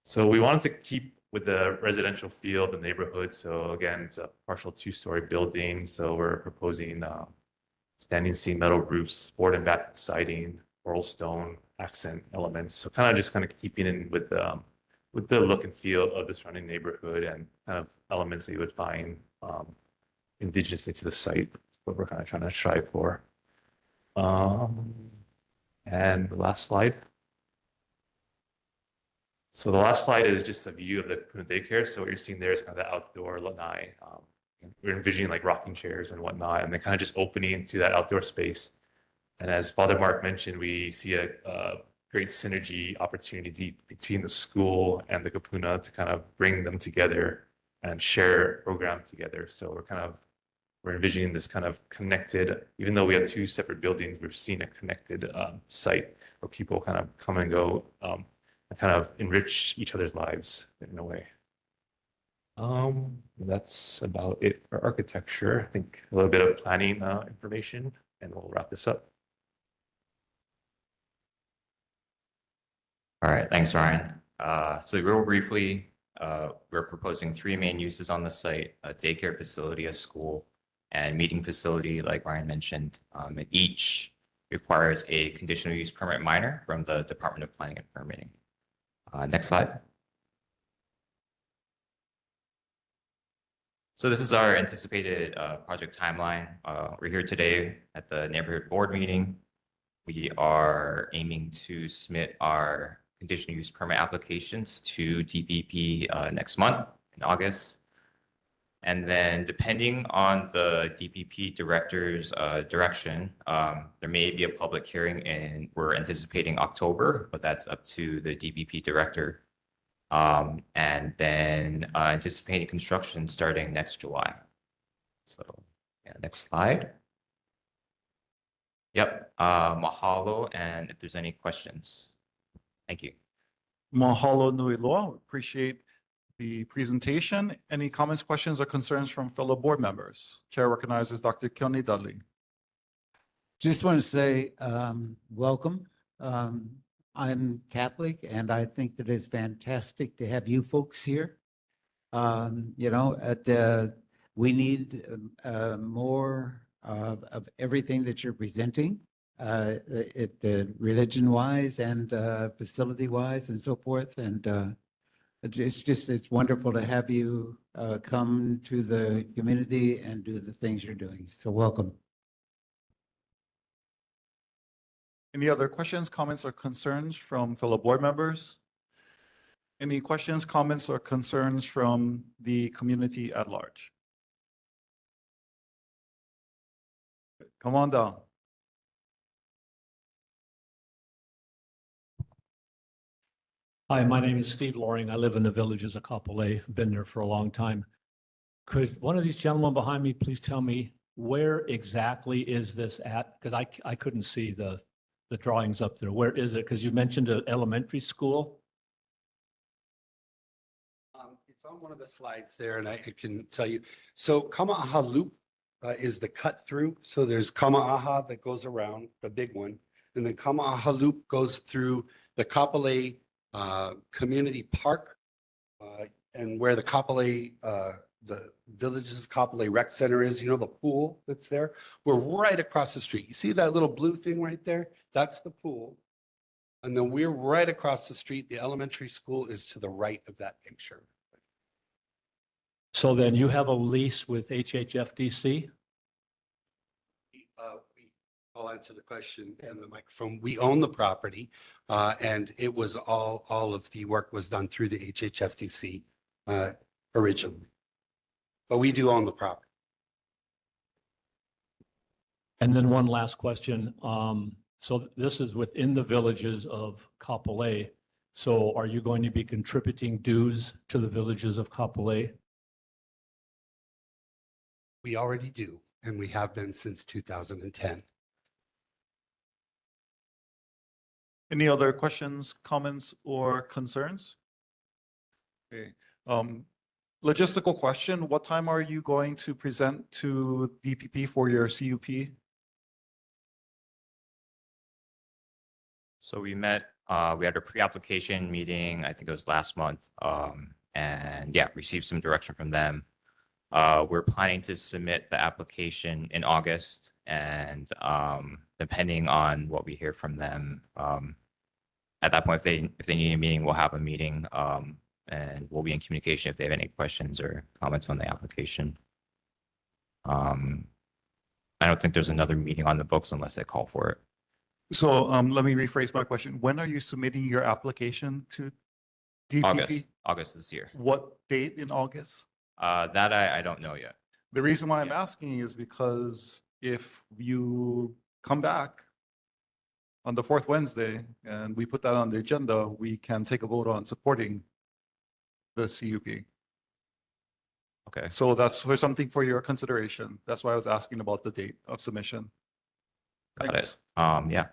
So we wanted to keep with the residential feel of the neighborhood. So again, it's a partial two-story building. So we're proposing standing seam metal roofs, board and batten siding, oral stone accent elements. So kind of keeping in with the look and feel of the surrounding neighborhood and kind of elements that you would find indigenously to the site. What we're kind of trying to strive for. And the last slide. So the last slide is just a view of the Kapuna daycare. So what you're seeing there is kind of the outdoor lanai. We're envisioning like rocking chairs and whatnot, and then kind of just opening into that outdoor space. And as Father Mark mentioned, we see a great synergy opportunity between the school and the Kapuna to kind of bring them together and share a program together. So we're envisioning this kind of connected, even though we have two separate buildings, we're seeing a connected site where people kind of come and go and kind of enrich each other's lives in a way. That's about it for architecture. I think a little bit of planning information, and we'll wrap this up. All right, thanks, Ryan. So real briefly, we're proposing 3 main uses on the site: a daycare facility, a school, and meeting facility, like Ryan mentioned. And each requires a conditional use permit minor from the Department of Planning and Permitting. Next slide. So this is our anticipated project timeline. We're here today at the neighborhood board meeting. We are aiming to submit our conditional use permit applications to DPP next month in August. And then depending on the DPP director's direction, there may be a public hearing and we're anticipating October, but that's up to the DPP director. And then anticipating construction starting next July. So yeah, next slide. Yep, mahalo, and if there's any questions. Thank you. Mahalo nui loa. Appreciate the presentation. Any comments, questions, or concerns from fellow board members? Chair recognizes Dr. Keone Dudley. Just want to say welcome. I'm Catholic, and I think that it's fantastic to have you folks here. We need more of everything that you're presenting, religion-wise and facility-wise and so forth. And it's wonderful to have you come to the community and do the things you're doing. So welcome. Any other questions, comments, or concerns from fellow board members? Any questions, comments, or concerns from the community at large? Come on down. Hi, my name is Steve Loring. I live in the villages of Kapolei. Been there for a long time. Could one of these gentlemen behind me please tell me where exactly is this at? Because I couldn't see the drawings up there. Where is it? Because you mentioned an elementary school. It's on one of the slides there, and I can tell you. So Kama'aha Loop is the cut through. So there's Kama'aha that goes around, the big one, and then Kama'aha Loop goes through the Kapolei Community Park, and where the Kapolei, the Villages of Kapolei Rec Center is, the pool that's there. We're right across the street. You see that little blue thing right there? That's the pool. And then we're right across the street. The elementary school is to the right of that picture. So then you have a lease with HHFDC? I'll answer the question in the microphone. We own the property, and it was all of the work was done through the HHFDC originally. But we do own the property. And then one last question. So this is within the villages of Kapolei. So are you going to be contributing dues to the villages of Kapolei? We already do, and we have been since 2010. Any other questions, comments, or concerns? Okay. Logistical question, what time are you going to present to DPP for your CUP? So we met, we had a pre-application meeting, I think it was last month, and yeah, received some direction from them. We're planning to submit the application in August, and depending on what we hear from them, at that point, if they need a meeting, we'll have a meeting, and we'll be in communication if they have any questions or comments on the application. I don't think there's another meeting on the books unless they call for it. So let me rephrase my question. When are you submitting your application to DPP? August this year. What date in August? That I don't know yet. The reason why I'm asking is because if you come back on the fourth Wednesday and we put that on the agenda, we can take a vote on supporting the CUP. Okay. So that's for something for your consideration. That's why I was asking about the date of submission. Got Thanks. it. Yeah.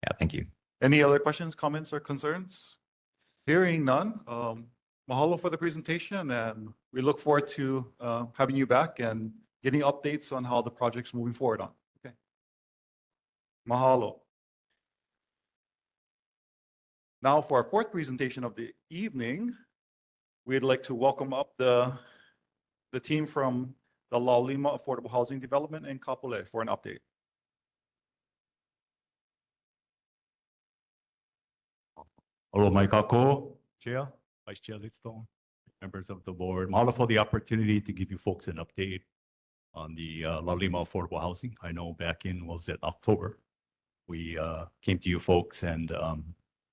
Yeah, thank you. Any other questions, comments, or concerns? Hearing none, mahalo for the presentation, and we look forward to having you back and getting updates on how the project's moving forward on. Okay. Mahalo. Now for our fourth presentation of the evening, we'd like to welcome up the team from the Laulima Affordable Housing Development in Kapolei for an update. Hello, Makakilo, Chair, Vice Chair Lidstone, members of the board. Mahalo for the opportunity to give you folks an update on the Laulima Affordable Housing. I know back in, was it October, we came to you folks and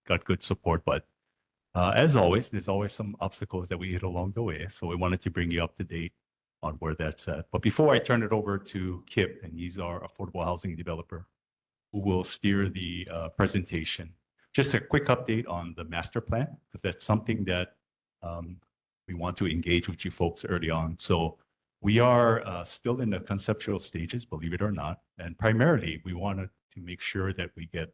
got good support, but as always, there's always some obstacles that we hit along the way. So we wanted to bring you up to date on where that's at. But before I turn it over to Kip, and he's our affordable housing developer, who will steer the presentation, just a quick update on the master plan, because that's something that we want to engage with you folks early on. So we are still in the conceptual stages, believe it or not. And primarily, we wanted to make sure that we get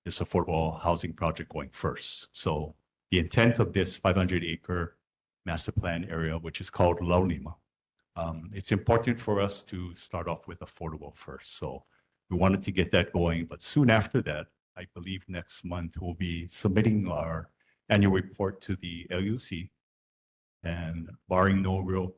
this affordable housing project going first. So the intent of this 500-acre master plan area, which is called Laulima, it's important for us to start off with affordable first. So we wanted to get that going, but soon after that, I believe next month, we'll be submitting our annual report to the LUC, and barring no real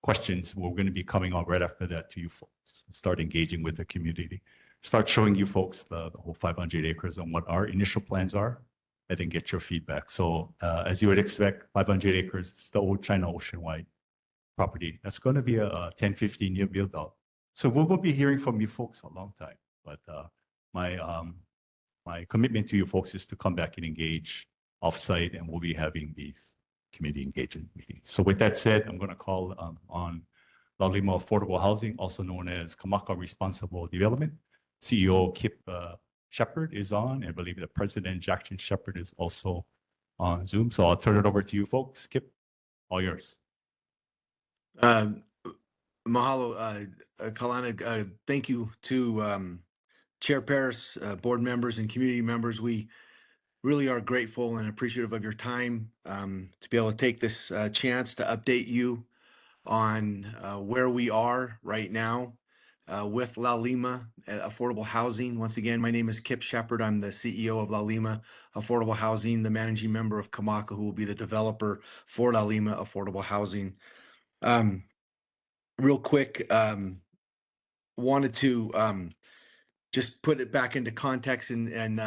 questions, we're going to be coming on right after that to you folks, start engaging with the community, start showing you folks the whole 500 acres and what our initial plans are, and then get your feedback. So as you would expect, 500 acres, it's the old China Ocean-wide property. That's going to be a 10, 15-year build out. So we will be hearing from you folks a long time, but my commitment to you folks is to come back and engage offsite, and we'll be having these community engagement meetings. So with that said, I'm going to call on Laulima Affordable Housing, also known as Kamaka Responsible Development. CEO Kip Shepard is on, and I believe the President Jackson Shepard is also on Zoom. So I'll turn it over to you folks. Kip, all yours. Mahalo, Kalana. Thank you to Chair Paris, board members, and community members. We really are grateful and appreciative of your time to be able to take this chance to update you on where we are right now with Laulima Affordable Housing. Once again, my name is Kip Shepard. I'm the CEO of Laulima Affordable Housing, the managing member of Kamaka, who will be the developer for Laulima Affordable Housing. Real quick, wanted to just put it back into context, and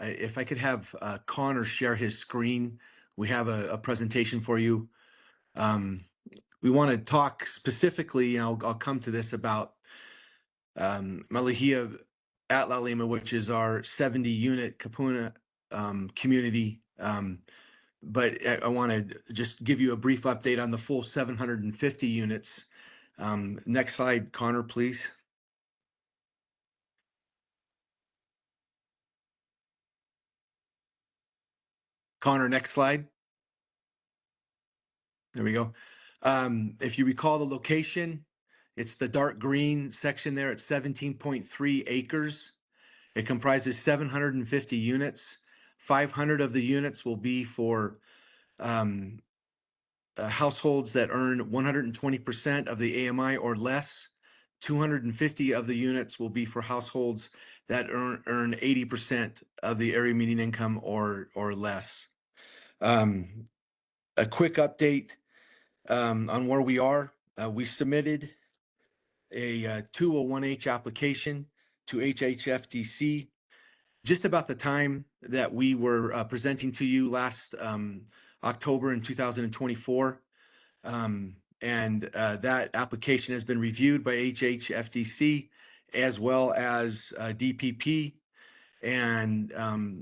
if I could have Connor share his screen, we have a presentation for you. We want to talk specifically, and I'll come to this, about Malihia at Laulima, which is our 70-unit Kapuna community. But I want to just give you a brief update on the full 750 units. Next slide, Connor, please. Connor, next slide. There we go. If you recall the location, it's the dark green section there at 17.3 acres. It comprises 750 units. 500 of the units will be for households that earn 120% of the AMI or less. 250 of the units will be for households that earn 80% of the area median income or less. A quick update on where we are. We submitted a 201H application to HHFDC just about the time that we were presenting to you last October in 2024. And that application has been reviewed by HHFDC as well as DPP. And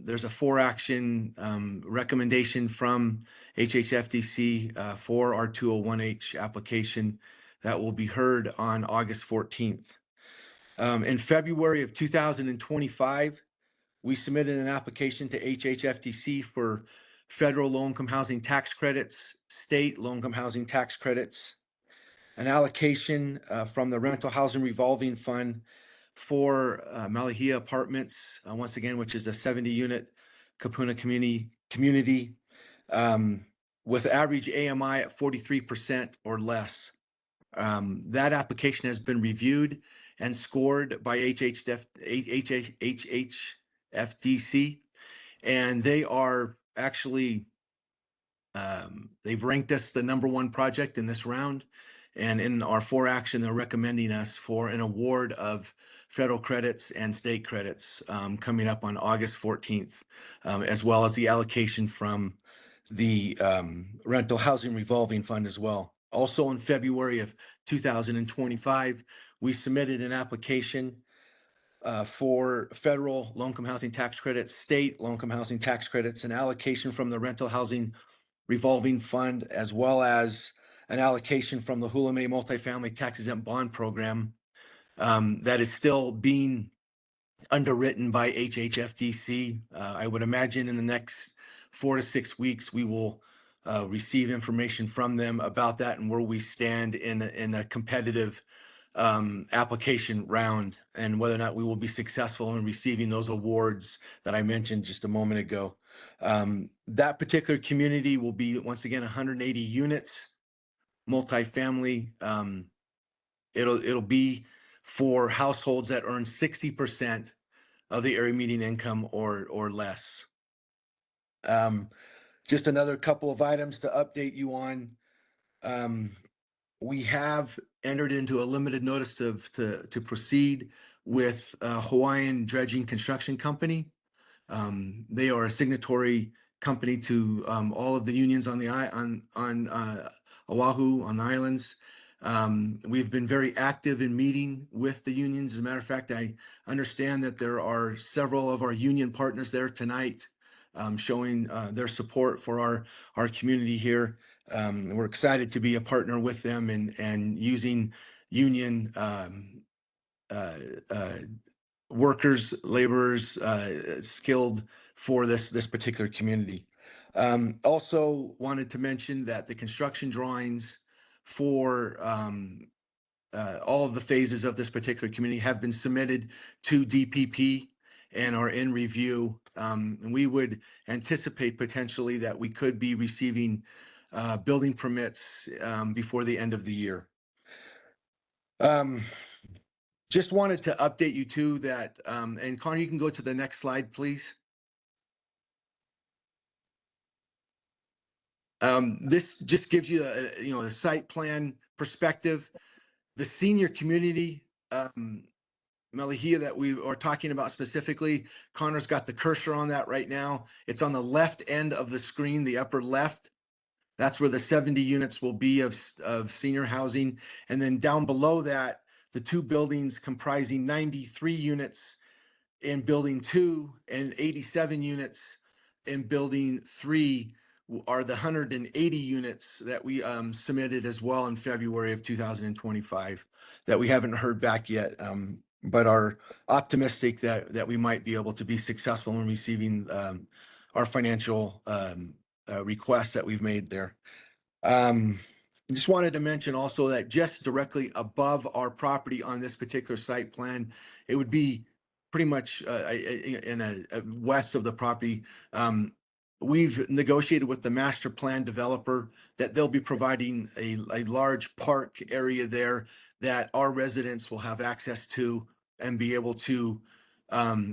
there's a 4-action recommendation from HHFDC for our 201H application that will be heard on August 14th. In February of 2025, we submitted an application to HHFDC for federal low-income housing tax credits, state low-income housing tax credits, an allocation from the Rental Housing Revolving Fund for Malahia Apartments, once again, which is a 70-unit Kapuna community with average AMI at 43% or less. That application has been reviewed and scored by HHFDC, and they are actually, they've ranked us the #1 project in this round. And in our 4-action, they're recommending us for an award of federal credits and state credits coming up on August 14th, as well as the allocation from the Rental Housing Revolving Fund as well. Also in February of 2025, we submitted an application for federal low-income housing tax credits, state low-income housing tax credits, an allocation from the Rental Housing Revolving Fund, as well as an allocation from the Hula May Multifamily Tax Exempt Bond Program that is still being underwritten by HHFDC. I would imagine in the next 4 to 6 weeks, we will receive information from them about that and where we stand in a competitive application round, and whether or not we will be successful in receiving those awards that I mentioned just a moment ago. That particular community will be, once again, 180 units, multifamily. It'll be for households that earn 60% of the area median income or less. Just another couple of items to update you on. We have entered into a limited notice to proceed with Hawaiian Dredging Construction Company. They are a signatory company to all of the unions on Oahu, on the islands. We've been very active in meeting with the unions. As a matter of fact, I understand that there are several of our union partners there tonight showing their support for our community here. We're excited to be a partner with them and using union workers, laborers, skilled for this particular community. Also wanted to mention that the construction drawings for all of the phases of this particular community have been submitted to DPP and are in review. And we would anticipate potentially that we could be receiving building permits before the end of the year. Just wanted to update you too that, and Connor, you can go to the next slide, please. This just gives you a site plan perspective. The senior community, Malahia, that we are talking about specifically, Connor's got the cursor on that right now. It's on the left end of the screen, the upper left. That's where the 70 units will be of senior housing. And then down below that, the 2 buildings comprising 93 units in building 2 and 87 units in building 3 are the 180 units that we submitted as well in February of 2025 that we haven't heard back yet, but are optimistic that we might be able to be successful in receiving our financial requests that we've made there. Just wanted to mention also that just directly above our property on this particular site plan, it would be pretty much west of the property. We've negotiated with the master plan developer that they'll be providing a large park area there that our residents will have access to and be able to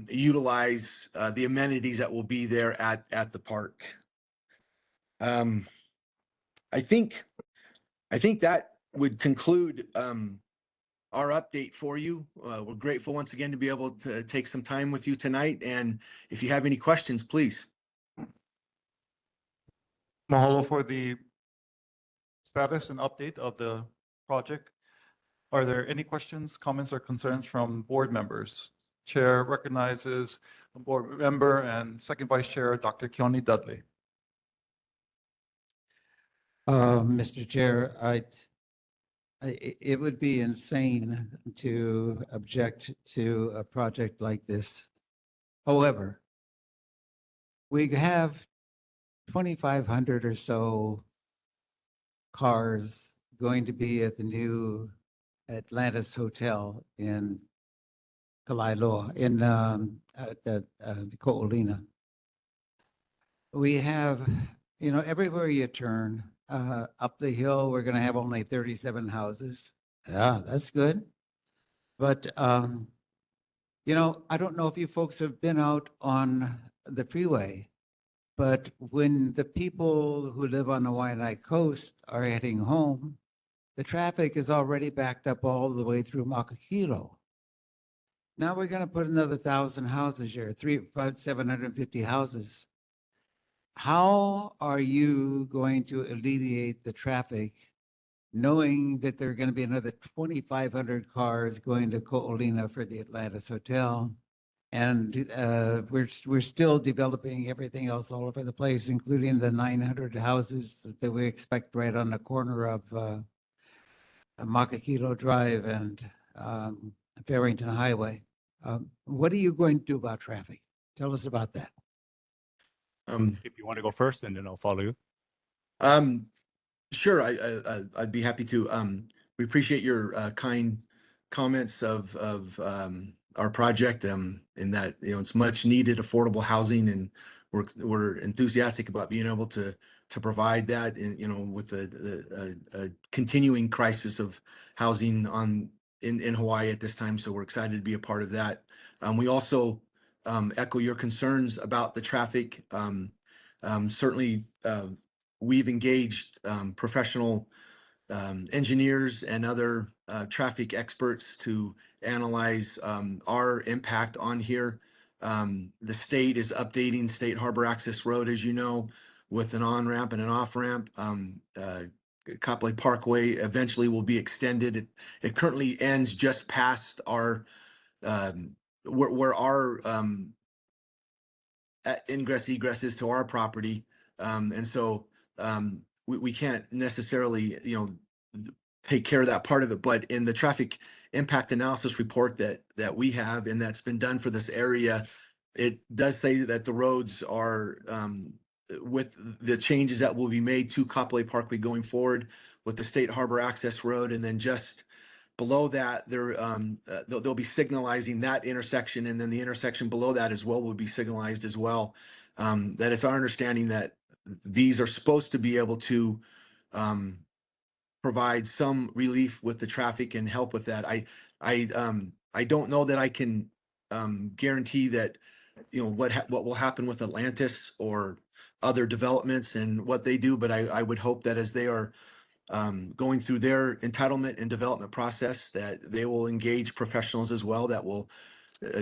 utilize the amenities that will be there at the park. I think that would conclude our update for you. We're grateful once again to be able to take some time with you tonight. And if you have any questions, please. Mahalo for the status and update of the project. Are there any questions, comments, or concerns from board members? Chair recognizes a board member and second vice chair, Dr. Keone Dudley. Mr. Chair, it would be insane to object to a project like this. However, we have 2,500 or so cars going to be at the new Atlantis Hotel in Kalaeloa, in Ko'olina. We have, everywhere you turn, up the hill, we're going to have only 37 houses. Yeah, that's good. But, I don't know if you folks have been out on the freeway, but when the people who live on the Waianae coast are heading home, the traffic is already backed up all the way through Makakilo. Now we're going to put another 1,000 houses here, 750 houses. How are you going to alleviate the traffic knowing that there are going to be another 2,500 cars going to Ko'olina for the Atlantis Hotel? And we're still developing everything else all over the place, including the 900 houses that we expect right on the corner of Makakilo Drive and Farrington Highway. What are you going to do about traffic? Tell us about that. If you want to go first, and then I'll follow you. Sure, I'd be happy to. We appreciate your kind comments of our project, in that it's much needed affordable housing, and we're enthusiastic about being able to provide that with a continuing crisis of housing in Hawaii at this time. So we're excited to be a part of that. We also echo your concerns about the traffic. Certainly, we've engaged professional engineers and other traffic experts to analyze our impact on here. The state is updating State Harbor Access Road, as you know, with an on-ramp and an off-ramp. Kapolei Parkway eventually will be extended. It currently ends just past our where our ingress egress is to our property, and so we can't necessarily take care of that part of it. But in the traffic impact analysis report that we have and that's been done for this area, it does say that the roads are with the changes that will be made to Kapolei Parkway going forward with the State Harbor Access Road, and then just below that, they'll be signalizing that intersection, and then the intersection below that as well will be signalized as well. That it's our understanding that these are supposed to be able to provide some relief with the traffic and help with that. I don't know that I can guarantee that what will happen with Atlantis or other developments and what they do, but I would hope that as they are going through their entitlement and development process, that they will engage professionals as well that will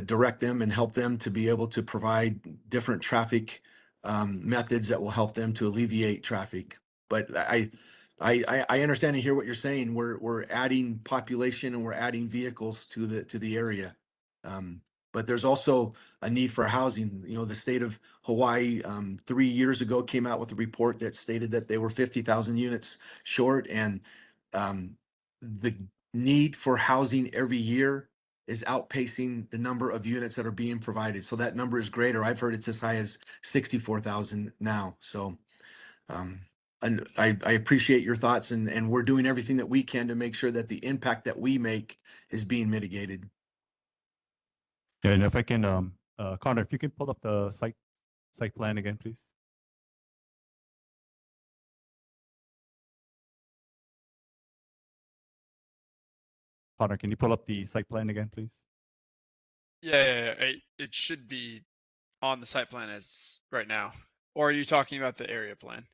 direct them and help them to be able to provide different traffic methods that will help them to alleviate traffic. But I understand and hear what you're saying. We're adding population and we're adding vehicles to the area. But there's also a need for housing. The state of Hawaii 3 years ago came out with a report that stated that they were 50,000 units short, and the need for housing every year is outpacing the number of units that are being provided. So that number is greater. I've heard it's as high as 64,000 now. So and I appreciate your thoughts, and we're doing everything that we can to make sure that the impact that we make is being mitigated. And if I can, Connor, if you can pull up the site plan again, please. Connor, can you pull up the site plan again, please? Yeah, it should be on the site plan as right now. Or are you talking about the area plan?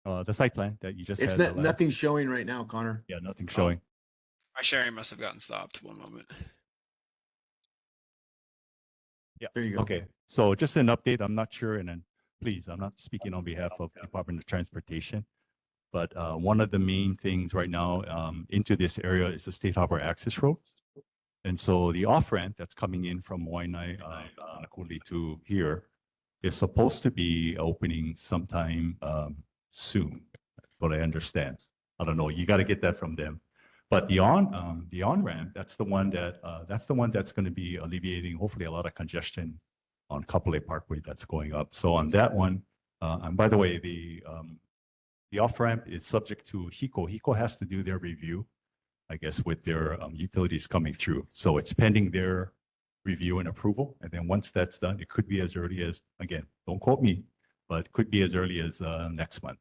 The site plan that you just It's had. not, nothing showing right now, Connor. Yeah, nothing showing. My sharing must have gotten stopped. One moment. Yeah. There you go. Okay. So just an update. I'm not sure, and then please, I'm not speaking on behalf of Department of Transportation, but one of the main things right now into this area is the State Harbor Access Road. And so the off ramp that's coming in from Waianae, Nakuli to here is supposed to be opening sometime soon, what I understand. I don't know. You got to get that from them. But the on ramp, that's the one that's going to be alleviating hopefully a lot of congestion on Kapolei Parkway that's going up. So on that one, and by the way, the off ramp is subject to HECO. HECO has to do their review, I guess, with their utilities coming through. So it's pending their review and approval. And then once that's done, it could be as early as, again, don't quote me, but it could be as early as next month.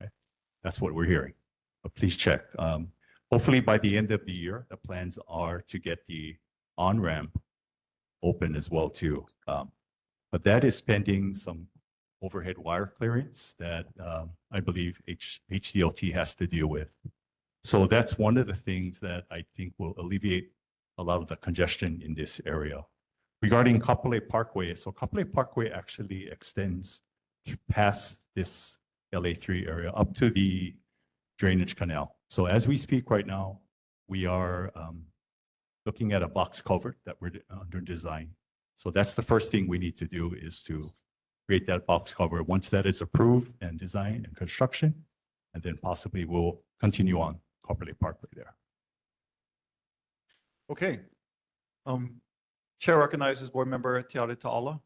Okay? That's what we're hearing. But please check. Hopefully by the end of the year, the plans are to get the on-ramp open as well too. But that is pending some overhead wire clearance that I believe HDLT has to deal with. So that's one of the things that I think will alleviate a lot of the congestion in this area. Regarding Kapolei Parkway, so Kapolei Parkway actually extends past this LA3 area up to the drainage canal. So as we speak right now, we are looking at a box culvert that we're under design. So that's the first thing we need to do is to create that box culvert. Once that is approved and designed and construction, and then possibly we'll continue on Kapolei Parkway there. Okay. Chair recognizes Board Member Tiare Ta'ala.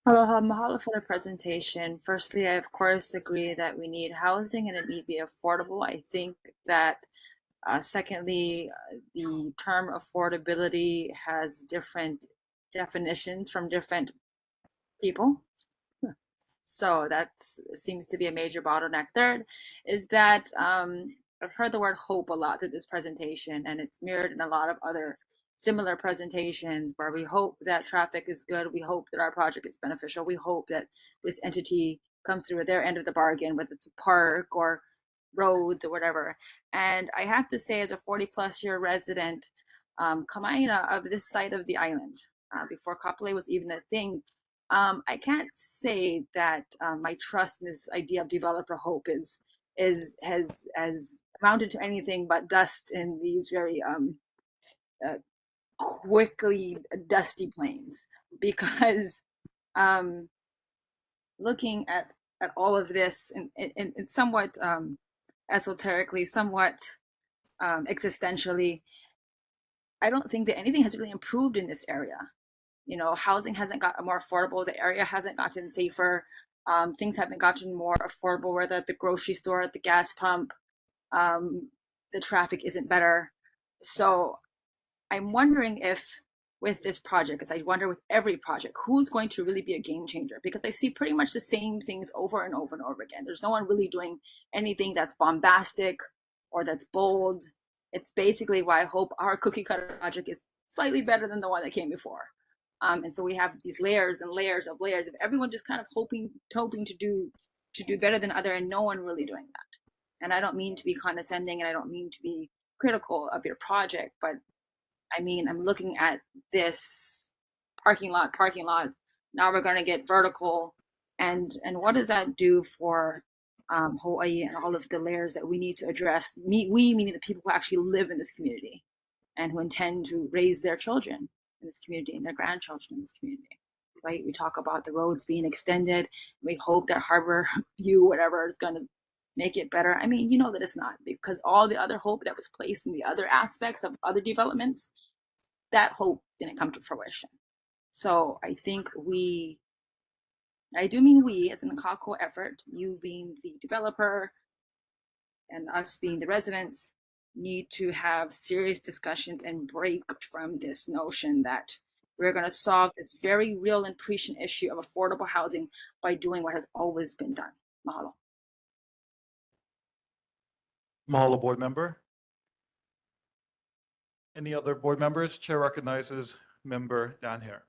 Aloha, mahalo for the presentation. Firstly, I of course agree that we need housing and it need to be affordable. I think that secondly, the term affordability has different definitions from different people. So that seems to be a major bottleneck. Third is that I've heard the word hope a lot through this presentation, and it's mirrored in a lot of other similar presentations where we hope that traffic is good. We hope that our project is beneficial. We hope that this entity comes through at their end of the bargain, whether it's a park or roads or whatever. And I have to say, as a 40+ year resident, Kamaina of this side of the island, before Kapolei was even a thing, I can't say that my trust in this idea of developer hope has amounted to anything but dust in these very quickly dusty plains. Because looking at all of this and somewhat esoterically, somewhat existentially, I don't think that anything has really improved in this area. You know, housing hasn't gotten more affordable. The area hasn't gotten safer. Things haven't gotten more affordable, whether at the grocery store, at the gas pump. The traffic isn't better. So I'm wondering if with this project, as I wonder with every project, who's going to really be a game changer? Because I see pretty much the same things over and over and over again. There's no one really doing anything that's bombastic or that's bold. It's basically why I hope our cookie cutter project is slightly better than the one that came before. And so we have these layers and layers of everyone just kind of hoping to do better than other, and no one really doing that. And I don't mean to be condescending, and I don't mean to be critical of your project, but I mean, I'm looking at this parking lot. Now we're going to get vertical, and what does that do for Hawaii and all of the layers that we need to address? We meaning the people who actually live in this community and who intend to raise their children in this community and their grandchildren in this community, right? We talk about the roads being extended. We hope that Harbor View, whatever, is going to make it better. I mean, you know that it's not, because all the other hope that was placed in the other aspects of other developments, that hope didn't come to fruition. So I think I do mean we as an Makakilo effort, you being the developer and us being the residents, need to have serious discussions and break from this notion that we're going to solve this very real and prescient issue of affordable housing by doing what has always been done. Mahalo. Mahalo, board member. Any other board members? Chair recognizes member Dan here.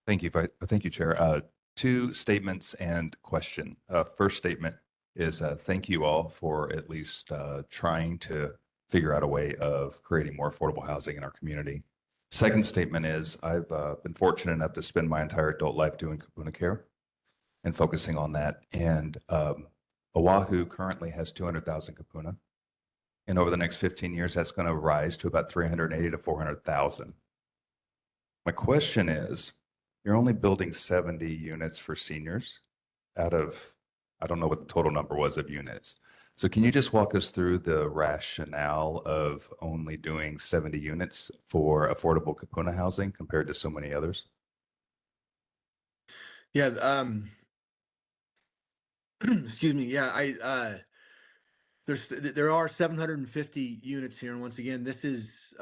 Thank you, thank you, Chair. Two statements and question. First statement is thank you all for at least trying to figure out a way of creating more affordable housing in our community. Second statement is I've been fortunate enough to spend my entire adult life doing kapuna care and focusing on that. And Oahu currently has 200,000 kapuna. And over the next 15 years, that's going to rise to about 380 to 400,000. My question is, you're only building 70 units for seniors out of, I don't know what the total number was of units. So can you just walk us through the rationale of only doing 70 units for affordable kapuna housing compared to so many others? Yeah, excuse me. Yeah, there are 750 units here, and once again, this is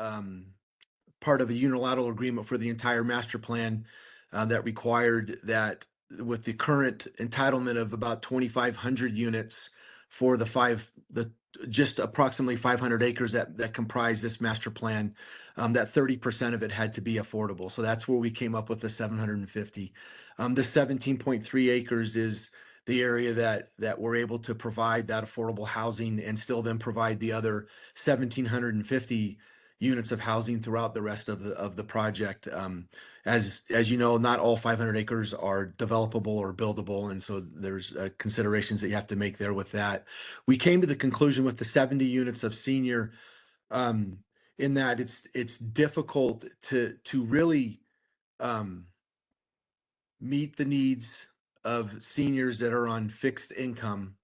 part of a unilateral agreement for the entire master plan that required that with the current entitlement of about 2,500 units for the just approximately 500 acres that comprise this master plan, that 30% of it had to be affordable. So that's where we came up with the 750. The 17.3 acres is the area that we're able to provide that affordable housing and still then provide the other 1,750 units of housing throughout the rest of the project. As you know, not all 500 acres are developable or buildable, and so there's considerations that you have to make there with that. We came to the conclusion with the 70 units of senior, in that it's difficult to really meet the needs of seniors that are on fixed income.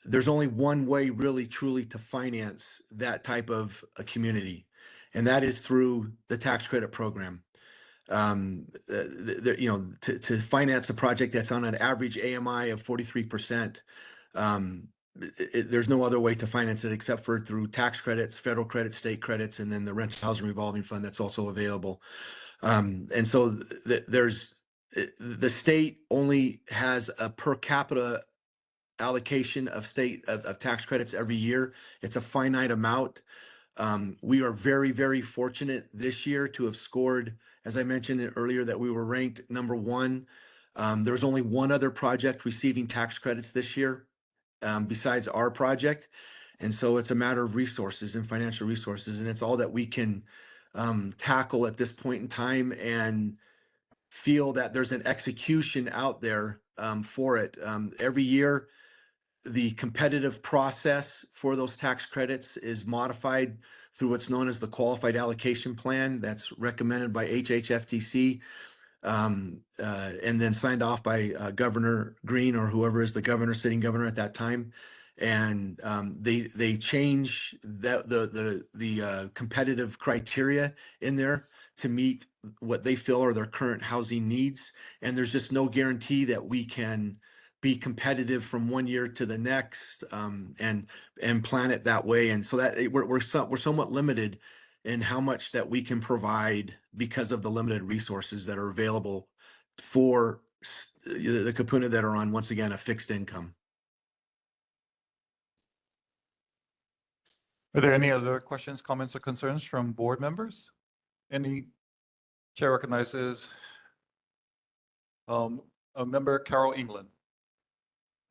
There's only one way really truly to finance that type of a community, and that is through the tax credit program. To finance a project that's on an average AMI of 43%, there's no other way to finance it except for through tax credits, federal credits, state credits, and then the rental housing revolving fund that's also available. And so the state only has a per capita allocation of state of tax credits every year. It's a finite amount. We are very, very fortunate this year to have scored, as I mentioned earlier, that we were ranked #1. There's only one other project receiving tax credits this year besides our project. And so it's a matter of resources and financial resources, and it's all that we can tackle at this point in time, and feel that there's an execution out there for it. Every year, the competitive process for those tax credits is modified through what's known as the Qualified Allocation Plan that's recommended by HHFTC, and then signed off by Governor Green or whoever is the governor, sitting governor at that time. And they change the competitive criteria in there to meet what they feel are their current housing needs. And there's just no guarantee that we can be competitive from one year to the next, and plan it that way. And so that we're somewhat limited in how much that we can provide because of the limited resources that are available for the kapuna that are on, once again, a fixed income. Are there any other questions, comments, or concerns from board members? Any? Chair recognizes a member, Carol England.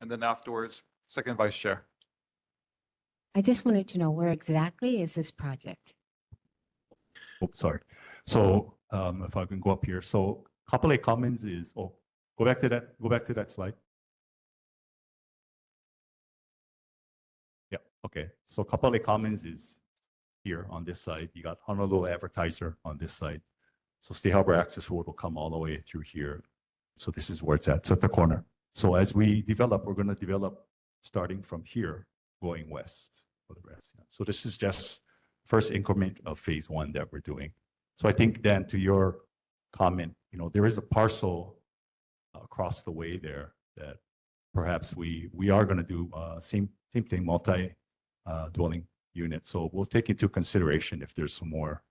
And then afterwards, second vice chair. I just wanted to know where exactly is this project? Oh, sorry. So if I can go up here. So Kapolei Commons is, go back to that slide. Yeah, okay. So Kapolei Commons is here on this side. You got Honolulu Advertiser on this side. So State Harbor Access Road will come all the way through here. So this is where it's at. It's at the corner. So as we develop, we're going to develop starting from here, going west for the rest. Yeah. So this is just first increment of phase 1 that we're doing. So I think then to your comment, there is a parcel across the way there that perhaps we are going to do same thing, multi dwelling unit. So we'll take into consideration if there's some more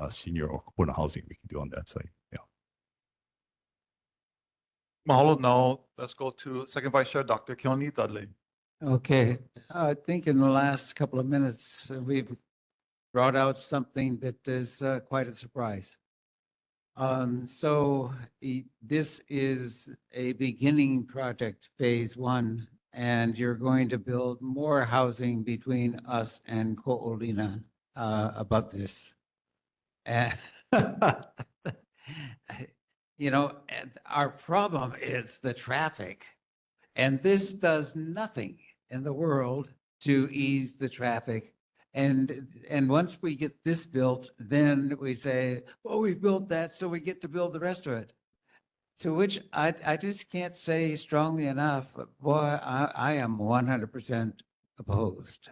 senior or kupuna housing we can do on that site. Yeah. Mahalo. Now let's go to Second Vice Chair, Dr. Keone Dudley. Okay, I think in the last couple of minutes, we've brought out something that is quite a surprise. This is a beginning project, phase one, and you're going to build more housing between us and Ko'olina above this. And and our problem is the traffic. And this does nothing in the world to ease the traffic. And once we get this built, then we say, well, we built that, so we get to build the rest of it. To which I just can't say strongly enough, boy, I am 100% opposed.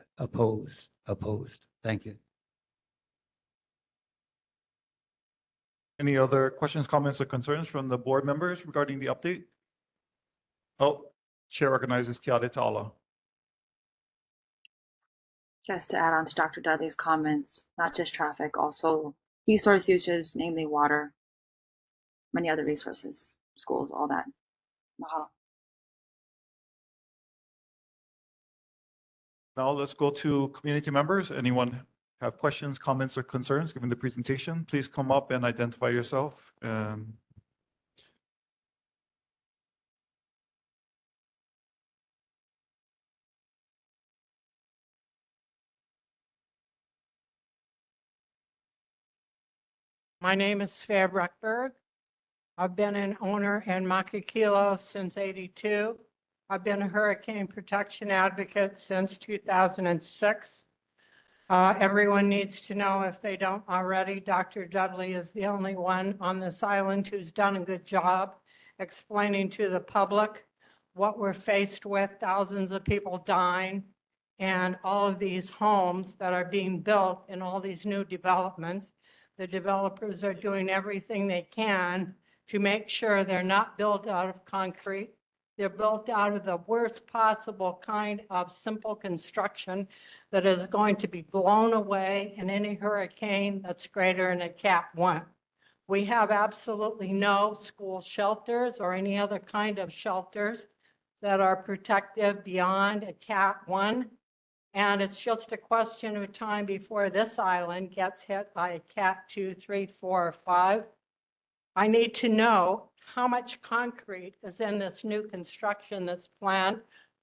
Thank you. Any other questions, comments, or concerns from the board members regarding the update? Oh, Chair recognizes Tiare Ta'ala. Just to add on to Dr. Dudley's comments, not just traffic, also resource usage, namely water, many other resources, schools, all that. Mahalo. Now let's go to community members. Anyone have questions, comments, or concerns given the presentation? Please come up and identify yourself. My name is Svea Bruckberg. I've been an owner in Makakilo since '82. I've been a hurricane protection advocate since 2006. Everyone needs to know, if they don't already, Dr. Dudley is the only one on this island who's done a good job explaining to the public what we're faced with, thousands of people dying, and all of these homes that are being built in all these new developments. The developers are doing everything they can to make sure they're not built out of concrete. They're built out of the worst possible kind of simple construction that is going to be blown away in any hurricane that's greater than a Cat 1. We have absolutely no school shelters or any other kind of shelters that are protective beyond a Cat 1. And it's just a question of time before this island gets hit by a Cat 2, 3, 4, or 5. I need to know how much concrete is in this new construction that's planned.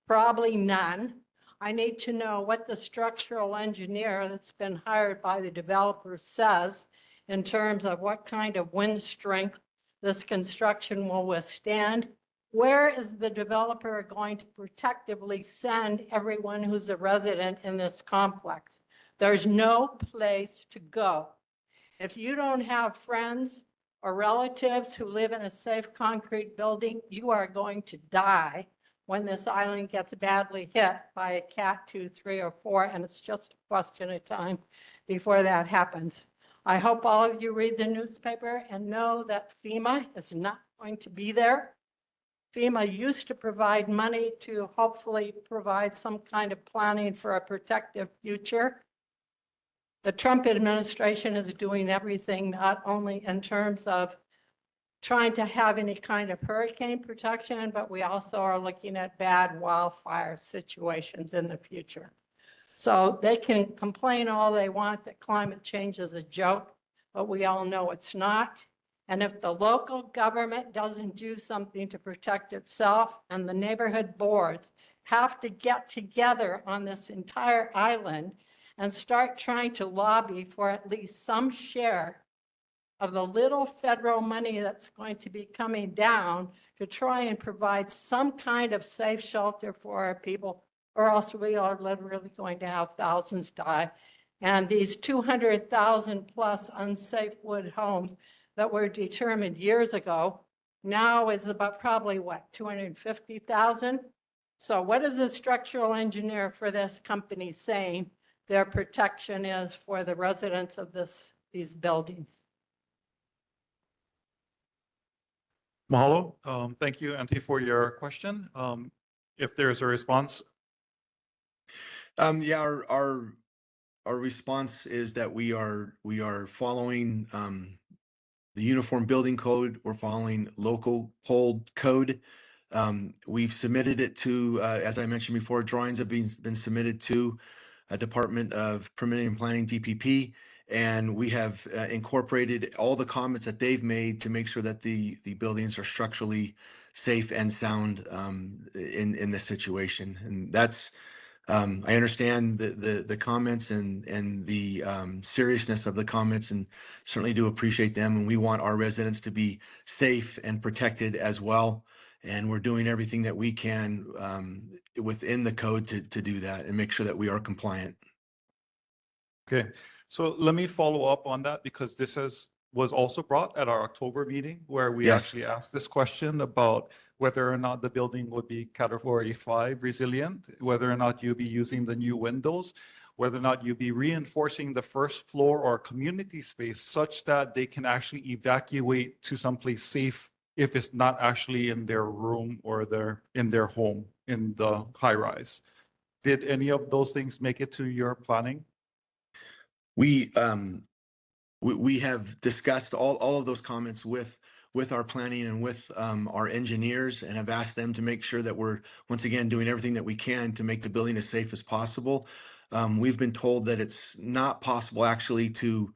Probably none. I need to know what the structural engineer that's been hired by the developer says in terms of what kind of wind strength this construction will withstand. Where is the developer going to protectively send everyone who's a resident in this complex? There's no place to go. If you don't have friends or relatives who live in a safe concrete building, you are going to die when this island gets badly hit by a Cat 2, 3, or 4, and it's just a question of time before that happens. I hope all of you read the newspaper and know that FEMA is not going to be there. FEMA used to provide money to hopefully provide some kind of planning for a protective future. The Trump administration is doing everything, not only in terms of trying to have any kind of hurricane protection, but we also are looking at bad wildfire situations in the future. So they can complain all they want that climate change is a joke, but we all know it's not. And if the local government doesn't do something to protect itself, and the neighborhood boards have to get together on this entire island and start trying to lobby for at least some share of the little federal money that's going to be coming down to try and provide some kind of safe shelter for our people, or else we are literally going to have thousands die. And these 200,000 plus unsafe wood homes that were determined years ago now is about probably what, 250,000? So what is the structural engineer for this company saying their protection is for the residents of these buildings? Mahalo. Thank you, Auntie, for your question. if there's a response, Yeah, our response is that we are following the Uniform Building Code. We're following local hold code. We've submitted it to, as I mentioned before, drawings have been submitted to a Department of Permitting and Planning, DPP, and we have incorporated all the comments that they've made to make sure that the buildings are structurally safe and sound in this situation. And that's I understand the comments and the seriousness of the comments, and certainly do appreciate them. And we want our residents to be safe and protected as well. And we're doing everything that we can within the code to do that and make sure that we are compliant. okay. So let me follow up on that because was also brought at our October meeting where we Yes. actually asked this question about whether or not the building would be Category 5 resilient, whether or not you'll be using the new windows, whether or not you'll be reinforcing the first floor or community space such that they can actually evacuate to someplace safe if it's not actually in their room or in their home in the high rise. Did any of those things make it to your planning? We have discussed all of those comments with our planning and with our engineers, and have asked them to make sure that we're once again doing everything that we can to make the building as safe as possible. We've been told that it's not possible actually to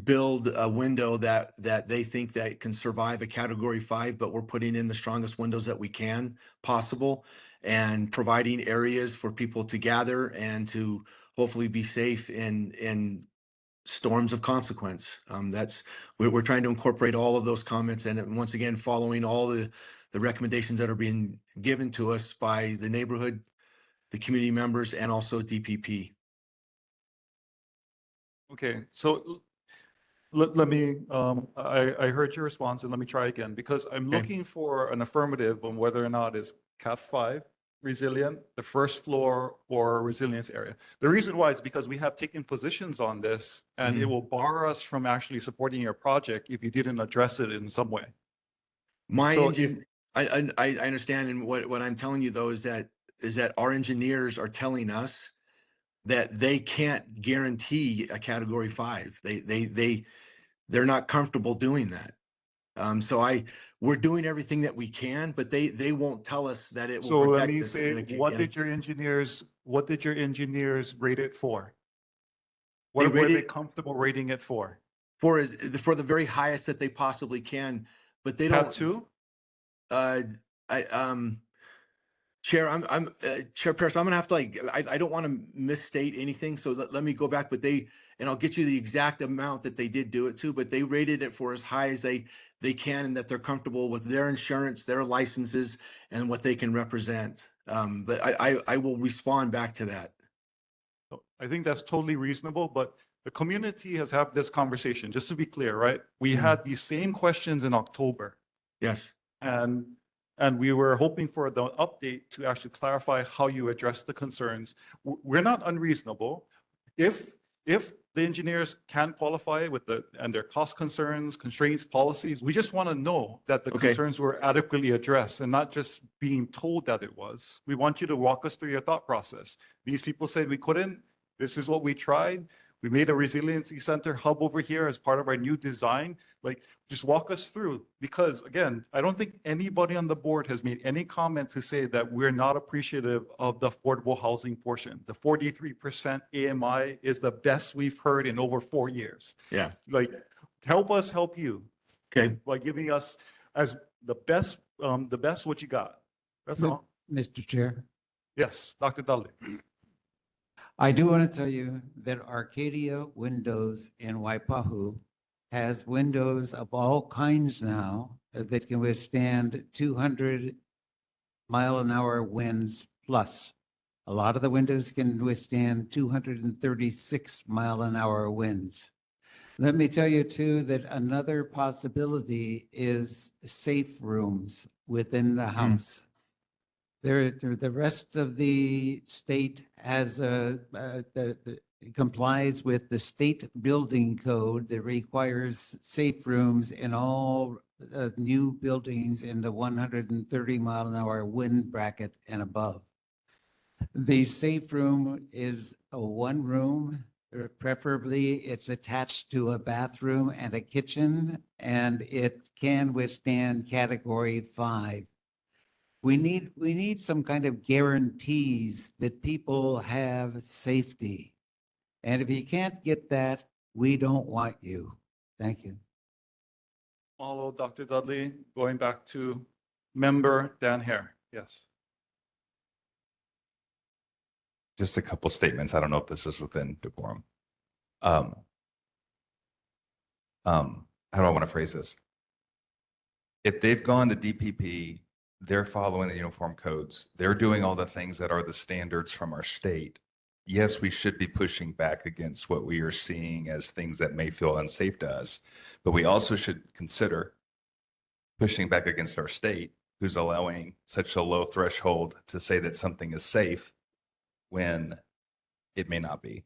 build a window that they think that can survive a Category 5, but we're putting in the strongest windows that we can possible and providing areas for people to gather and to hopefully be safe in storms of consequence. We're trying to incorporate all of those comments, and once again, following all the recommendations that are being given to us by the neighborhood, the community members, and also DPP. Okay, so let me, I heard your response and let me try again because I'm Okay. looking for an affirmative on whether or not it's Cat 5 resilient, the first floor or resilience area. The reason why is because we have taken positions on this and it will bar us from actually supporting your project if you didn't address it in some way. My So engine, I understand, and what I'm telling you though is that our engineers are telling us that they can't guarantee a Category 5. They're not comfortable doing that. So we're doing everything that we can, but they won't tell us that it will So let protect me us. say, what did your engineers rate it for? They What were they rated comfortable rating it for? for the very highest that they possibly can, but they Cat don't. 2? Chair, Chair Pierce, I'm gonna have to I don't want to misstate anything, so let me go back, and I'll get you the exact amount that they did do it to, but they rated it for as high as they can, and that they're comfortable with their insurance, their licenses, and what they can represent. But I will respond back to that. I think that's totally reasonable, but the community has had this conversation, just to be clear, right? We had these same questions in October. Yes. And we were hoping for the update to actually clarify how you address the concerns. We're not unreasonable. If the engineers can qualify with and their cost concerns, constraints, policies, we just want to know that the concerns were adequately addressed and not just being told that it was. We want you to walk us through your thought process. These people said we couldn't. This is what we tried. We made a resiliency center hub over here as part of our new design. Like, just walk us through, because again, I don't think anybody on the board has made any comment to say that we're not appreciative of the affordable housing portion. The 43% AMI is the best we've heard in over 4 years. Yeah. Like, help us help you. Okay. By giving us as the best what you got. That's all. Mr. Chair, Yes, Dr. Dudley. I do want to tell you that Arcadia Windows in Waipahu has windows of all kinds now that can withstand 200-mile-an-hour winds plus. A lot of the windows can withstand 236-mile-an-hour winds. Let me tell you too that another possibility is safe rooms within the house. The rest of the state has complies with the state building code that requires safe rooms in all new buildings in the 130-mile-an-hour wind bracket and above. The safe room is a one room, or preferably it's attached to a bathroom and a kitchen, and it can withstand category 5. We need some kind of guarantees that people have safety. And if you can't get that, we don't want you. Thank you. Mahalo, Dr. Dudley. Going back to member Dan Hare. Yes. Just a couple statements. I don't know if this is within decorum. How do I want to phrase this? If they've gone to DPP, they're following the uniform codes. They're doing all the things that are the standards from our state. Yes, we should be pushing back against what we are seeing as things that may feel unsafe to us, but we also should consider pushing back against our state, who's allowing such a low threshold to say that something is safe when it may not be.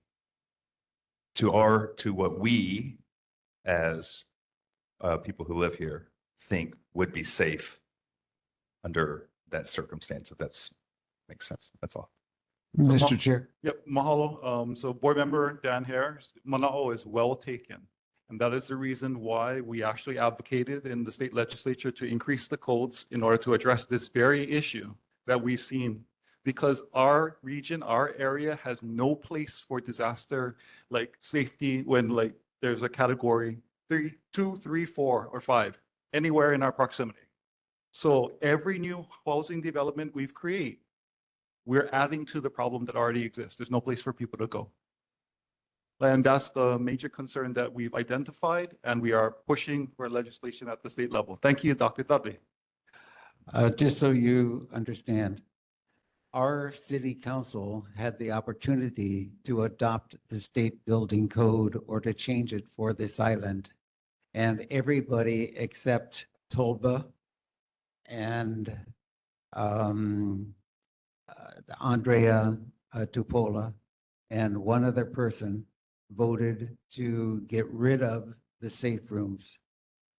To what we as people who live here think would be safe under that circumstance, if that's makes sense. That's all. Mr. Chair. Yep, mahalo. So board member Dan Hare, mana'o is well taken. And that is the reason why we actually advocated in the state legislature to increase the codes in order to address this very issue that we've seen. Because our region, our area has no place for disaster like safety when like there's a category 3, 2, 3, 4, or 5 anywhere in our proximity. So every new housing development we've created, we're adding to the problem that already exists. There's no place for people to go. And that's the major concern that we've identified, and we are pushing for legislation at the state level. Thank you, Dr. Dudley. Just so you understand, our city council had the opportunity to adopt the state building code or to change it for this island. And everybody except Tolba and Andrea Tupola and one other person voted to get rid of the safe rooms.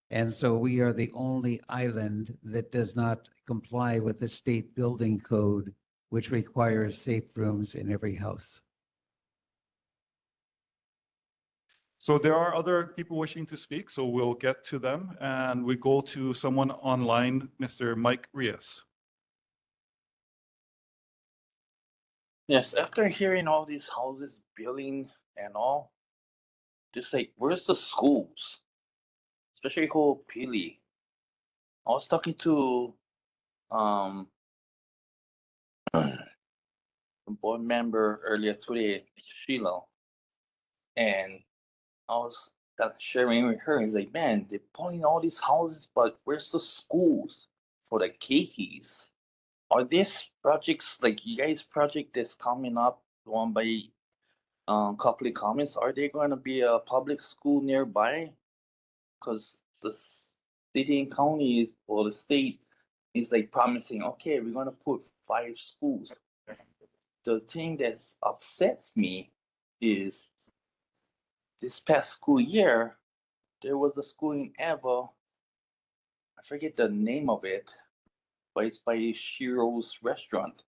And so we are the only island that does not comply with the state building code, which requires safe rooms in every house. So there are other people wishing to speak, so we'll get to them. And we go to someone online, Mr. Mike Rios. Yes, after hearing all these houses building and all, just like, where's the schools? Especially whole Pili. I was talking to a board member earlier today, Sheila, and I was sharing with her. He's like, man, they're pulling all these houses, but where's the schools for the keikis? Are these projects like you guys' project that's coming up, the one by Kapolei Commons? Are they going to be a public school nearby? Because the city and county or the state is like promising, okay, we're going to put 5 schools. The thing that upsets me is this past school year, there was a school in Eva. I forget the name of it, but it's by Shiro's restaurant.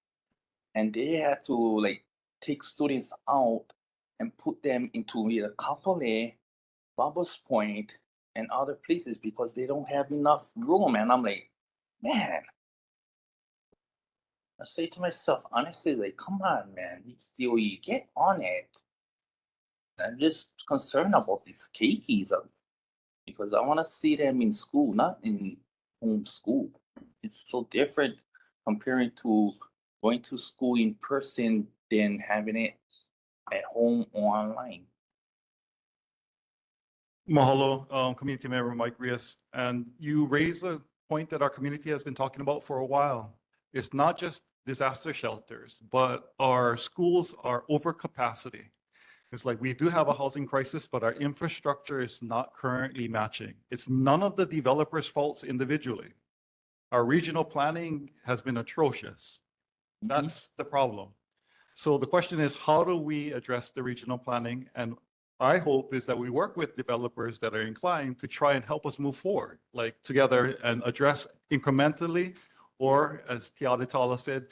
And they had to like take students out and put them into either Kapolei, Bubbles Point, and other places because they don't have enough room. And I'm like, man, I say to myself, honestly, like, come on, man, you get on it. I'm just concerned about these keikis because I want to see them in school, not in home school. It's so different comparing to going to school in person than having it at home or online. Mahalo, community member Mike Rios. And you raise a point that our community has been talking about for a while. It's not just disaster shelters, but our schools are over capacity. It's like we do have a housing crisis, but our infrastructure is not currently matching. It's none of the developers' faults individually. Our regional planning has been atrocious. That's the problem. So the question is, how do we address the regional planning? And I hope is that we work with developers that are inclined to try and help us move forward, like together and address incrementally, or as Tiadatala said,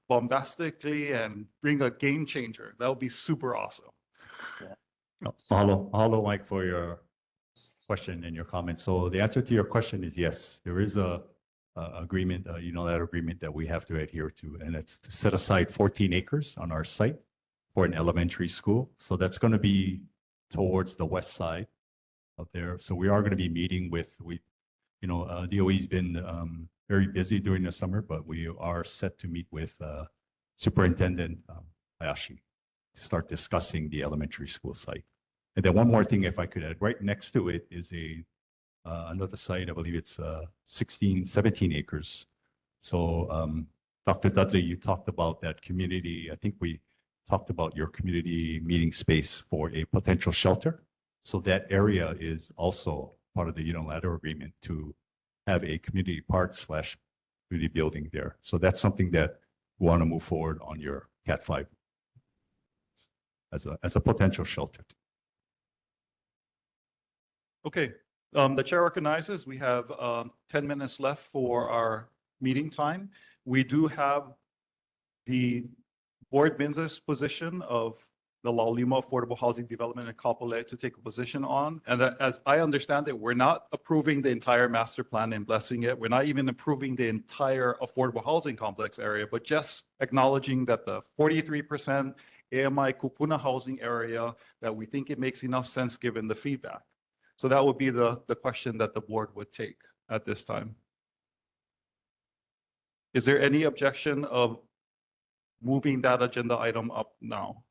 bombastically and bring a game changer. That would be super awesome. Mahalo, Mike, for your question and your comment. So the answer to your question is yes, there is a agreement, that agreement that we have to adhere to, and it's to set aside 14 acres on our site for an elementary school. So that's going to be towards the west side of there. So we are going to be meeting with, DOE's been very busy during the summer, but we are set to meet with Superintendent Hayashi to start discussing the elementary school site. And then one more thing, if I could add, right next to it is another site, I believe it's 17 acres. So Dr. Dudley, you talked about that community. I think we talked about your community meeting space for a potential shelter. So that area is also part of the unilateral agreement to have a community park / community building there. So that's something that we want to move forward on your Cat 5 as a potential shelter. Okay, the chair recognizes we have 10 minutes left for our meeting time. We do have the board business position of the Laulima Affordable Housing Development in Kapolei to take a position on. And that, as I understand it, we're not approving the entire master plan and blessing it. We're not even approving the entire affordable housing complex area, but just acknowledging that the 43% AMI Kupuna housing area, that we think it makes enough sense given the feedback. So that would be the question that the board would take at this time. Is there any objection of moving that agenda item up now?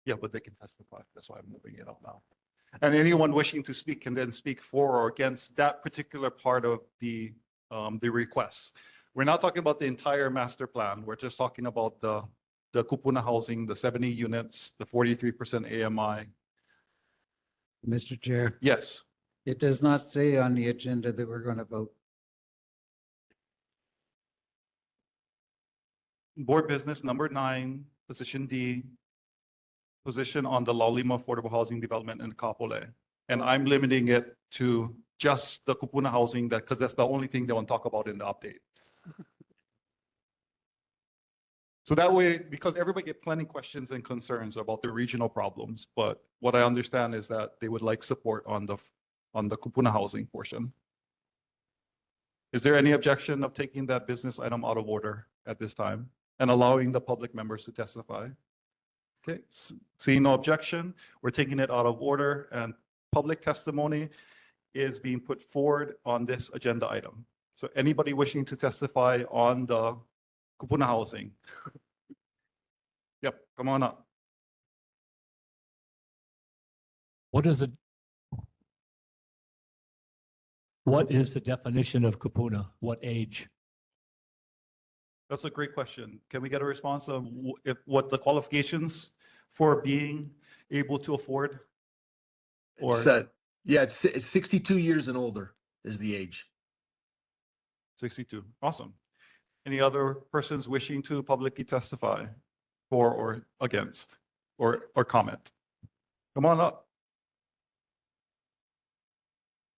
Yeah, but they can testify. That's why I'm moving it up now. And anyone wishing to speak can then speak for or against that particular part of the request. We're not talking about the entire master plan. We're just talking about the Kupuna housing, the 70 units, the 43% AMI. Mr. Chair, Yes. it does not say on the agenda that we're going to vote. Board business number 9, position D, position on the Laulima Affordable Housing Development in Kapolei. And I'm limiting it to just the Kupuna housing, because that's the only thing they want to talk about in the update. So that way, because everybody get plenty of questions and concerns about the regional problems, but what I understand is that they would like support on the Kupuna housing portion. Is there any objection of taking that business item out of order at this time and allowing the public members to testify? Okay, seeing no objection, we're taking it out of order, and public testimony is being put forward on this agenda item. So anybody wishing to testify on the Kupuna housing? Yep, come on up. What is the definition of Kupuna? What age? That's a great question. Can we get a response of what the qualifications for being able to afford? Or It's 62 years and older is the age. 62. Awesome. Any other persons wishing to publicly testify for or against or comment? Come on up.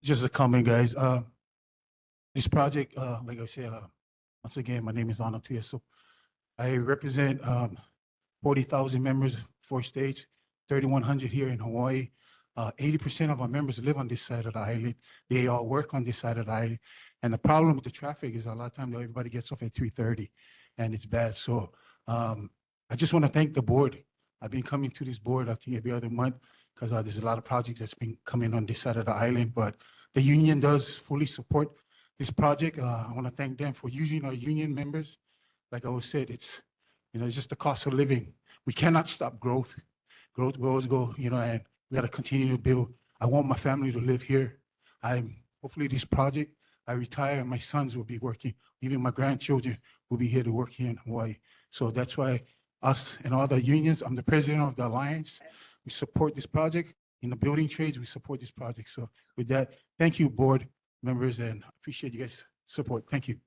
Just a comment, guys. This project, like I said, once again, my name is Ana Tuyaso. I represent 40,000 members, 4 states, 3,100 here in Hawaii. 80% of our members live on this side of the island. They all work on this side of the island. And the problem with the traffic is a lot of times everybody gets off at 3:30 and it's bad. So I just want to thank the board. I've been coming to this board, I think, every other month because there's a lot of projects that's been coming on this side of the island. But the union does fully support this project. I want to thank them for using our union members. Like I always said, it's just the cost of living. We cannot stop growth. Growth will always go, and we got to continue to build. I want my family to live here. Hopefully this project, I retire and my sons will be working. Even my grandchildren will be here to work here in Hawaii. So that's why us and all the unions, I'm the president of the Alliance. We support this project. In the building trades, we support this project. So with that, thank you, board members, and appreciate you guys' support. Thank you.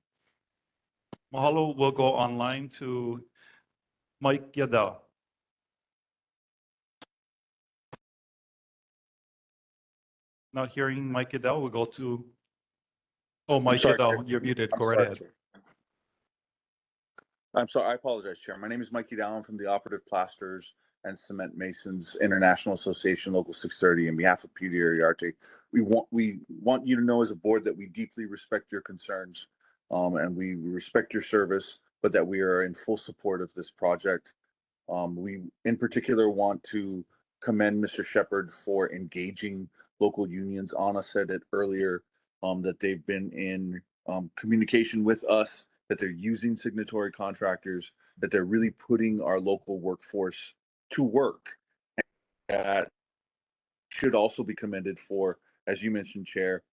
Mahalo will go online to Mike Yadel. Not hearing Mike Adele, we'll go to, oh, Mike sorry, Adele, Chair. you're muted. I'm Go right sorry, ahead. Chair. I'm sorry, I apologize, Chair. My name is Mikey Dallin from the Operative Plasters and Cement Masons International Association, Local 630. On behalf of Peter Uriarte, we want you to know as a board that we deeply respect your concerns, and we respect your service, but that we are in full support of this project. We, in particular, want to commend Mr. Shepard for engaging local unions. Anna said it earlier, that they've been in communication with us, that they're using signatory contractors, that they're really putting our local workforce to work. That should also be commended for, as you mentioned, Chair,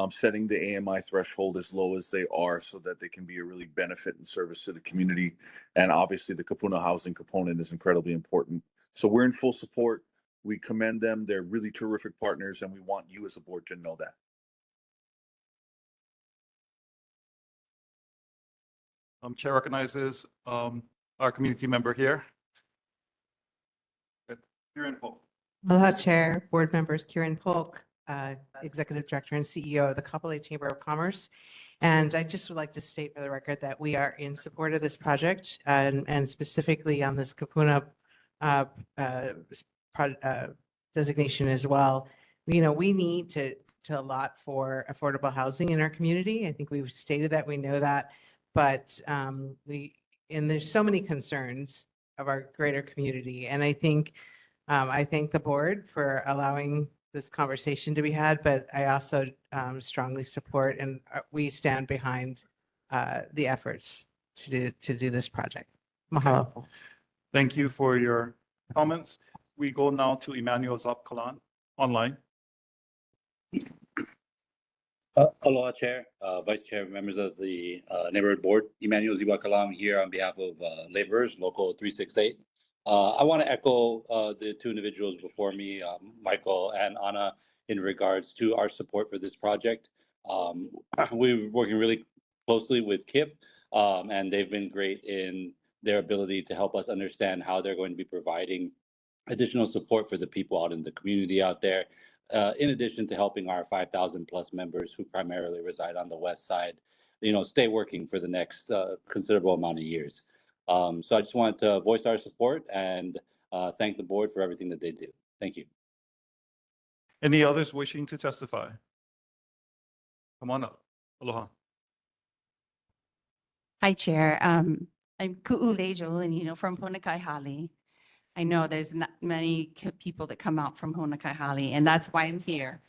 setting the AMI threshold as low as they are so that they can be a really benefit and service to the community. And obviously the Kapuna housing component is incredibly important. So we're in full support. We commend them. They're really terrific partners, and we want you as a board to know that. Chair recognizes our community member here. Kieran Polk. Aloha Chair, board members, Kieran Polk, Executive Director and CEO of the Kapolei Chamber of Commerce. And I just would like to state for the record that we are in support of this project and specifically on this Kapuna designation as well. You know, we need to allot for affordable housing in our community. I think we've stated that, we know that, but there's so many concerns of our greater community. And I think I thank the board for allowing this conversation to be had, but I also strongly support and we stand behind the efforts to do this project. Mahalo. Thank you for your comments. We go now to Emmanuel Zapkalan online. Aloha Chair, Vice Chair, members of the Neighborhood Board. Emmanuel Ziwakalam here on behalf of laborers, Local 368. I want to echo the two individuals before me, Michael and Anna, in regards to our support for this project. We're working really closely with KIP, and they've been great in their ability to help us understand how they're going to be providing additional support for the people out in the community out there, in addition to helping our 5,000 plus members who primarily reside on the west side, stay working for the next considerable amount of years. So I just wanted to voice our support and thank the board for everything that they do. Thank you. Any others wishing to testify? Come on up. Aloha. Hi, Chair. I'm Ku'ule Jolene, from Honokai Hale. I know there's not many people that come out from Honokai Hale, and that's why I'm here.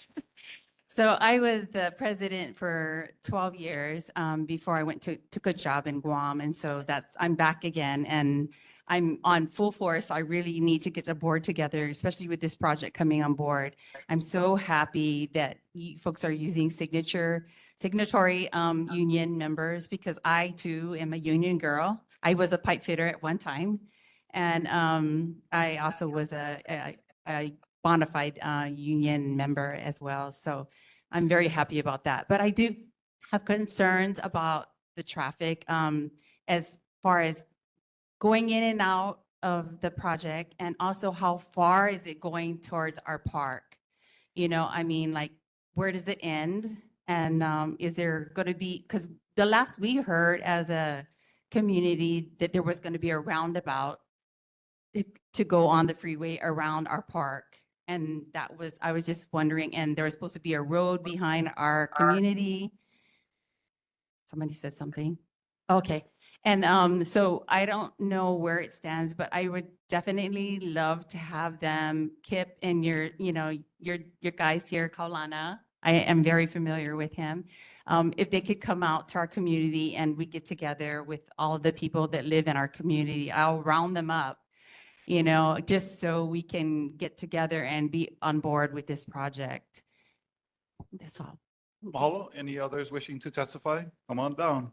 So I was the president for 12 years before I took a job in Guam. And so I'm back again and I'm on full force. I really need to get the board together, especially with this project coming on board. I'm so happy that you folks are using signatory union members, because I too am a union girl. I was a pipe fitter at one time. And I also was a bona fide union member as well. So I'm very happy about that. But I do have concerns about the traffic as far as going in and out of the project, and also how far is it going towards our park? I mean, like, where does it end? And is there going to be, because the last we heard as a community that there was going to be a roundabout to go on the freeway around our park. And I was just wondering, and there was supposed to be a road behind our community. Somebody said something. Okay. And so I don't know where it stands, but I would definitely love to have them, Kip and your guys here, Kaulana. I am very familiar with him. If they could come out to our community and we get together with all the people that live in our community, I'll round them up, just so we can get together and be on board with this project. That's all. Mahalo. Any others wishing to testify? Come on down.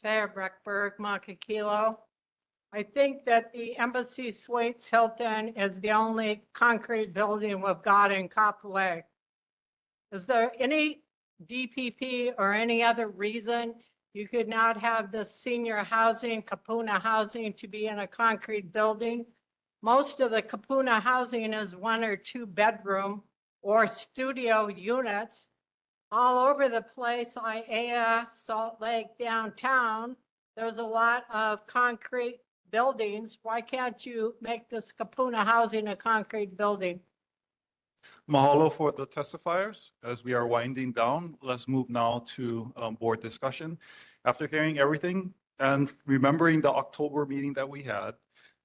Fair Breckberg, Makakilo. I think that the Embassy Suites Hilton is the only concrete building we've got in Kapolei. Is there any DPP or any other reason you could not have the senior housing, Kapuna housing, to be in a concrete building? Most of the Kapuna housing is 1 or 2 bedroom or studio units all over the place, Iaya, Salt Lake, downtown. There's a lot of concrete buildings. Why can't you make this Kapuna housing a concrete building? Mahalo for the testifiers. As we are winding down, let's move now to board discussion. After hearing everything and remembering the October meeting that we had,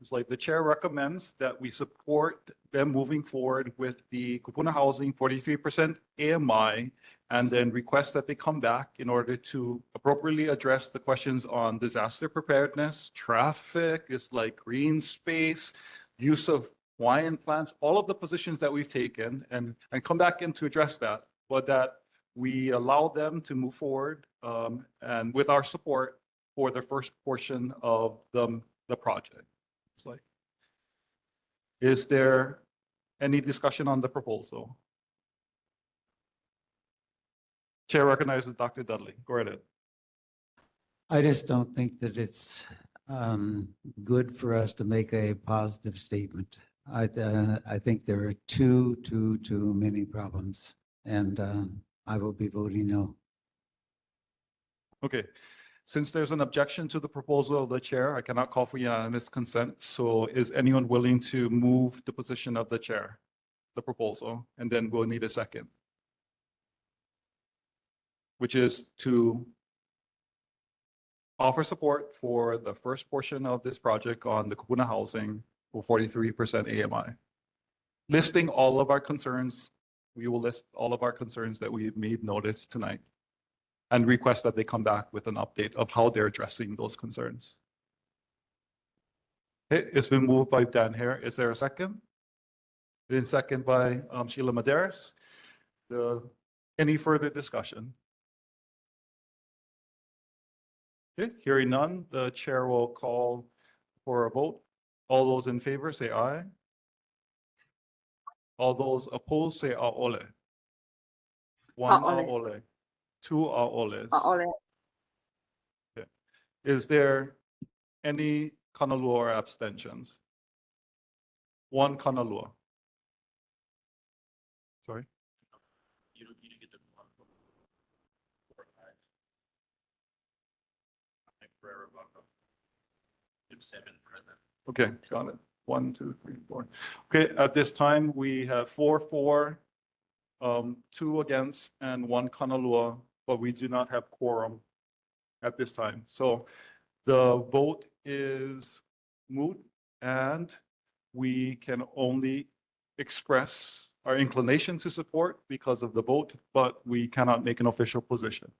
it's like the chair recommends that we support them moving forward with the Kupuna Housing 43% AMI and then request that they come back in order to appropriately address the questions on disaster preparedness, traffic, it's like green space, use of Hawaiian plants, all of the positions that we've taken and come back in to address that, but that we allow them to move forward and with our support for the first portion of the project. It's like, is there any discussion on the proposal? Chair recognizes Dr. Dudley. Go ahead. I just don't think that it's good for us to make a positive statement. I think there are too many problems, and I will be voting no. Okay. Since there's an objection to the proposal of the chair, I cannot call for unanimous consent. So is anyone willing to move the position of the chair, the proposal, and then we'll need a second, which is to offer support for the first portion of this project on the Kupuna housing for 43% AMI. Listing all of our concerns, we will list all of our concerns that we made notice tonight and request that they come back with an update of how they're addressing those concerns. Okay, it's been moved by Dan Hare. Is there a second? Been second by Sheila Maderas. Any further discussion? Okay, hearing none, the chair will call for a vote. All those in favor say aye. All those opposed say aole. One aole. Two aoles. Okay. Is there any kanalua or abstentions? One kanalua. Sorry. Okay, got it. 1, 2, 3, 4. Okay, at this time, we have 4 for, 2 against, and 1 kanalua, but we do not have quorum at this time. So the vote is moot, and we can only express our inclination to support because of the vote, but we cannot make an official position.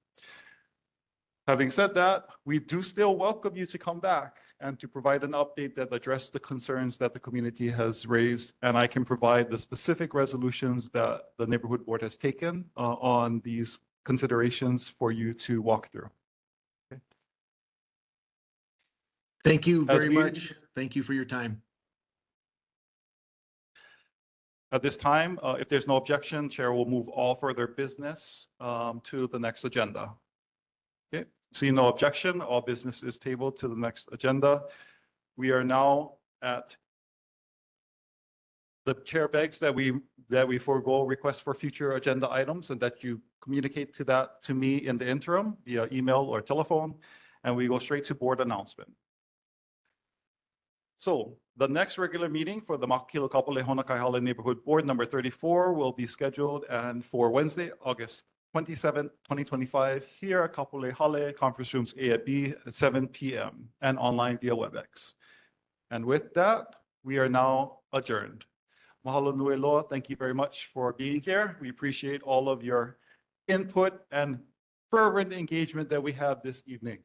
Having said that, we do still welcome you to come back and to provide an update that address the concerns that the community has raised. And I can provide the specific resolutions that the neighborhood board has taken on these considerations for you to walk through. Okay. Thank you As very we- much. Thank you for your time. At this time, if there's no objection, Chair will move all further business to the next agenda. Okay, seeing no objection, all business is tabled to the next agenda. We are now at the chair begs that we forego requests for future agenda items and that you communicate to me in the interim via email or telephone, and we go straight to board announcement. So the next regular meeting for the Makakilo-Kapolei-Honokai Hale Neighborhood Board number 34 will be scheduled and for Wednesday, August 27th, 2025, here at Kapolei Hale, conference rooms A and B at 7 p.m. and online via WebEx. And with that, we are now adjourned. Mahalo nui loa. Thank you very much for being here. We appreciate all of your input and fervent engagement that we have this evening.